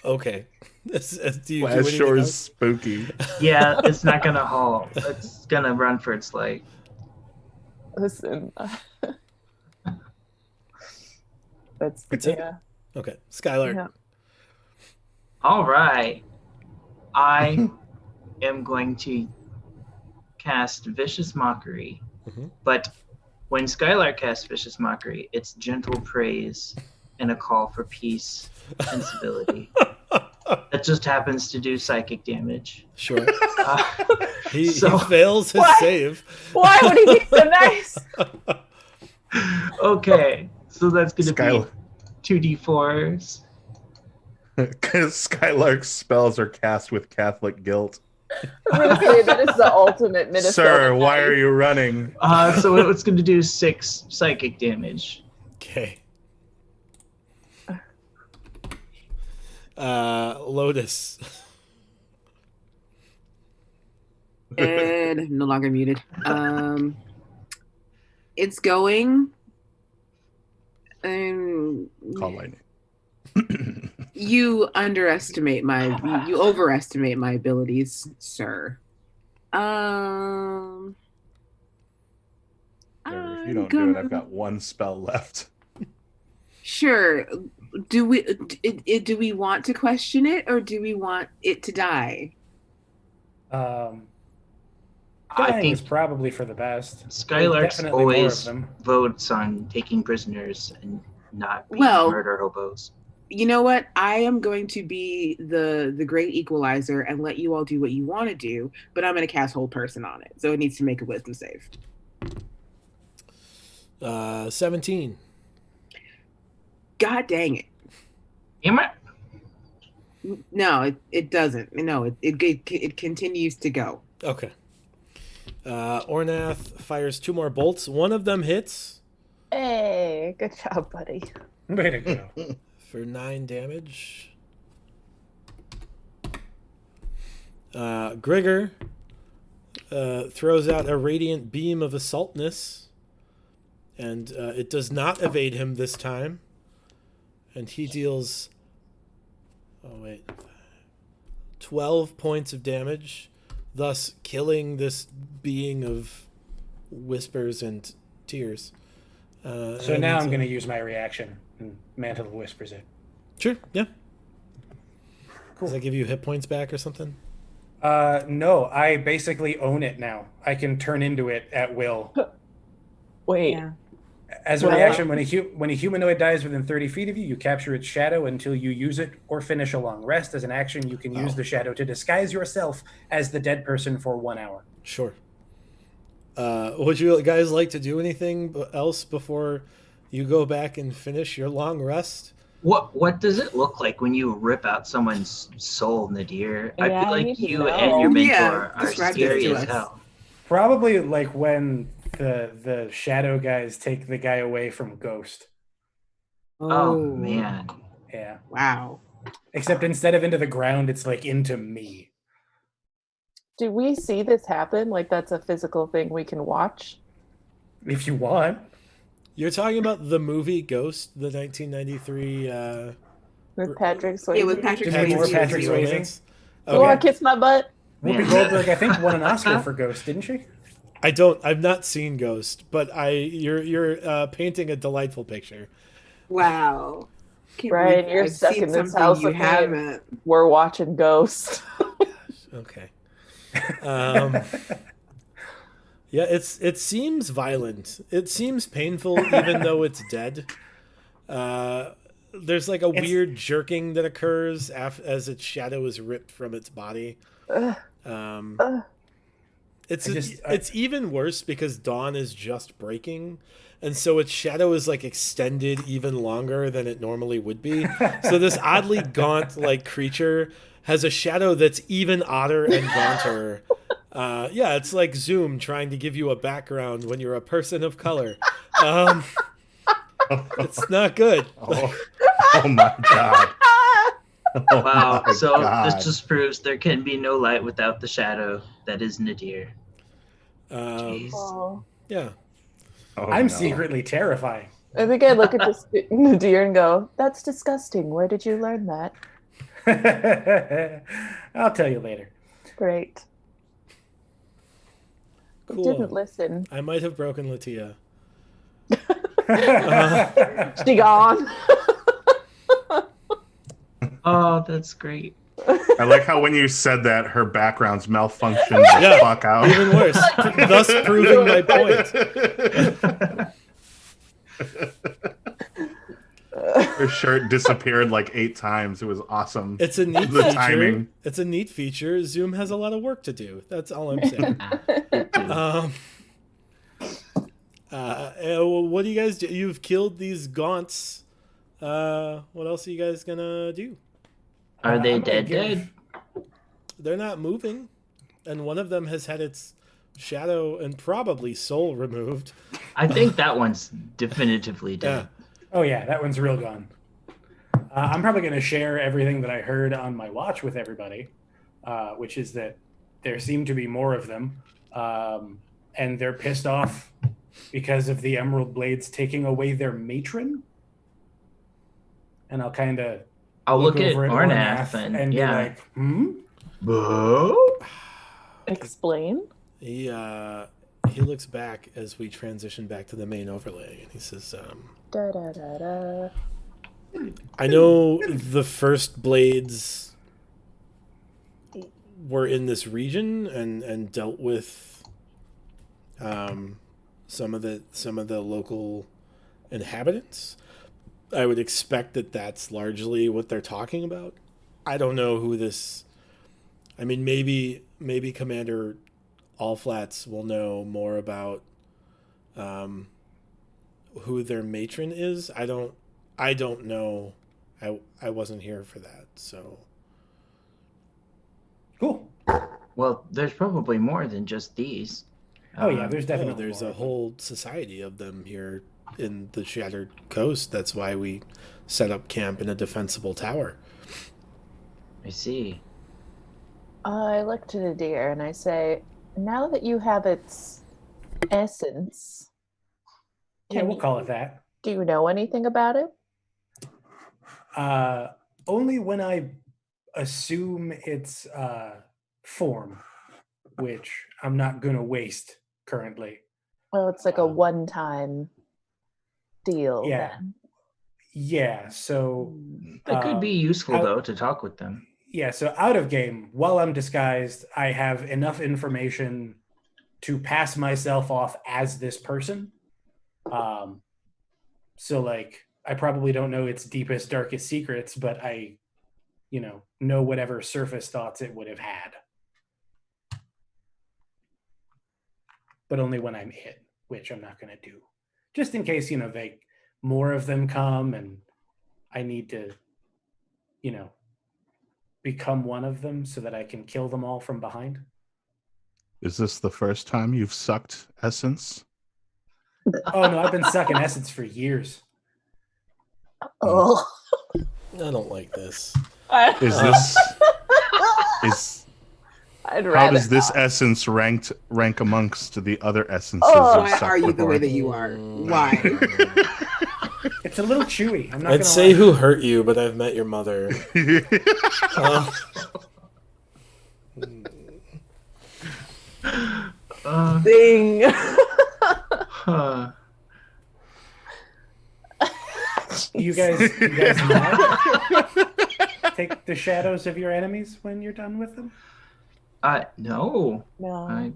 Okay. Do you do Flash anything Shore is else? spooky. Yeah, it's not gonna haul. It's gonna run for its life. Listen. That's That's it? yeah. Okay, Skylar. Yeah. All right. I am going to cast Vicious Mockery. Mhm. But when Skylar casts Vicious Mockery, it's gentle praise and a call for peace and civility. That just happens to do psychic damage. Sure. He So- fails his What? save. Why would he be so nice? Okay, so that's going to Skylar. be 2d4s. Because Skylark's spells are cast with Catholic guilt. I'm gonna say that is the ultimate Minnesota. Sir, why are nice. you running? So it's going to do 6 psychic damage. Okay. Lotus. And no longer muted. It's going. Call lightning. You overestimate my abilities, sir. If you don't do it, I've got one spell left. Sure. Do we want to question it, or do we want it to die? I Dying is think probably for the best. There's Skylark's definitely more always of them. votes on taking prisoners and not being Well- murder hobos. You know what? I am going to be the great equalizer and let you all do what you want to do, but I'm going to cast Hold Person on it, so it needs to make a Wisdom save. 17. God dang it! Am I? No, it doesn't. No, it continues to go. Okay. Ornath fires 2 more bolts. One of them hits Hey, good job, buddy. Way to go. for 9 damage. Grigor throws out a radiant beam of assaultness, and it does not evade him this time. And he deals 12 points of damage, thus killing this being of whispers and tears. So now I'm going to use my reaction and Mantle of Whispers it. Sure, yeah. Cool. Does that give you hit points back or something? No, I basically own it now. I can turn into it at will. Wait. Yeah. As a Well- reaction, when a humanoid dies within 30 feet of you, you capture its shadow until you use it or finish a long rest. As an action, you can use the shadow to disguise yourself as the dead person for 1 hour. Sure. Would you guys like to do anything else before you go back and finish your long rest? What does it look like when you rip out someone's soul, Nadir? I Yeah, feel I like need to you know. and your mentor Yeah, are describe that scary to as us. hell. Probably like when the shadow guys take the guy away from Ghost. Oh man. Yeah. Wow. Except instead of into the ground, it's like into me. Do we see this happen? Like that's a physical thing we can watch? If you want. You're talking about the movie Ghost, the 1993 With Patrick Swayze? Yeah, with Patrick Just more Swayze. Patrick Swayze. romance? You want Okay. to kiss my butt? Whoopi Man. Goldberg, I think, won an Oscar for Ghost, didn't she? I've not seen Ghost, but you're painting a delightful picture. Wow. Can't Brian, believe you're I've stuck seen in this something house you with me. haven't. We're watching Ghost. Okay. Yeah, it seems violent. It seems painful, even though it's dead. There's like a weird jerking that occurs as its shadow is ripped from its body. It's even worse because dawn is just breaking, and so its shadow is like extended even longer than it normally would be. So this oddly gaunt like creature has a shadow that's even odder and gaunter. Yeah, it's like Zoom trying to give you a background when you're a person of color. It's not good. Oh my god. Oh Wow. my So God. this just proves there can be no light without the shadow that is Nadir. Jeez. Oh. Yeah. Oh, I'm no. secretly terrifying. I think I look at this deer and go, "That's disgusting. Where did you learn that?" I'll tell you later. Great. Cool. Didn't listen. I might have broken Latia. She gone. Oh, that's great. I like how when you said that, her background's malfunctioned the Yeah, fuck out. Even worse, thus proving my point. Her shirt disappeared like 8 times. It was awesome. It's a neat The feature. timing. It's a neat feature. Zoom has a lot of work to do. That's all I'm saying. What do you guys do? You've killed these gaunts. What else are you guys gonna do? Are they I'm gonna dead? They're not moving, and one of them has had its shadow and probably soul removed. I think that one's definitively dead. Oh yeah, that one's real gone. I'm probably going to share everything that I heard on my watch with everybody, which is that there seem to be more of them, and they're pissed off because of the Emerald Blades taking away their matron. And I'll kind of look at over Ornath and be yeah. like, hmm? Explain. He looks back as we transition back to the main overlay, and he says, Da, da, da, da. I know the first blades were in this region and dealt with some of the local inhabitants. I would expect that that's largely what they're talking about. I don't know who this. I mean, maybe Commander Allflats will know more about who their matron is. I don't know. I wasn't here for that, so. Cool. Well, there's probably more than just these. Oh yeah, there's definitely there's more a of them. whole society of them here in the Shattered Coast. That's why we set up camp in a defensible tower. I see. I look to the deer and I say, now that you have its essence, Yeah, we'll call it that. do you know anything about it? Only when I assume its form, which I'm not gonna waste currently. Well, it's like a one-time deal Yeah. then. Yeah, so That could be useful out- though to talk with them. yeah, so out of game, while I'm disguised, I have enough information to pass myself off as this person. So like I probably don't know its deepest, darkest secrets, but I, know whatever surface thoughts it would have had. But only when I'm it, which I'm not going to do. Just in case, more of them come and I need to, become one of them so that I can kill them all from behind. Is this the first time you've sucked essence? Oh no, I've been sucking essence for years. Oh. I don't like this. Is this is I'd how rather does this not. essence rank amongst the other essences? Oh. you've Why sucked are you the before? way that you are? Why? It's a little chewy. I'm not I'd gonna say lie. who hurt you, but I've met your mother. Ding. Huh. You guys not take the shadows of your enemies when you're done with them? No. No.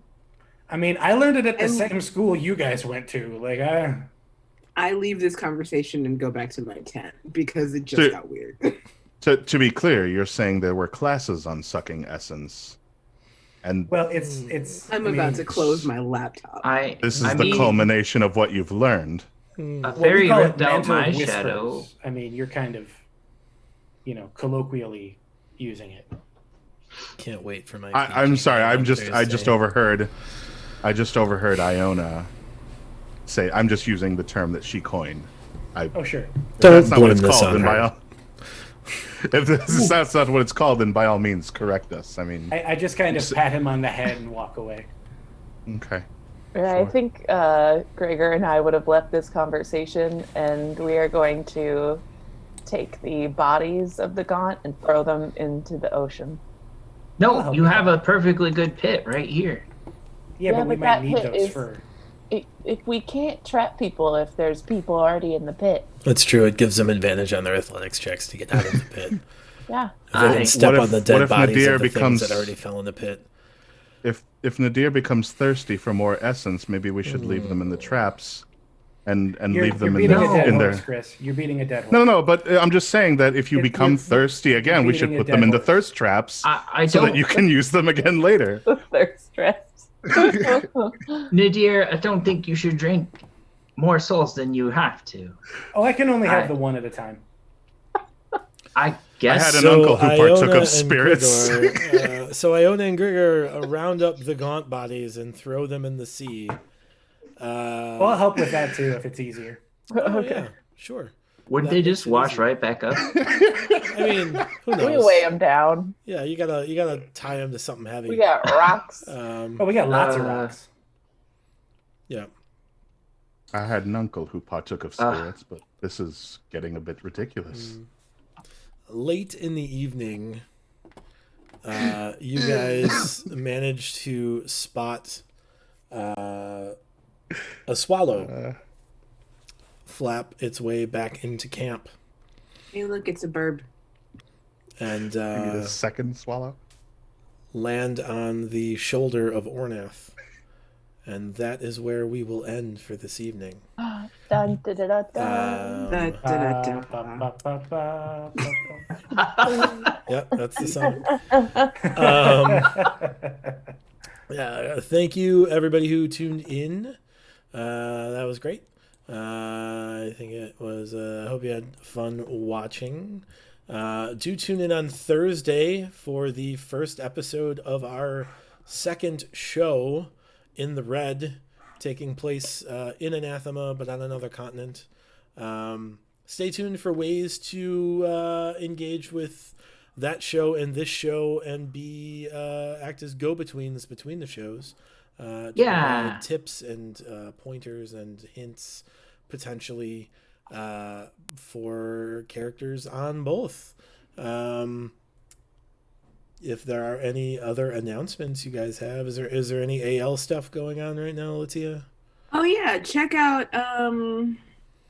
I mean, I learned it at the And- same school you guys went to. Like, I leave this conversation and go back to my tent because it just Dude. got weird. To be clear, you're saying there were classes on sucking essence, and well, it's. I'm I about mean, to close my laptop. this is I the mean, culmination of what you've learned. A well, we fairy call it ripped out mental my whispers. shadow. I mean, you're kind of, colloquially using it. Can't wait for my. I'm teaching sorry. on I just Thursday. overheard. I just overheard Iona say. I'm just using the term that she coined. Oh, sure. Don't That's not what blame it's this called. on Then by her. all, that's not what it's called, then by all means correct us. I mean, I just kind of s- pat him on the head and walk away. okay. I Sure. think Gregor and I would have left this conversation, and we are going to take the bodies of the gaunt and throw them into the ocean. No, help you you have out. a perfectly good pit right here. Yeah, Yeah, but we but might that need pit those is- for. If we can't trap people if there's people already in the pit. That's true. It gives them advantage on their athletics checks to get out of the pit. Yeah. If they can What step if- on the what dead if bodies Nadir of the things becomes- that already fell in the pit. If Nadir becomes thirsty for more essence, maybe we should leave them in the traps, and You're, leave them you're in beating the a dead in horse, their. Chris. You're beating a dead horse. No, but I'm just saying that if you You're- become you're- thirsty you're again, we should beating a put dead them in the horse. thirst traps I so that don't, you can use them again later. The thirst traps. Nadir, I don't think you should drink more souls than you have to. Oh, I can only have I- the one at a time. I I guess. had an uncle who partook Iona of spirits. And Grigor, so Iona and Grigor round up the gaunt bodies and throw them in the sea. Well, I'll help with that too if it's easier. Oh, yeah, sure. Wouldn't that they makes just it wash easy. right back up? I mean, who We knows? weigh them down. Yeah, you gotta tie them to something heavy. We got rocks. Oh, we got lots of rocks. Yeah. I had an uncle who partook of spirits, but this is getting a bit ridiculous. Late in the evening, you guys managed to spot a swallow flap its way back into camp, Hey, look, it's a burb. and Need a second swallow. land on the shoulder of Ornath. And that is where we will end for this evening. Dun, dun, dun, dun, dun. Da, da, da, Ba, da. ba, ba, ba, Yeah, that's the song. ba. Yeah, thank you everybody who tuned in. That was great. I think it was. I hope you had fun watching. Do tune in on Thursday for the first episode of our second show, In the Red, taking place in Anathema, but on another continent. Stay tuned for ways to engage with that show and this show and be act as go-betweens between the shows. To Yeah. provide tips and pointers and hints potentially for characters on both. If there are any other announcements you guys have, is there any AL stuff going on right now, Latia? Oh yeah, check out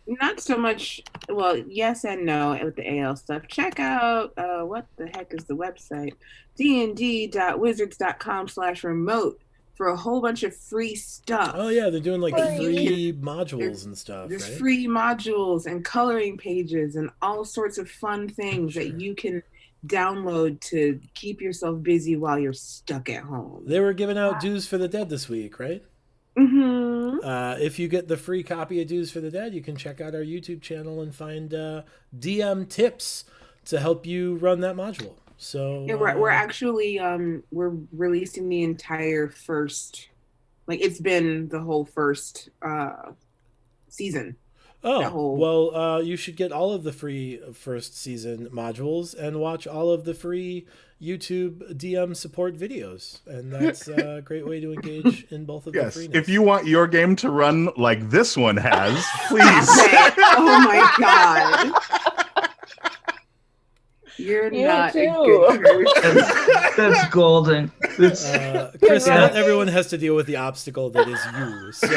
not so much, well, yes and no with the AL stuff. Check out what the heck is the website? dnd.wizards.com/remote for a whole bunch of free stuff. Oh yeah, they're doing like Free. free modules and stuff, There's right? free modules and coloring pages and all sorts of fun things Sure. that you can download to keep yourself busy while you're stuck at home. They were giving out Dues for the Dead this week, right? Mm-hmm. If you get the free copy of Dues for the Dead, you can check out our YouTube channel and find DM tips to help you run that module. So Yeah, we're actually we're releasing the entire first, like it's been the whole first season. that whole- well, you should get all of the free first season modules and watch all of the free YouTube DM support videos, and that's a great way to engage in both of the Yes, freeness. if you want your game to run like this one has, Stop please. it. Oh my god. You're You not a too. good person. That's golden. That's, Chris, Yeah. not everyone has to deal with the obstacle that is you. So,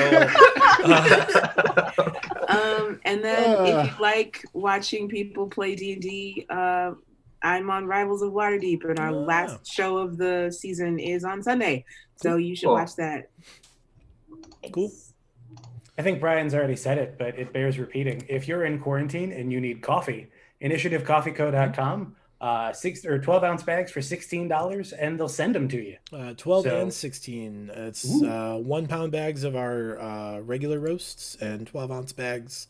And then if you like watching people play D&D, I'm on Rivals of Waterdeep, and our Oh, last show of the season is on Sunday. So you should Cool. watch that. cool. I think Brian's already said it, but it bears repeating. If you're in quarantine and you need coffee, initiativecoffeeco.com, 6 or 12 ounce bags for $16, and they'll send them to you. 12 So- and 16. It's Ooh. 1 pound bags of our regular roasts and 12-ounce bags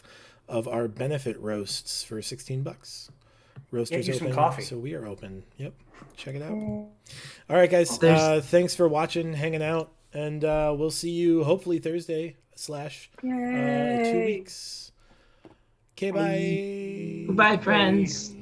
of our benefit roasts for $16. Roasters Get you some open, coffee. so we are open. Yep, check it out. All right, guys. There's- Thanks for watching, hanging out, and we'll see you hopefully Thursday / 2 Yay. weeks. Okay, bye. Goodbye, friends.